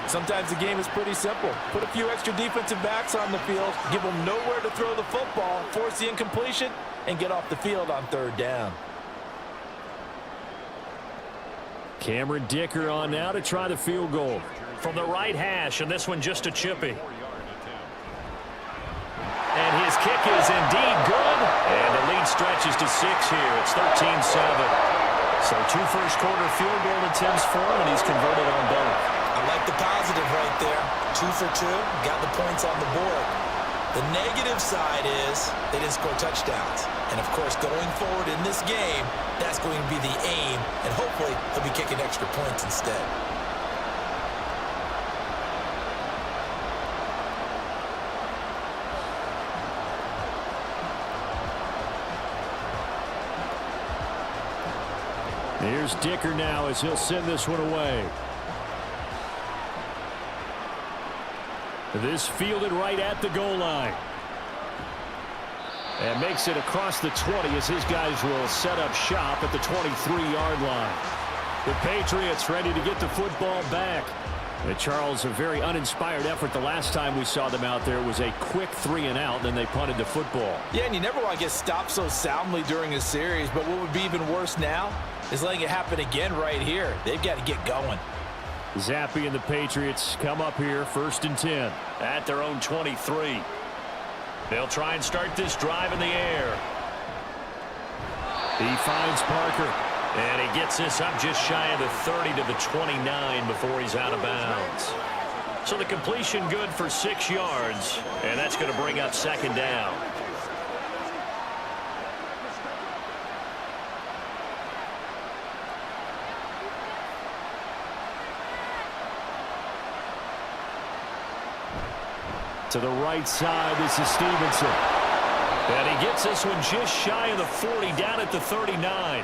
Sometimes the game is pretty simple. Put a few extra defensive backs on the field, give them nowhere to throw the football, force the incompletion, and get off the field on 3rd down. Cameron Dicker on now to try the field goal. From the right hash, and this one just a chippy. And his kick is indeed good. And the lead stretches to 6 here. It's 13-7. So 2 first-quarter field goal attempts for him, and he's converted on both. I like the positive right there. 2 for 2, got the points on the board. The negative side is they didn't score touchdowns. And, of course, going forward in this game, that's going to be the aim, and hopefully he'll be kicking extra points instead. Here's Dicker now as he'll send this one away. This fielded right at the goal line. And makes it across the 20 as his guys will set up shop at the 23-yard line. The Patriots ready to get the football back. Charles, a very uninspired effort the last time we saw them out there was a quick 3-and-out, then they punted the football. Yeah, and you never want to get stopped so soundly during a series, but what would be even worse now is letting it happen again right here. They've got to get going. Zappe and the Patriots come up here 1st and 10 at their own 23. They'll try and start this drive in the air. He finds Parker, and he gets this up just shy of the 30 to the 29 before he's out of bounds. So the completion good for 6 yards, and that's going to bring up 2nd down. To the right side, this is Stevenson. And he gets this one just shy of the 40, down at the 39.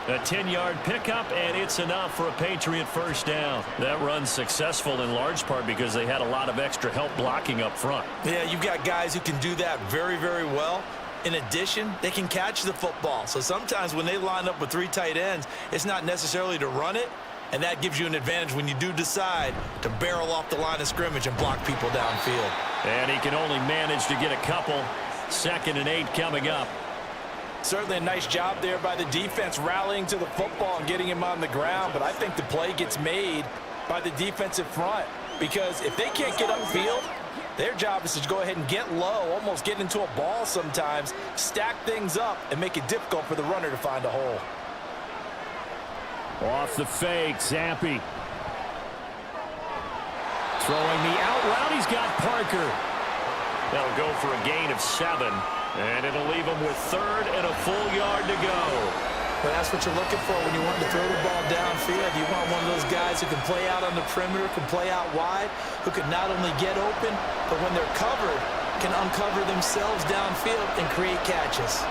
A 10-yard pickup, and it's enough for a Patriot 1st down. That run's successful in large part because they had a lot of extra help blocking up front. Yeah, you've got guys who can do that very, very well. In addition, they can catch the football. So sometimes when they line up with 3 tight ends, it's not necessarily to run it. And that gives you an advantage when you do decide to barrel off the line of scrimmage and block people downfield. And he can only manage to get a couple. 2nd and 8 coming up. Certainly a nice job there by the defense rallying to the football and getting him on the ground. But I think the play gets made by the defensive front. Because if they can't get upfield, Their job is to go ahead and get low, almost get into a ball sometimes, stack things up, and make it difficult for the runner to find a hole. Off the fake, Zampi. Throwing the out route, he's got Parker. That'll go for a gain of 7, and it'll leave him with 3rd and a full yard to go. Well, that's what you're looking for when you want to throw the ball downfield. You want one of those guys who can play out on the perimeter, can play out wide, who can not only get open, but when they're covered, can uncover themselves downfield and create catches.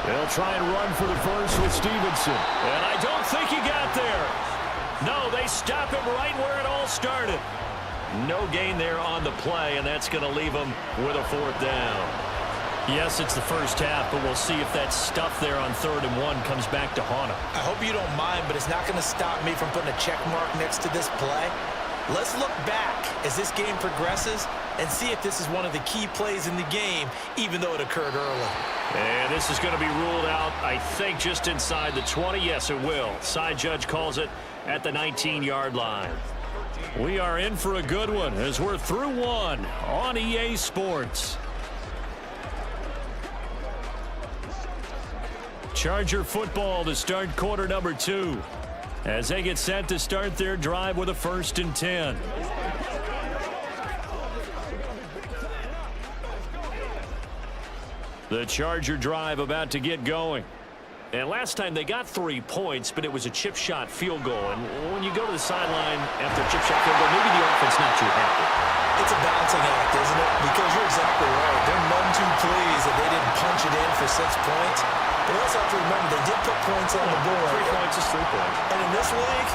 They'll try and run for the first with Stevenson. And I don't think he got there. No, they stop him right where it all started. No gain there on the play, and that's going to leave him with a 4th down. Yes, it's the first half, but we'll see if that stuff there on 3rd and 1 comes back to haunt him. I hope you don't mind, but it's not going to stop me from putting a check mark next to this play. Let's look back as this game progresses and see if this is one of the key plays in the game, even though it occurred early. And this is going to be ruled out, I think, just inside the 20. Yes, it will. Side judge calls it at the 19-yard line. We are in for a good one as we're through one on EA Sports. Charger football to start quarter number 2 as they get set to start their drive with a 1st and 10. The Charger drive about to get going. And last time they got 3 points, but it was a chip shot field goal. And when you go to the sideline after a chip shot field goal, maybe the offense not too happy. It's a balancing act, isn't it? Because you're exactly right. They're none too pleased that they didn't punch it in for 6 points. But you also have to remember they did put points on the board. 3 points is 3 points. And in this league,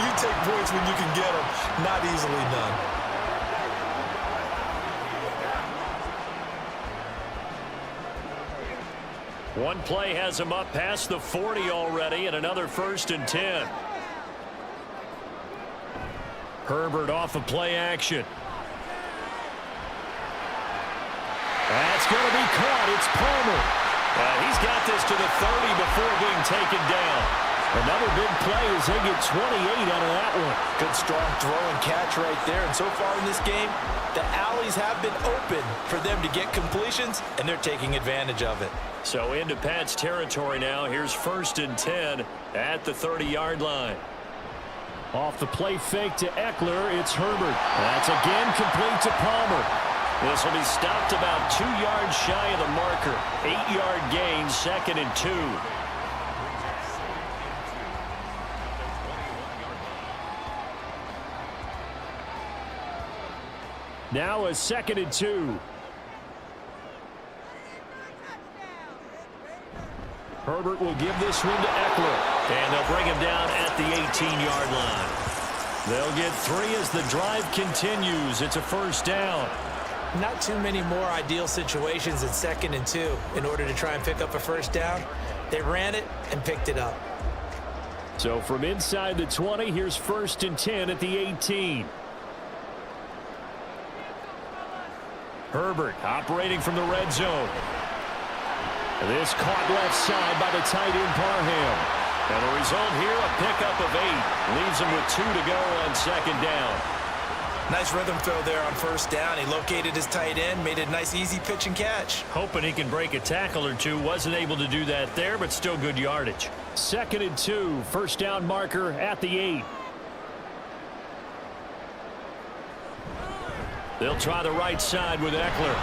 you take points when you can get them. Not easily done. One play has him up past the 40 already, and another 1st and 10. Herbert off of play action. That's going to be caught. It's Palmer. He's got this to the 30 before being taken down. Another big play as they get 28 out of that one. Good strong throw and catch right there. And so far in this game, the alleys have been open for them to get completions, and they're taking advantage of it. So into Pat's territory now. Here's 1st and 10 at the 30-yard line. Off the play fake to Eckler, it's Herbert. That's again complete to Palmer. This will be stopped about 2 yards shy of the marker. 8-yard gain, 2nd and 2. Now a 2nd and 2. Herbert will give this one to Eckler. And they'll bring him down at the 18-yard line. They'll get 3 as the drive continues. It's a 1st down. Not too many more ideal situations at 2nd and 2 in order to try and pick up a 1st down. They ran it and picked it up. So from inside the 20, here's 1st and 10 at the 18. Herbert operating from the red zone. This caught left side by the tight end Parham. And the result here, a pickup of 8. Leaves him with 2 to go on 2nd down. Nice rhythm throw there on 1st down. He located his tight end, made a nice easy pitch and catch. Hoping he can break a tackle or two. Wasn't able to do that there, but still good yardage. 2nd and 2, 1st down marker at the 8. They'll try the right side with Eckler.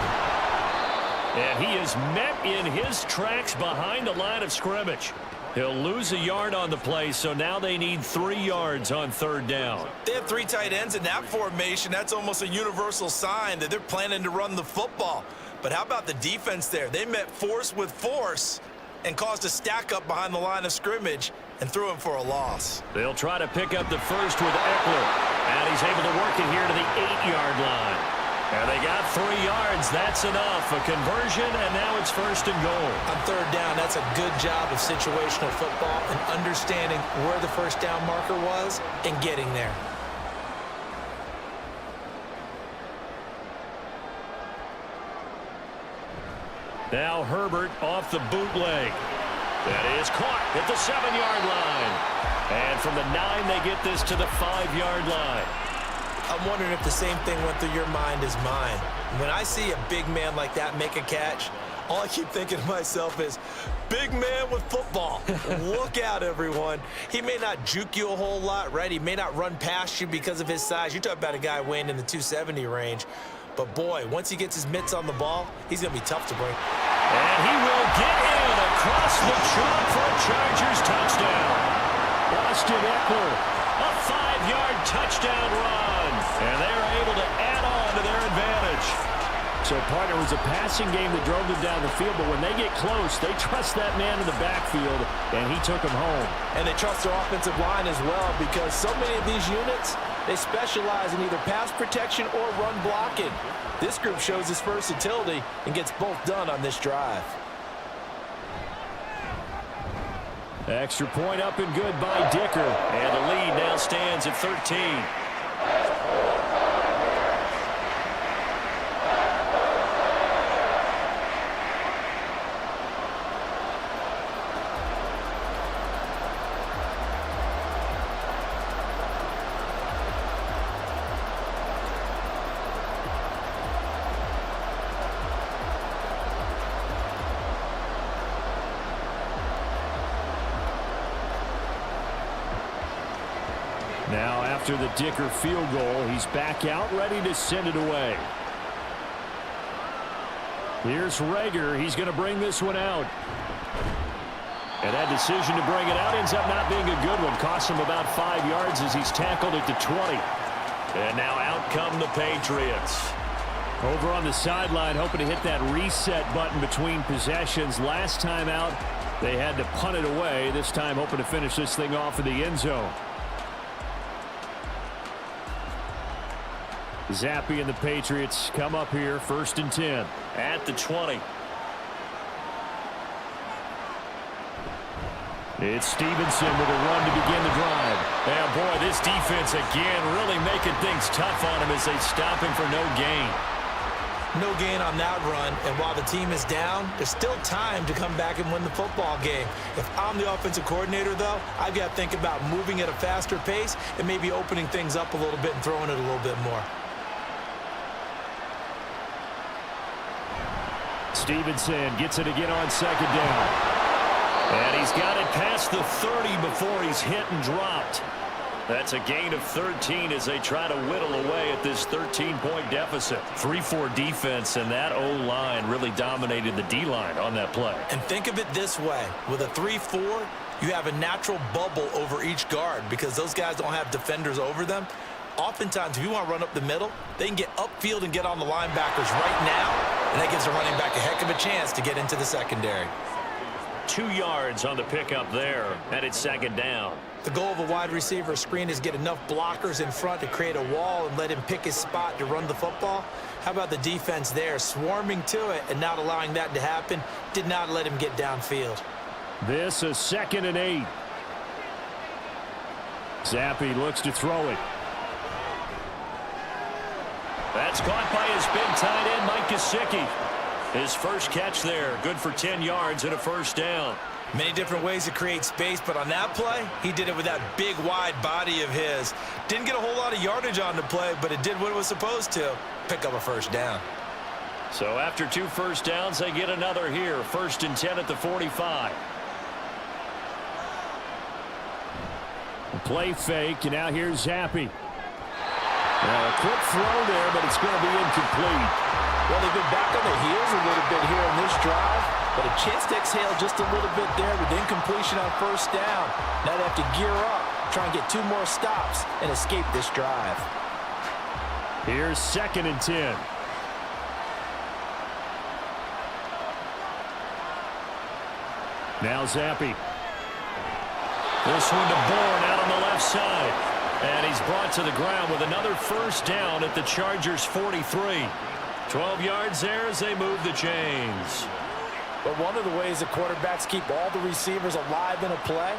And he is met in his tracks behind the line of scrimmage. He'll lose a yard on the play, so now they need 3 yards on 3rd down. They have 3 tight ends in that formation. That's almost a universal sign that they're planning to run the football. But how about the defense there? They met force with force and caused a stack up behind the line of scrimmage and threw him for a loss. They'll try to pick up the 1st with Eckler. And he's able to work it here to the 8-yard line. And they got 3 yards. That's enough. A conversion, and now it's 1st and goal. On 3rd down, that's a good job of situational football and understanding where the 1st down marker was and getting there. Now Herbert off the bootleg. That is caught at the 7-yard line. And from the 9, they get this to the 5-yard line. I'm wondering if the same thing went through your mind as mine. When I see a big man like that make a catch, all I keep thinking to myself is, big man with football. Look out, everyone. He may not juke you a whole lot, right? He may not run past you because of his size. You're talking about a guy weighing in the 270 range. But, boy, once he gets his mitts on the ball, he's going to be tough to bring. And he will get in across the chalk for a Chargers touchdown. Austin Eckler, a 5-yard touchdown run. And they're able to add on to their advantage. So, partner, it was a passing game that drove them down the field, but when they get close, they trust that man in the backfield, and he took them home. And they trust their offensive line as well, because so many of these units, they specialize in either pass protection or run blocking. This group shows its versatility and gets both done on this drive. Extra point up and good by Dicker. And the lead now stands at 13. Now, after the Dicker field goal, he's back out, ready to send it away. Here's Rager. He's going to bring this one out. And that decision to bring it out ends up not being a good one. Costs him about 5 yards as he's tackled at the 20. And now out come the Patriots. Over on the sideline, hoping to hit that reset button between possessions. Last time out, they had to punt it away. This time, hoping to finish this thing off in the end zone. Zappe and the Patriots come up here, 1st and 10. At the 20. It's Stevenson with a run to begin the drive. Yeah, boy, this defense again really making things tough on him as they stop him for no gain. No gain on that run, and while the team is down, there's still time to come back and win the football game. If I'm the offensive coordinator, though, I've got to think about moving at a faster pace and maybe opening things up a little bit and throwing it a little bit more. Stevenson gets it again on 2nd down. And he's got it past the 30 before he's hit and dropped. That's a gain of 13 as they try to whittle away at this 13-point deficit. 3-4 defense, and that O-line really dominated the D-line on that play. And think of it this way. With a 3-4, you have a natural bubble over each guard because those guys don't have defenders over them. Oftentimes, if you want to run up the middle, they can get upfield and get on the linebackers right now, and that gives the running back a heck of a chance to get into the secondary. 2 yards on the pickup there, and it's 2nd down. The goal of a wide receiver screen is get enough blockers in front to create a wall and let him pick his spot to run the football. How about the defense there, swarming to it and not allowing that to happen? Did not let him get downfield. This is 2nd and 8. Zappe looks to throw it. That's caught by his big tight end, Mike Gesicki. His first catch there, good for 10 yards and a 1st down. Many different ways to create space, but on that play, he did it with that big, wide body of his. Didn't get a whole lot of yardage on the play, but it did what it was supposed to, pick up a 1st down. So after 2 first downs, they get another here, 1st and 10 at the 45. A play fake, and now here's Zappe. A quick throw there, but it's going to be incomplete. Well, they've been back on their heels a little bit here in this drive, but a chance to exhale just a little bit there with incompletion on 1st down. Now they have to gear up, try and get 2 more stops and escape this drive. Here's 2nd and 10. Now Zappe. This one to Bourne out on the left side. And he's brought to the ground with another 1st down at the Chargers' 43. 12 yards there as they move the chains. But one of the ways the quarterbacks keep all the receivers alive in a play,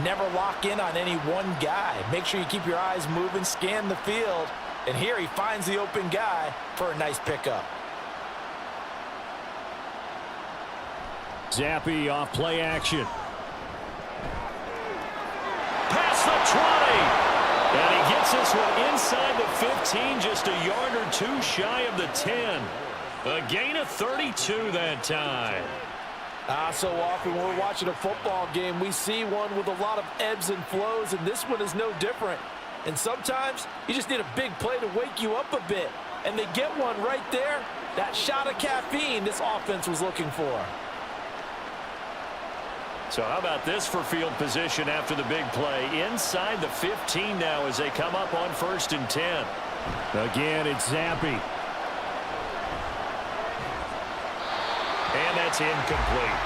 never lock in on any one guy. Make sure you keep your eyes moving, scan the field. And here he finds the open guy for a nice pickup. Zappe off play action. Past the 20. And he gets gets this one inside the 15, just a yard or two shy of the 10. A gain of 32 that time. So often when we're watching a football game, we see one with a lot of ebbs and flows, and this one is no different. And sometimes you just need a big play to wake you up a bit. And they get one right there. That shot of caffeine this offense was looking for. So how about this for field position after the big play? Inside the 15 now as they come up on 1st and 10. Again, it's Zampi. And that's incomplete.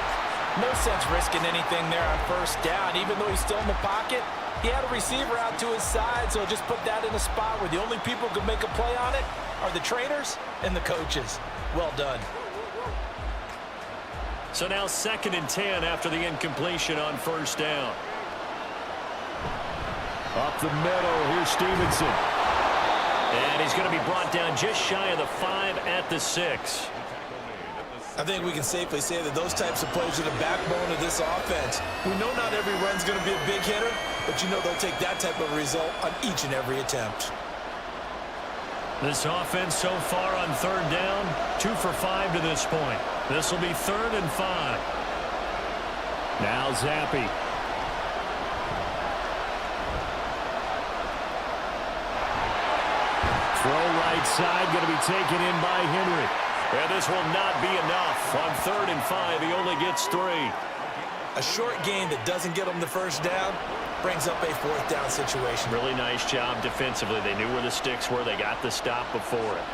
No sense risking anything there on 1st down. Even though he's still in the pocket, he had a receiver out to his side, so just put that in a spot where the only people who could make a play on it are the trainers and the coaches. Well done. So now 2nd and 10 after the incompletion on 1st down. Up the middle, here's Stevenson. And he's going to be brought down just shy of the 5 at the 6. I think we can safely say that those types of plays are the backbone of this offense. We know not every run's going to be a big hitter, but you know they'll take that type of result on each and every attempt. This offense so far on 3rd down, 2 for 5 to this point. This will be 3rd and 5. Now Zampi. Throw right side, going to be taken in by Henry. And this will not be enough. On 3rd and 5, he only gets 3. A short gain that doesn't get them the 1st down brings up a 4th down situation. Really nice job defensively. They knew where the sticks were. They got the stop before it.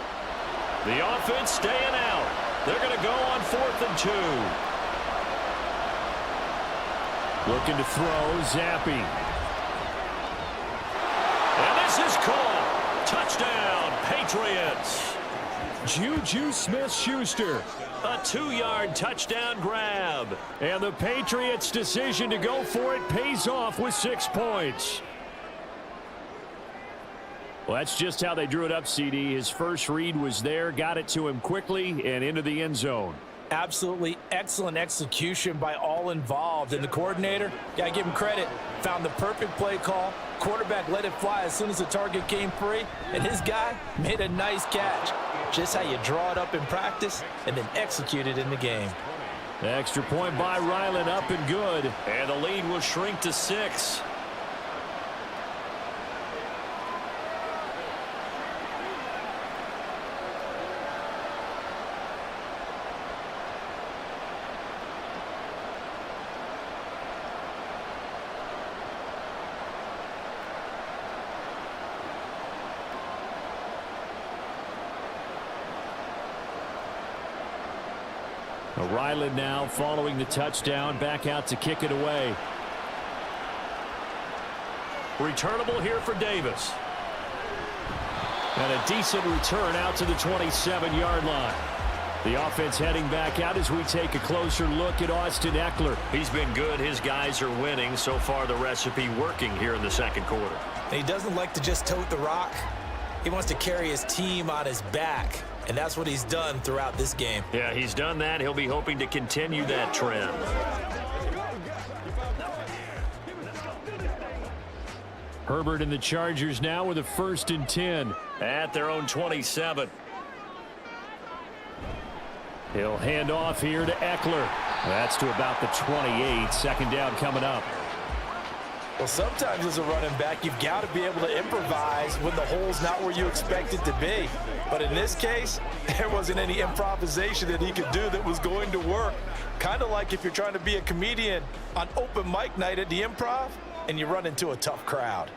The offense staying out. They're going to go on 4th and 2. Looking to throw, Zampi. And this is caught. Touchdown, Patriots. Juju Smith-Schuster. A 2-yard touchdown grab. And the Patriots' decision to go for it pays off with 6 points. Well, that's just how they drew it up, CD. His first read was there, got it to him quickly, and into the end zone. Absolutely excellent execution by all involved. And the coordinator, got to give him credit, found the perfect play call. Quarterback let it fly as soon as the target came free, and his guy made a nice catch. Just how you draw it up in practice and then execute it in the game. The extra point by Ryland up and good. And the lead will shrink to 6. Ryland now following the touchdown, back out to kick it away. Returnable here for Davis. And a decent return out to the 27-yard line. The offense heading back out as we take a closer look at Austin Eckler. He's been good. His guys are winning. So far, the recipe working here in the 2nd quarter. And he doesn't like to just tote the rock. He wants to carry his team on his back. And that's what he's done throughout this game. Yeah, he's done that. He'll be hoping to continue that trend. Herbert and the Chargers now with a 1st and 10 at their own 27. He'll hand off here to Eckler. That's to about the 28. 2nd down coming up. Well, sometimes as a running back, you've got to be able to improvise when the hole's not where you expect it to be. But in this case, there wasn't any improvisation that he could do that was going to work. Kind of like if you're trying to be a comedian on open mic night at the Improv and you run into a tough crowd.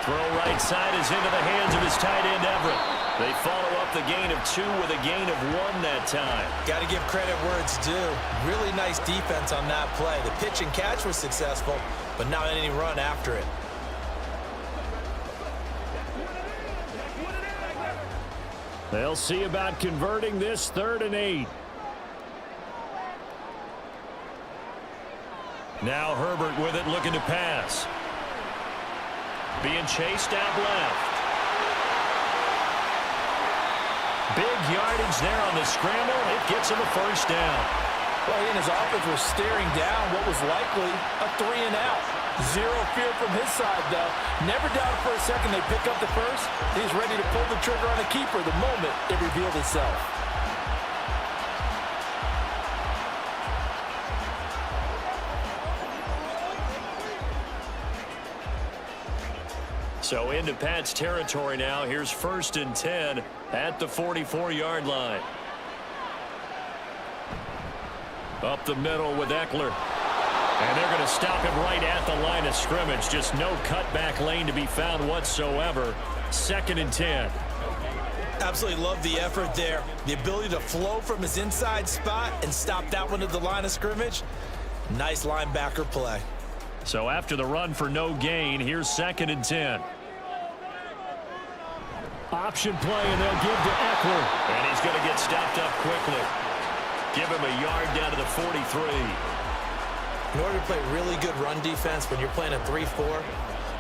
Throw right side is into the hands of his tight end, Everett. They follow up the gain of 2 with a gain of 1 that time. Got to give credit where it's due. Really nice defense on that play. The pitch and catch was successful, but not any run after it. They'll see about converting this 3rd and 8. Now Herbert with it, looking to pass. Being chased out left. Big yardage there on the scramble. It gets him a 1st down. Well, he and his offense were staring down what was likely a 3-and-out. Zero fear from his side, though. Never doubted for a second they pick up the first. He's ready to pull the trigger on a keeper the moment it revealed itself. So into Pat's territory now. Here's 1st and 10 at the 44-yard line. Up the middle with Eckler. And they're going to stop him right at the line of scrimmage. Just no cutback lane to be found whatsoever. 2nd and 10. Absolutely love the effort there. The ability to flow from his inside spot and stop that one at the line of scrimmage. Nice linebacker play. So after the run for no gain, here's 2nd and 10. Option play, and they'll give to Eckler. And he's going to get stopped up quickly. Give him a yard down to the 43. In order to play really good run defense when you're playing a 3-4,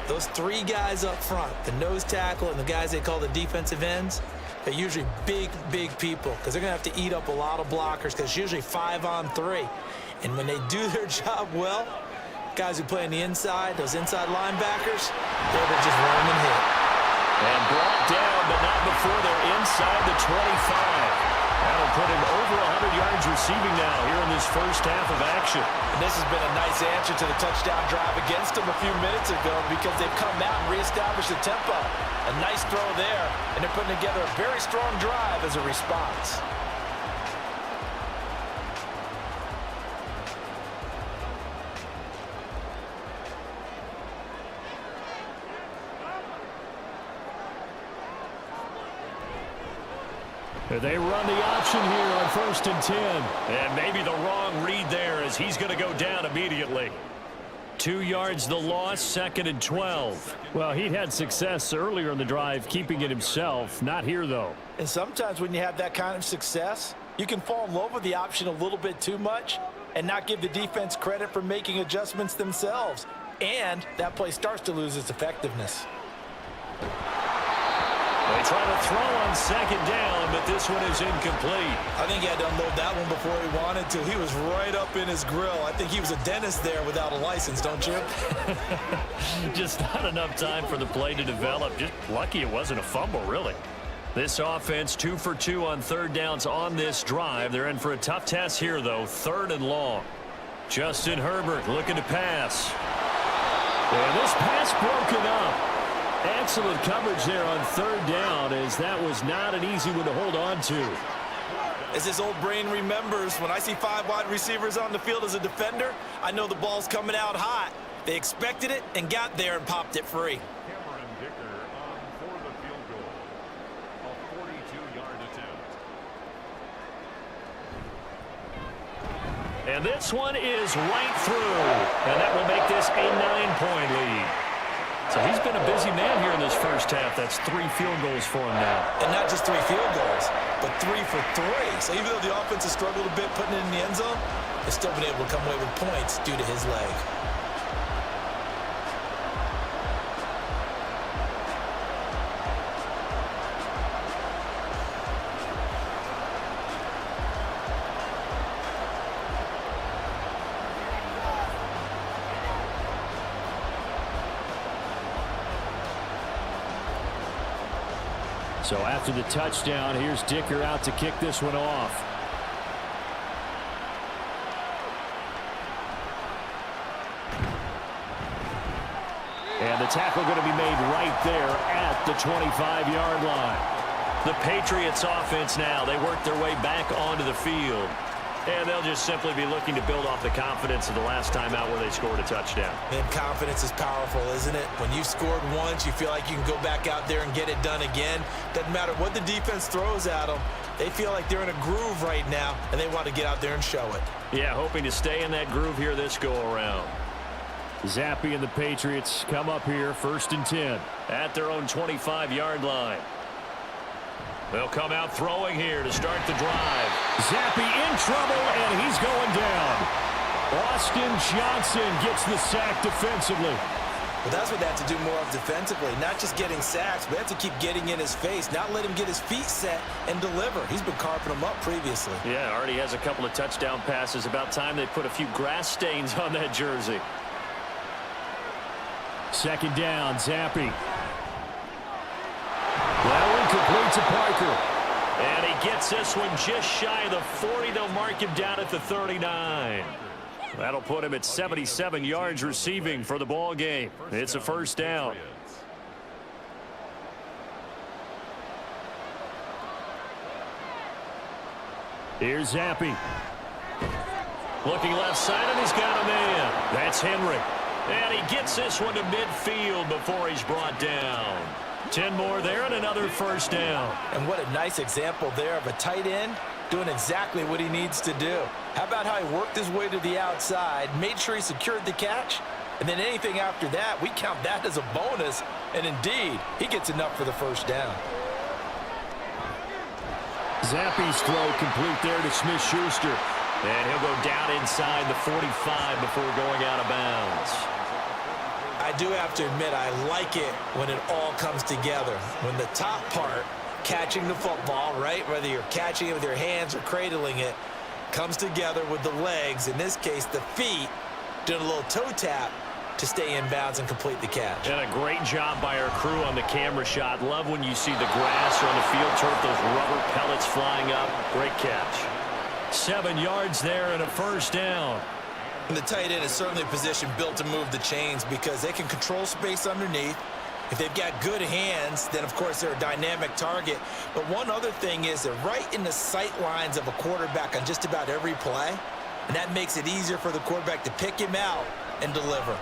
those 3 guys up front, the nose tackle and the guys they call the defensive ends, they're usually big, big people because they're going to have to eat up a lot of blockers because it's usually 5-on-3. And when they do their job well, guys who play on the inside, those inside linebackers, they're able to just run and hit. And brought down, but not before they're inside the 25. That'll put him over 100 yards receiving now here in this first half of action. And this has been a nice answer to the touchdown drive against them a few minutes ago because they've come out and reestablished the tempo. A nice throw there, and they're putting together a very strong drive as a response. They run the option here on 1st and 10. And maybe the wrong read there as he's going to go down immediately. 2 yards the loss, 2nd and 12. Well, he'd had success earlier in the drive keeping it himself. Not here, though. And sometimes when you have that kind of success, you can fall in love with the option a little bit too much and not give the defense credit for making adjustments themselves. And that play starts to lose its effectiveness. They try to throw on 2nd down, but this one is incomplete. I think he had to unload that one before he wanted to. He was right up in his grill. I think he was a dentist there without a license, don't you? Just not enough time for the play to develop. Just lucky it wasn't a fumble, really. This offense 2 for 2 on 3rd downs on this drive. They're in for a tough test here, though. 3rd and long. Justin Herbert looking to pass. And this pass broken up. Excellent coverage there on 3rd down as that was not an easy one to hold on to. As his old brain remembers, when I see 5 wide receivers on the field as a defender, I know the ball's coming out hot. They expected it and got there and popped it free. For the field goal, a 42-yard attempt. And this one is right through. And that will make this a 9-point lead. So he's been a busy man here in this first half. That's 3 field goals for him now. And not just 3 field goals, but 3 for 3. So even though the offense has struggled a bit putting it in the end zone, they've still been able to come away with points due to his leg. So after the touchdown, here's Dicker out to kick this one off. And the tackle going to be made right there at the 25-yard line. The Patriots offense now, they work their way back onto the field. And they'll just simply be looking to build off the confidence of the last time out where they scored a touchdown. Man, confidence is powerful, isn't it? When you've scored once, you feel like you can go back out there and get it done again. Doesn't matter what the defense throws at them. They feel like they're in a groove right now, and they want to get out there and show it. Yeah, hoping to stay in that groove here this go-around. Zappe and the Patriots come up here, 1st and 10 at their own 25-yard line. They'll come out throwing here to start the drive. Zappe in trouble, and he's going down. Austin Johnson gets the sack defensively. Well, that's what they have to do more of defensively, not just getting sacks, but they have to keep getting in his face, not let him get his feet set and deliver. He's been carving them up previously. Yeah, already has a couple of touchdown passes. About time they put a few grass stains on that jersey. Second down, Zappi. That one complete to Parker. And he gets this one just shy of the 40. They'll mark him down at the 39. That'll put him at 77 yards receiving for the ball game. It's a first down. Here's Zappi. Looking left side, and he's got a man. That's Henry. And he gets this one to midfield before he's brought down. 10 more there and another first down. And what a nice example there of a tight end doing exactly what he needs to do. How about how he worked his way to the outside, made sure he secured the catch, and then anything after that, we count that as a bonus. And indeed, he gets enough for the first down. Zappi's throw complete there to Smith-Schuster. And he'll go down inside the 45 before going out of bounds. I do have to admit, I like it when it all comes together. When the top part, catching the football, right, whether you're catching it with your hands or cradling it, comes together with the legs, in this case the feet, doing a little toe tap to stay in bounds and complete the catch. And a great job by our crew on the camera shot. Love when you see the grass or on the field turf, those rubber pellets flying up. Great catch. 7 yards there and a first down. And the tight end is certainly a position built to move the chains because they can control space underneath. If they've got good hands, then, of course, they're a dynamic target. But one other thing is they're right in the sight lines of a quarterback on just about every play, and that makes it easier for the quarterback to pick him out and deliver.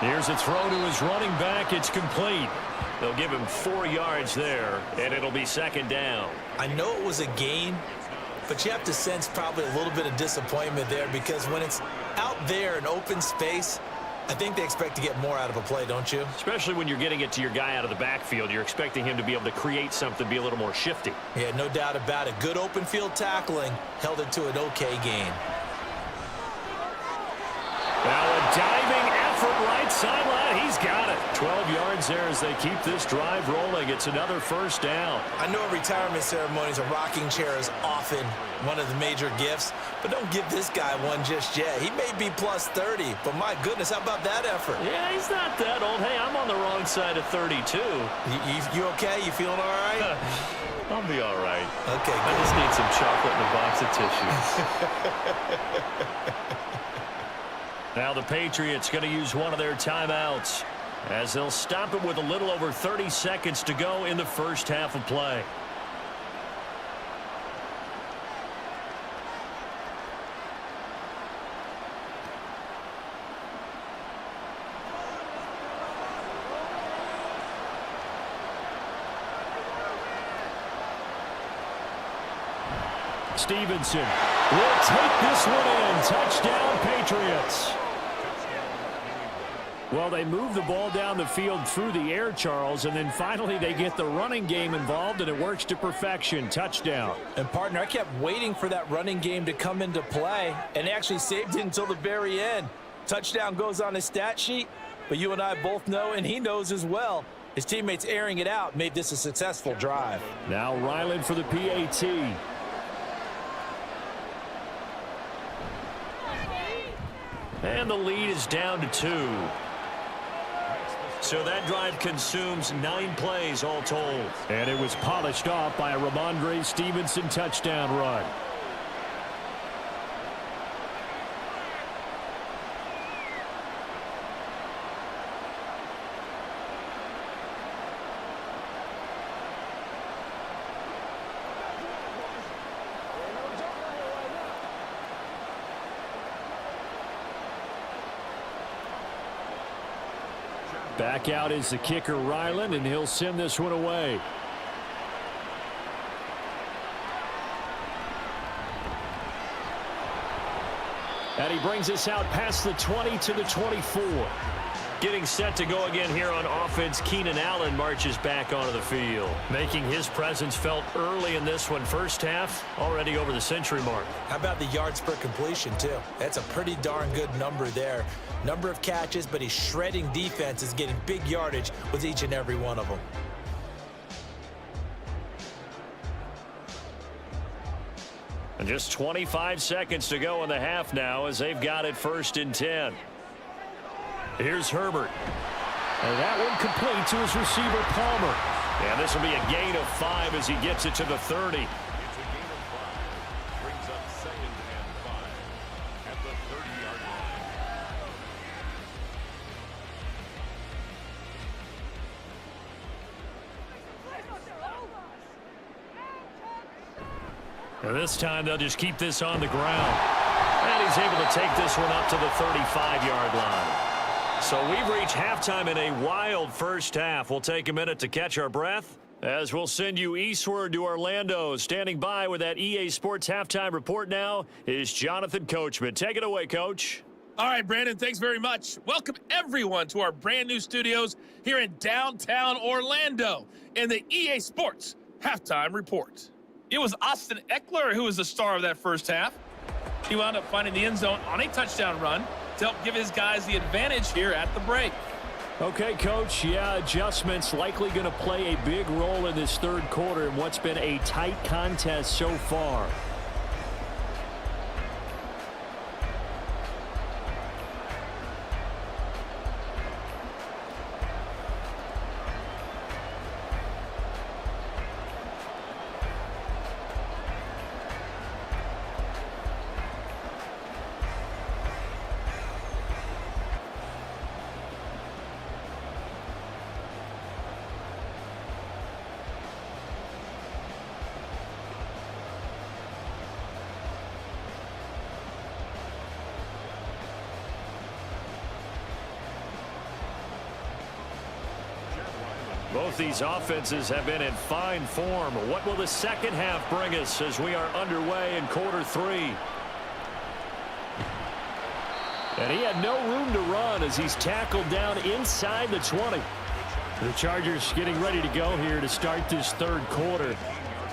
Here's a throw to his running back. It's complete. They'll give him 4 yards there, and it'll be second down. I know it was a gain, but you have to sense probably a little bit of disappointment there because when it's out there in open space, I think they expect to get more out of a play, don't you? Especially when you're getting it to your guy out of the backfield. You're expecting him to be able to create something, be a little more shifty. Yeah, no doubt about it. Good open field tackling held it to an okay gain. Now a diving effort right sideline. He's got it. 12 yards there as they keep this drive rolling. It's another first down. I know at retirement ceremonies a rocking chair is often one of the major gifts, but don't give this guy one just yet. He may be plus 30, but my goodness, how about that effort? Yeah, he's not that old. Hey, I'm on the wrong side of 32. You okay? You feeling all right? I'll be all right. Okay, I just need some chocolate and a box of tissues. Now the Patriots going to use one of their timeouts as they'll stop it with a little over 30 seconds to go in the first half of play. Stevenson will take this one in. Touchdown, Patriots. Well, they move the ball down the field through the air, Charles, and then finally they get the running game involved, and it works to perfection. Touchdown. And, partner, I kept waiting for that running game to come into play, and actually saved it until the very end. Touchdown goes on his stat sheet, but you and I both know, and he knows as well, his teammates airing it out made this a successful drive. Now Ryland for the PAT. And the lead is down to 2. So that drive consumes 9 plays all told. And it was polished off by a Ramondre Stevenson touchdown run. Back out is the kicker, Ryland, and he'll send this one away. And he brings us out past the 20 to the 24. Getting set to go again here on offense, Keenan Allen marches back onto the field, making his presence felt early in this one. First half, already over the century mark. How about the yards per completion, too? That's a pretty darn good number there. number of catches, but he's shredding defenses, getting big yardage with each and every one of them. And just 25 seconds to go in the half now as they've got it 1st and 10. Here's Herbert. And that one complete to his receiver, Palmer. And this will be a gain of 5 as he gets it to the 30. It's a gain of 5. Brings up 2nd and 5 at the 30-yard line. And this time they'll just keep this on the ground. And he's able to take this one up to the 35-yard line. So we've reached halftime in a wild first half. We'll take a minute to catch our breath as we'll send you eastward to Orlando. Standing by with that EA Sports halftime report now is Jonathan Coachman. Take it away, Coach. All right, Brandon, thanks very much. Welcome, everyone, to our brand new studios here in downtown Orlando in the EA Sports halftime report. It was Austin Eckler who was the star of that first half. He wound up finding the end zone on a touchdown run to help give his guys the advantage here at the break. Okay, Coach, yeah, adjustments likely going to play a big role in this third quarter in what's been a tight contest so far. Both these offenses have been in fine form. What will the second half bring us as we are underway in quarter 3? And he had no room to run as he's tackled down inside the 20. The Chargers getting ready to go here to start this third quarter.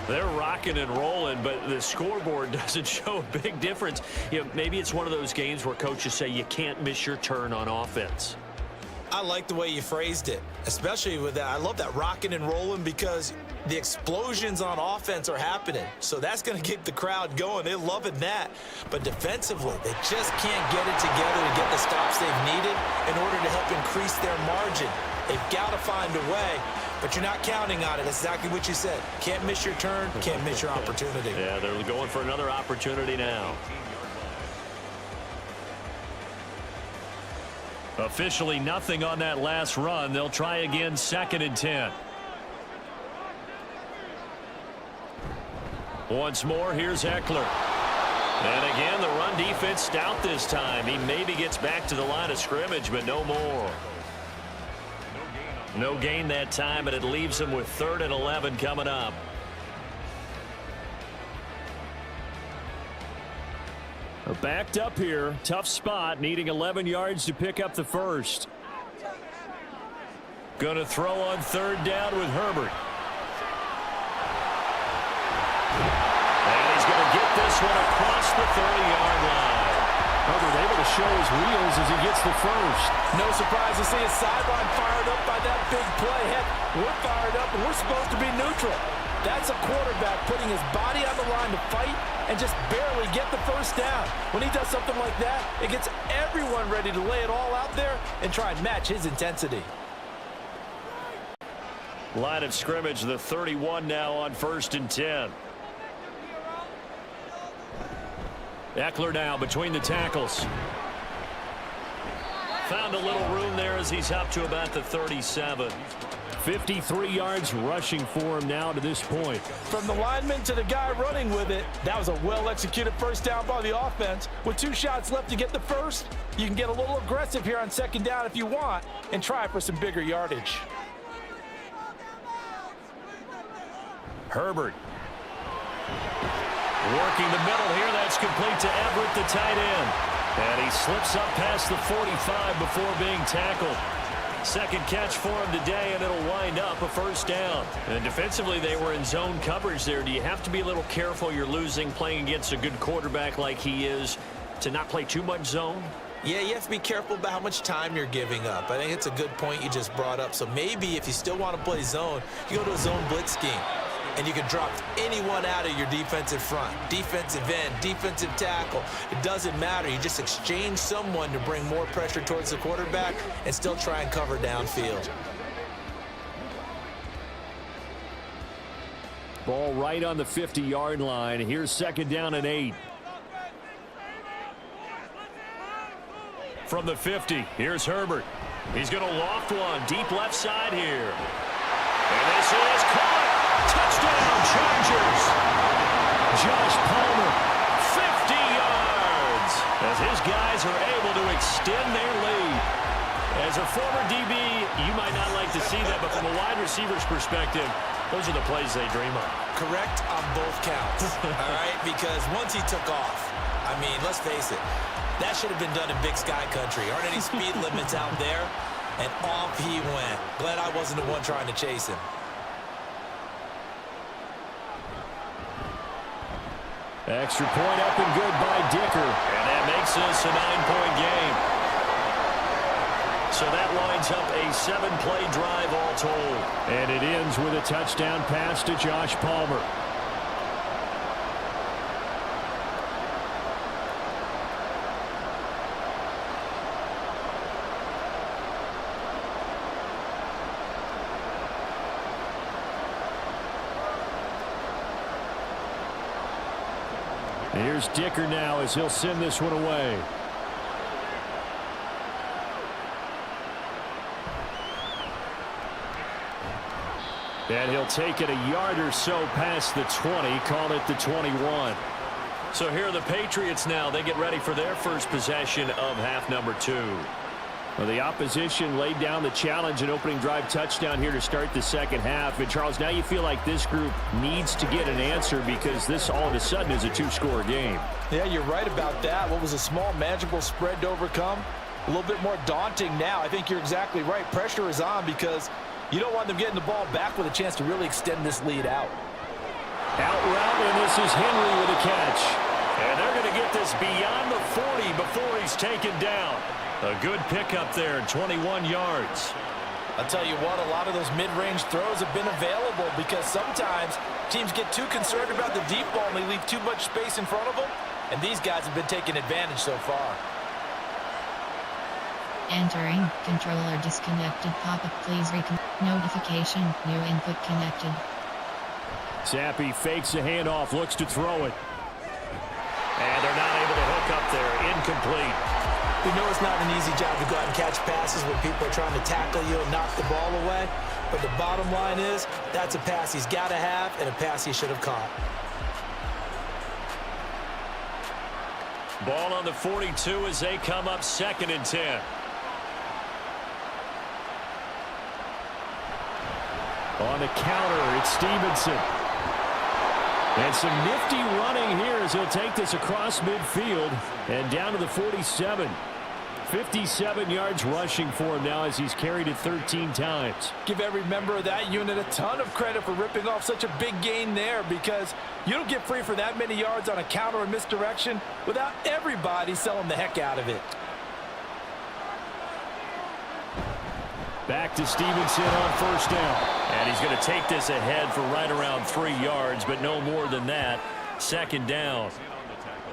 They're rocking and rolling, but the scoreboard doesn't show a big difference. You know, maybe it's one of those games where coaches say you can't miss your turn on offense. I like the way you phrased it, especially with that. I love that rocking and rolling because the explosions on offense are happening. So that's going to keep the crowd going. They're loving that. But defensively, they just can't get it together to get the stops they've needed in order to help increase their margin. They've got to find a way, but you're not counting on it. That's exactly what you said. Can't miss your turn, can't miss your opportunity. Yeah, they're going for another opportunity now. Officially nothing on that last run. They'll try again 2nd and 10. Once more, here's Eckler. And again, the run defense stout this time. He maybe gets back to the line of scrimmage, but no more. No gain that time, and it leaves him with 3rd and 11 coming up. Backed up here. Tough spot, needing 11 yards to pick up the first. Going to throw on 3rd down with Herbert. And he's going to get this one across the 30-yard line. Herbert able to show his wheels as he gets the first. No surprise to see his sideline fired up by that big play. Heck, we're fired up and we're supposed to be neutral. That's a quarterback putting his body on the line to fight and just barely get the first down. When he does something like that, it gets everyone ready to lay it all out there and try and match his intensity. Line of scrimmage, the 31 now on 1st and 10. Eckler now between the tackles. Found a little room there as he's up to about the 37. 53 yards rushing for him now to this point. From the lineman to the guy running with it, that was a well-executed first down by the offense. With 2 shots left to get the first, you can get a little aggressive here on 2nd down if you want and try for some bigger yardage. Herbert. Working the middle here. That's complete to Everett, the tight end. And he slips up past the 45 before being tackled. Second catch for him today, and it'll wind up a first down. And defensively, they were in zone coverage there. Do you have to be a little careful? You're losing, playing against a good quarterback like he is, to not play too much zone? Yeah, you have to be careful about how much time you're giving up. I think it's a good point you just brought up. So maybe if you still want to play zone, you go to a zone blitz scheme. And you can drop anyone out of your defensive front, defensive end, defensive tackle. It doesn't matter. You just exchange someone to bring more pressure towards the quarterback and still try and cover downfield. Ball right on the 50-yard line. Here's 2nd down and 8. From the 50, here's Herbert. He's going to loft one deep left side here. And this is caught. Touchdown, Chargers. Josh Palmer, 50 yards. As his guys are able to extend their lead. As a former DB, you might not like to see that, but from a wide receiver's perspective, those are the plays they dream of. Correct on both counts, all right? Because once he took off, I mean, let's face it, that should have been done in Big Sky Country. Aren't any speed limits out there? And off he went. Glad I wasn't the one trying to chase him. Extra point up and good by Dicker. And that makes this a 9-point game. So that lines up a 7-play drive all told. And it ends with a touchdown pass to Josh Palmer. Here's Dicker now as he'll send this one away. And he'll take it a yard or so past the 20, call it the 21. So here are the Patriots now. They get ready for their first possession of half number 2. Well, the opposition laid down the challenge and opening drive touchdown here to start the second half. And, Charles, now you feel like this group needs to get an answer because this all of a sudden is a 2-score game. Yeah, you're right about that. What was a small, manageable spread to overcome? A little bit more daunting now. I think you're exactly right. Pressure is on because you don't want them getting the ball back with a chance to really extend this lead out. Out route, and this is Henry with a catch. And they're going to get this beyond the 40 before he's taken down. A good pickup there, 21 yards. I'll tell you what, a lot of those mid-range throws have been available because sometimes teams get too concerned about the deep ball and they leave too much space in front of them, and these guys have been taking advantage so far. Entering, controller disconnected. Pop-up, please notification, new input connected. Zappe fakes a handoff, looks to throw it. And they're not able to hook up there, incomplete. We know it's not an easy job to go out and catch passes when people are trying to tackle you and knock the ball away. But the bottom line is, that's a pass he's got to have and a pass he should have caught. Ball on the 42 as they come up 2nd and 10. On the counter, it's Stevenson. And some nifty running here as he'll take this across midfield and down to the 47. 57 yards rushing for him now as he's carried it 13 times. Give every member of that unit a ton of credit for ripping off such a big gain there because you don't get free for that many yards on a counter or misdirection without everybody selling the heck out of it. Back to Stevenson on 1st down. And he's going to take this ahead for right around 3 yards, but no more than that. 2nd down.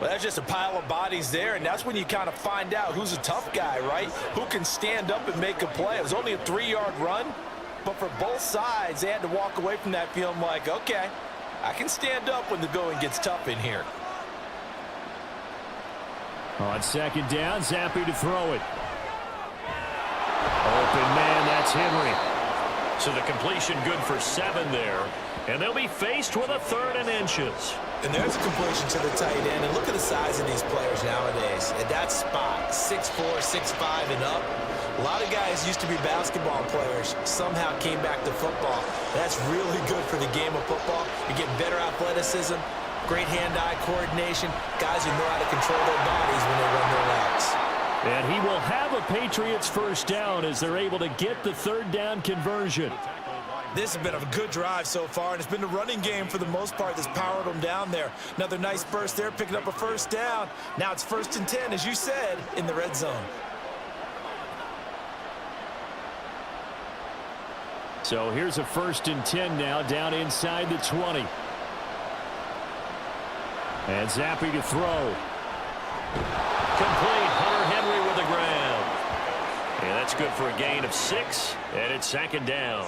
Well, that's just a pile of bodies there, and that's when you kind of find out who's a tough guy, right? Who can stand up and make a play. It was only a 3-yard run, but for both sides, they had to walk away from that feeling like, okay, I can stand up when the going gets tough in here. On 2nd down, Zappe to throw it. Open man, that's Henry. So the completion good for 7 there. And they'll be faced with a 3rd and inches. And there's a completion to the tight end. And look at the size of these players nowadays. At that spot, 6'4", 6'5", and up. A lot of guys used to be basketball players. Somehow came back to football. That's really good for the game of football. You're getting better athleticism, great hand-eye coordination. Guys who know how to control their bodies when they run their routes. And he will have a Patriots 1st down as they're able to get the 3rd down conversion. This has been a good drive so far, and it's been the running game for the most part that's powered them down there. Another nice burst there, picking up a first down. Now it's 1st and 10, as you said, in the red zone. So here's a 1st and 10 now, down inside the 20. And Zappi to throw. Complete. Hunter Henry with the ground. And that's good for a gain of 6, and it's 2nd down.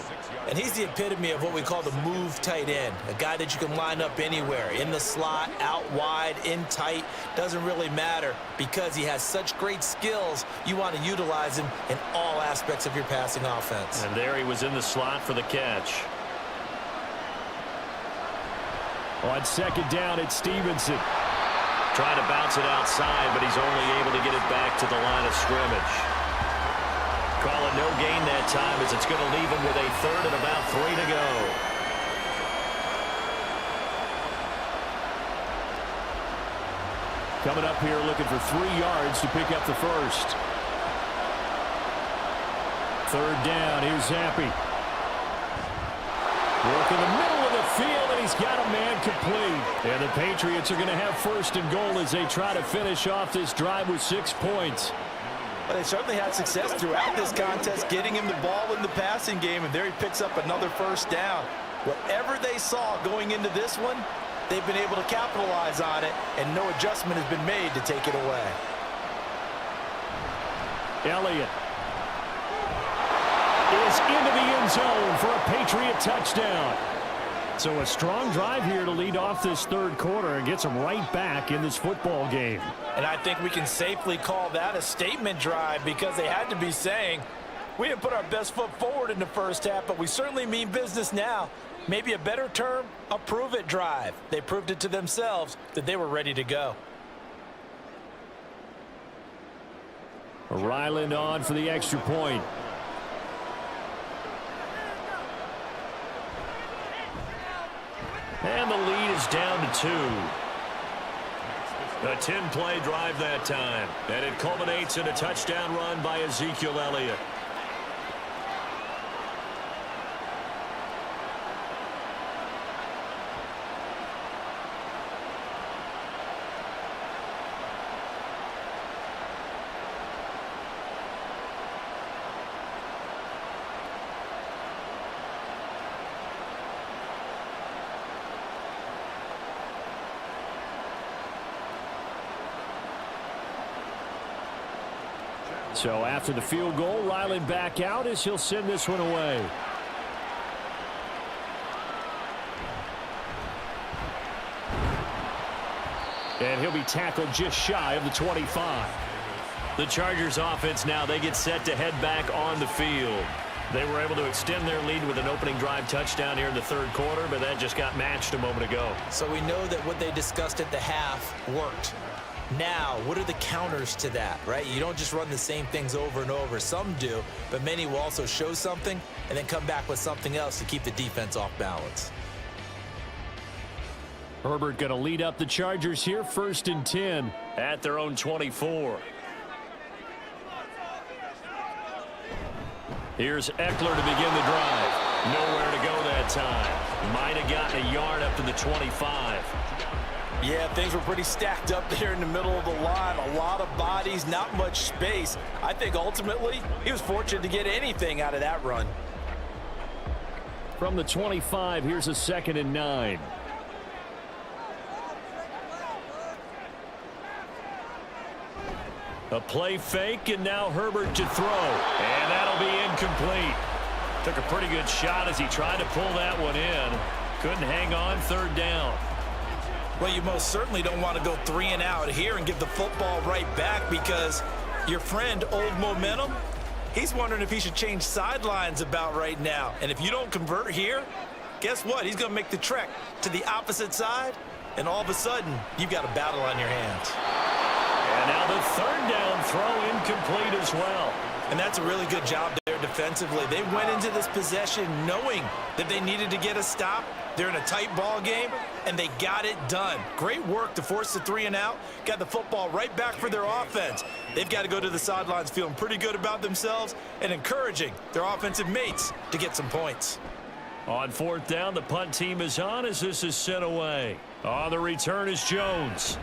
And he's the epitome of what we call the move tight end, a guy that you can line up anywhere, in the slot, out wide, in tight, doesn't really matter because he has such great skills. You want to utilize him in all aspects of your passing offense. And there he was in the slot for the catch. On 2nd down, it's Stevenson. Trying to bounce it outside, but he's only able to get it back to the line of scrimmage. Call it no gain that time as it's going to leave him with a 3rd and about 3 to go. Coming up here looking for 3 yards to pick up the 1st. 3rd down, here's Zappi. Work in the middle of the field, and he's got a man complete. And the Patriots are going to have 1st and goal as they try to finish off this drive with 6 points. Well, they certainly had success throughout this contest, getting him the ball in the passing game, and there he picks up another 1st down. Whatever they saw going into this one, they've been able to capitalize on it, and no adjustment has been made to take it away. Elliott is into the end zone for a Patriot touchdown. So a strong drive here to lead off this 3rd quarter and gets them right back in this football game. And I think we can safely call that a statement drive because they had to be saying, we didn't put our best foot forward in the 1st half, but we certainly mean business now. Maybe a better term, a prove-it drive. They proved it to themselves that they were ready to go. Ryland on for the extra point. And the lead is down to 2. A 10-play drive that time. And it culminates in a touchdown run by Ezekiel Elliott. So after the field goal, Ryland back out as he'll send this one away. And he'll be tackled just shy of the 25. The Chargers offense now, they get set to head back on the field. They were able to extend their lead with an opening drive touchdown here in the 3rd quarter, but that just got matched a moment ago. So we know that what they discussed at the half worked. Now, what are the counters to that, right? You don't just run the same things over and over. Some do, but many will also show something and then come back with something else to keep the defense off balance. Herbert going to lead up the Chargers here, 1st and 10. At their own 24. Here's Eckler to begin the drive. Nowhere to go that time. Might have gotten a yard up to the 25. Yeah, things were pretty stacked up there in the middle of the line. A lot of bodies, not much space. I think ultimately he was fortunate to get anything out of that run. From the 25, here's a 2nd and 9. A play fake, and now Herbert to throw. And that'll be incomplete. Took a pretty good shot as he tried to pull that one in. Couldn't hang on, 3rd down. Well, you most certainly don't want to go 3 and out here and give the football right back because your friend, Old Momentum, he's wondering if he should change sidelines about right now. And if you don't convert here, guess what? He's going to make the trek to the opposite side, and all of a sudden, you've got a battle on your hands. And now the 3rd down throw incomplete as well. And that's a really good job there defensively. They went into this possession knowing that they needed to get a stop. They're in a tight ball game, and they got it done. Great work to force the 3 and out. Got the football right back for their offense. They've got to go to the sidelines feeling pretty good about themselves and encouraging their offensive mates to get some points. On fourth down, the punt team is on as this is sent away. On the return is Jones.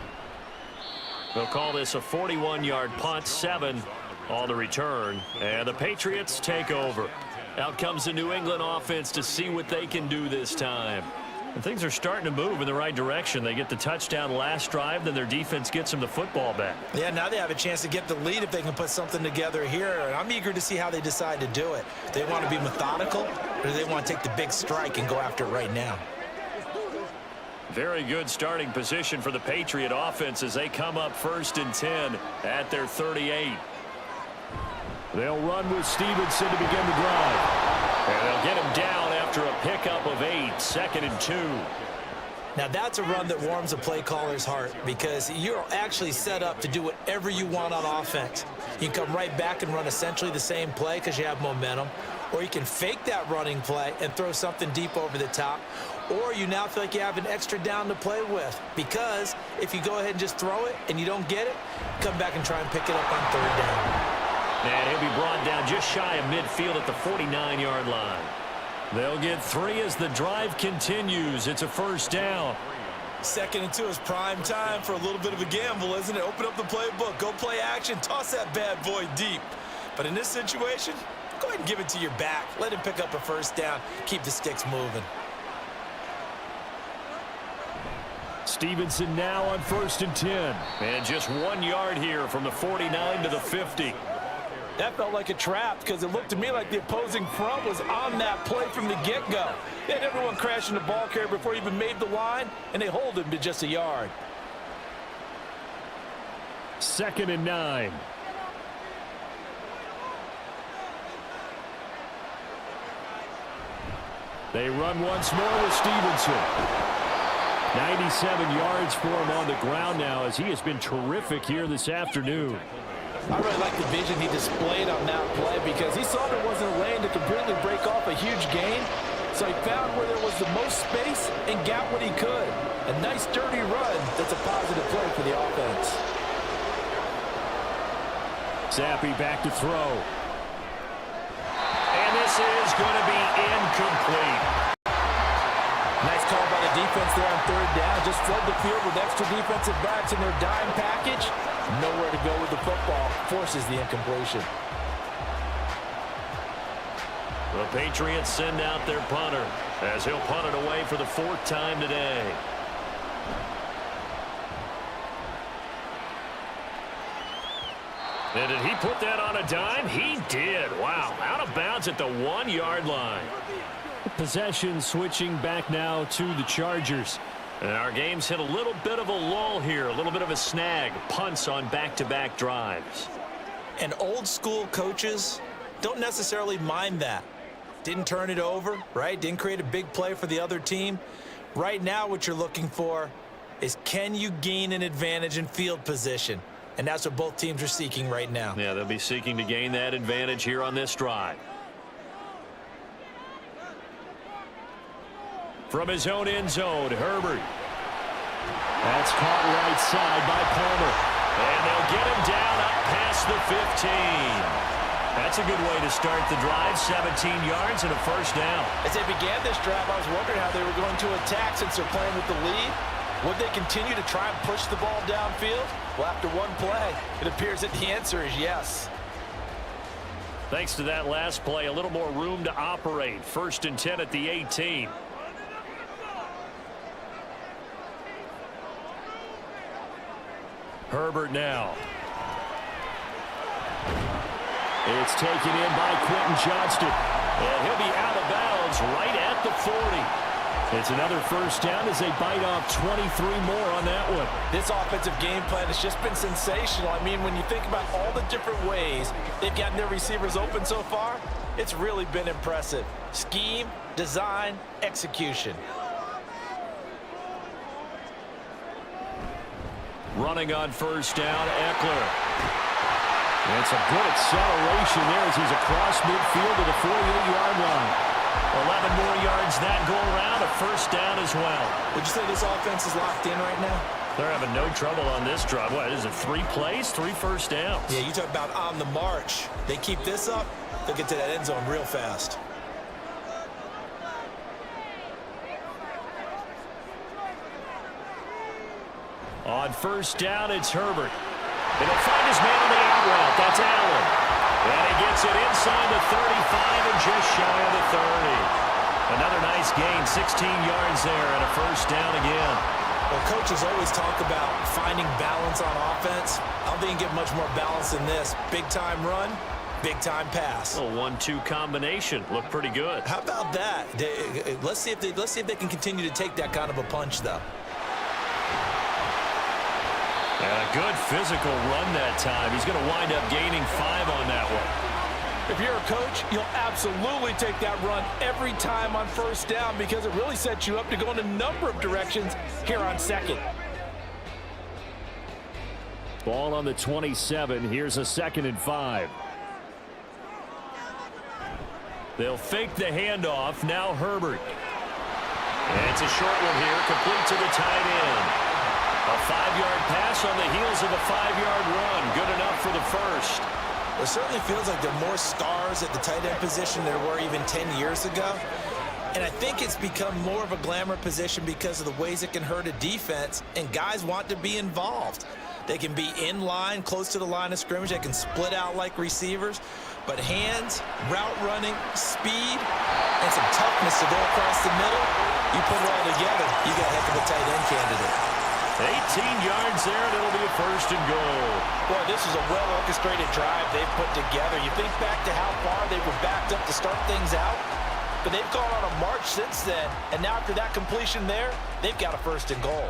They'll call this a 41-yard punt, 7 on the return, and the Patriots take over. Out comes the New England offense to see what they can do this time. And things are starting to move in the right direction. They get the touchdown last drive, then their defense gets them the football back. Yeah, now they have a chance to get the lead if they can put something together here. And I'm eager to see how they decide to do it. Do they want to be methodical, or do they want to take the big strike and go after it right now? Very good starting position for the Patriot offense as they come up 1st and 10 at their 38. They'll run with Stevenson to begin the drive. And they'll get him down after a pickup of 8, 2nd and 2. Now that's a run that warms a play caller's heart because you're actually set up to do whatever you want on offense. You can come right back and run essentially the same play because you have momentum, or you can fake that running play and throw something deep over the top, or you now feel like you have an extra down to play with because if you go ahead and just throw it and you don't get it, come back and try and pick it up on 3rd down. And he'll be brought down just shy of midfield at the 49-yard line. They'll get 3 as the drive continues. It's a 1st down. 2nd and 2 is prime time for a little bit of a gamble, isn't it? Open up the playbook, go play action, toss that bad boy deep. But in this situation, go ahead and give it to your back. Let him pick up a 1st down. Keep the sticks moving. Stevenson now on 1st and 10. And just 1 yard here from the 49 to the 50. That felt like a trap because it looked to me like the opposing front was on that play from the get-go. They had everyone crashing the ball carrier before he even made the line, and they hold him to just a yard. 2nd and 9. They run once more with Stevenson. 97 yards for him on the ground now as he has been terrific here this afternoon. I really like the vision he displayed on that play because he saw there wasn't a lane to completely break off a huge gain. So he found where there was the most space and got what he could. A nice dirty run that's a positive play for the offense. Zappi back to throw. And this is going to be incomplete. Nice call by the defense there on 3rd down. Just flood the field with extra defensive backs in their dime package. Nowhere to go with the football. Forces the incompletion. The Patriots send out their punter as he'll punt it away for the 4th time today. And did he put that on a dime? He did. Wow. Out of bounds at the 1-yard line. Possession switching back now to the Chargers. And our game's hit a little bit of a lull here, a little bit of a snag. Punts on back-to-back drives. And old school coaches don't necessarily mind that. Didn't turn it over, right? Didn't create a big play for the other team. Right now what you're looking for is can you gain an advantage in field position? And that's what both teams are seeking right now. Yeah, they'll be seeking to gain that advantage here on this drive. From his own end zone, Herbert. That's caught right side by Palmer. And they'll get him down up past the 15. That's a good way to start the drive. 17 yards and a 1st down. As they began this drive, I was wondering how they were going to attack since they're playing with the lead. Would they continue to try and push the ball downfield? Well, after one play, it appears that the answer is yes. Thanks to that last play, a little more room to operate. 1st and 10 at the 18. Herbert now. It's taken in by Quentin Johnston. And he'll be out of bounds right at the 40. It's another 1st down as they bite off 23 more on that one. This offensive game plan has just been sensational. I mean, when you think about all the different ways they've gotten their receivers open so far, it's really been impressive. Scheme, design, execution. Running on 1st down, Eckler. And it's a good acceleration there as he's across midfield to the 48-yard line. 11 more yards that go around, a 1st down as well. Would you say this offense is locked in right now? They're having no trouble on this drive. What, is it 3 plays, 3 1st downs? Yeah, you talk about on the march. They keep this up, they'll get to that end zone real fast. On first down, it's Herbert. And he'll find his man on the out route. That's Allen. And he gets it inside the 35 and just shy of the 30. Another nice gain, 16 yards there and a first down again. Well, coaches always talk about finding balance on offense. I don't think you get much more balance than this. Big-time run, big-time pass. A 1-2 combination. Looked pretty good. How about that? Let's see if they can continue to take that kind of a punch, though. And a good physical run that time. He's going to wind up gaining 5 on that one. If you're a coach, you'll absolutely take that run every time on first down because it really sets you up to go in a number of directions here on second. Ball on the 27. Here's a 2nd and 5. They'll fake the handoff. Now Herbert. And it's a short one here, complete to the tight end. A 5-yard pass on the heels of a 5-yard run. Good enough for the first. It certainly feels like there are more stars at the tight end position than there were even 10 years ago. And I think it's become more of a glamour position because of the ways it can hurt a defense, and guys want to be involved. They can be in line, close to the line of scrimmage. They can split out like receivers. But hands, route running, speed, and some toughness to go across the middle, you put it all together, you got a heck of a tight end candidate. 18 yards there, and it'll be a 1st and goal. Boy, this is a well-orchestrated drive they've put together. You think back to how far they were backed up to start things out, but they've gone on a march since then, and now after that completion there, they've got a 1st and goal.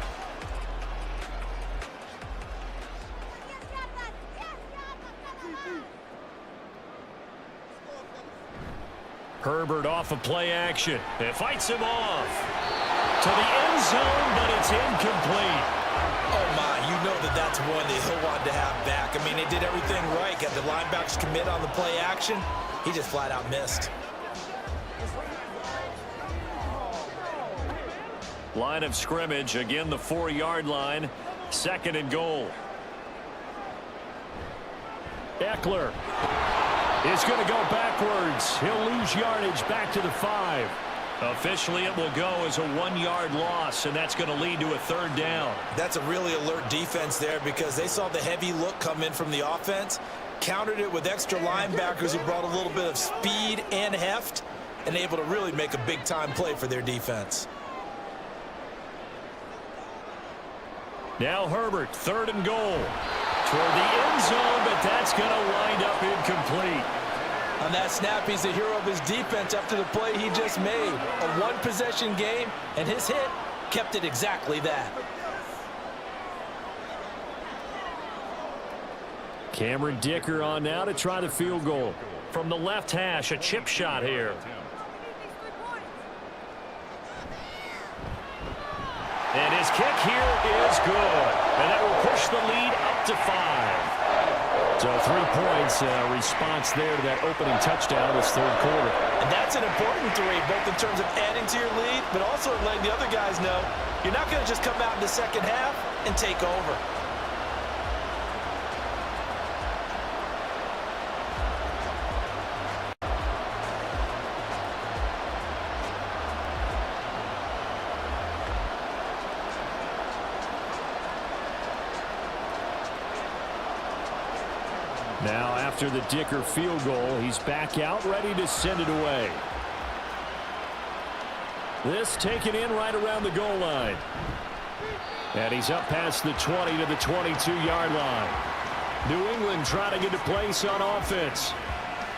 Herbert off of play action. It fights him off to the end zone, but it's incomplete. Oh, my, you know that's one that he'll want to have back. I mean, they did everything right. Got the linebackers commit on the play action. He just flat out missed. Line of scrimmage, again the 4-yard line. 2nd and goal. Eckler is going to go backwards. He'll lose yardage back to the 5. Officially, it will go as a 1-yard loss, and that's going to lead to a 3rd down. That's a really alert defense there because they saw the heavy look come in from the offense, countered it with extra linebackers who brought a little bit of speed and heft, and able to really make a big-time play for their defense. Now Herbert, 3rd and goal. Toward the end zone, but that's going to wind up incomplete. On that snap, he's the hero of his defense after the play he just made. A 1-possession game, and his hit kept it exactly that. Cameron Dicker on now to try the field goal. From the left hash, a chip shot here. And his kick here is good. And that will push the lead up to 5. So 3 points, response there to that opening touchdown this 3rd quarter. And that's an important 3, both in terms of adding to your lead, but also letting the other guys know you're not going to just come out in the second half and take over. Now, after the Dicker field goal, he's back out, ready to send it away. This taken in right around the goal line. And he's up past the 20 to the 22-yard line. New England trying to get a place on offense.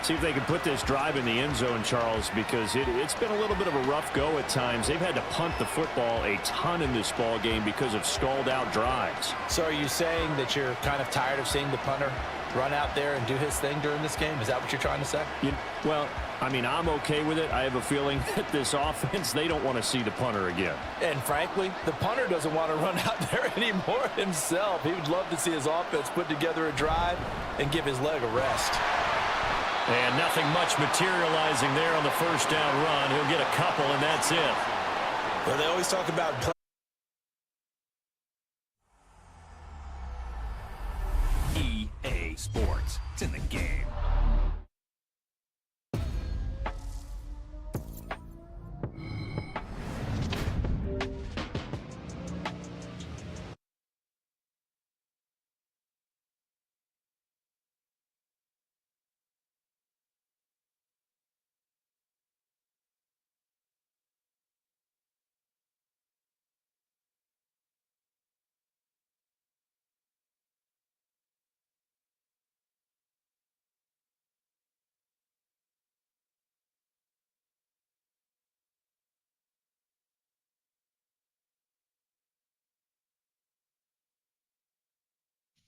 See if they can put this drive in the end zone, Charles, because it's been a little bit of a rough go at times. They've had to punt the football a ton in this ball game because of stalled-out drives. So are you saying that you're kind of tired of seeing the punter run out there and do his thing during this game? Is that what you're trying to say? Well, I mean, I'm okay with it. I have a feeling that this offense, they don't want to see the punter again. And frankly, the punter doesn't want to run out there anymore himself. He would love to see his offense put together a drive and give his leg a rest. And nothing much materializing there on the first down run. He'll get a couple, and that's it. Well, they always talk about EA Sports. It's in the game.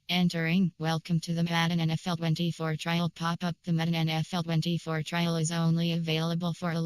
Entering, welcome to the Madden NFL 24 trial pop-up. The Madden NFL 24 trial is only available for a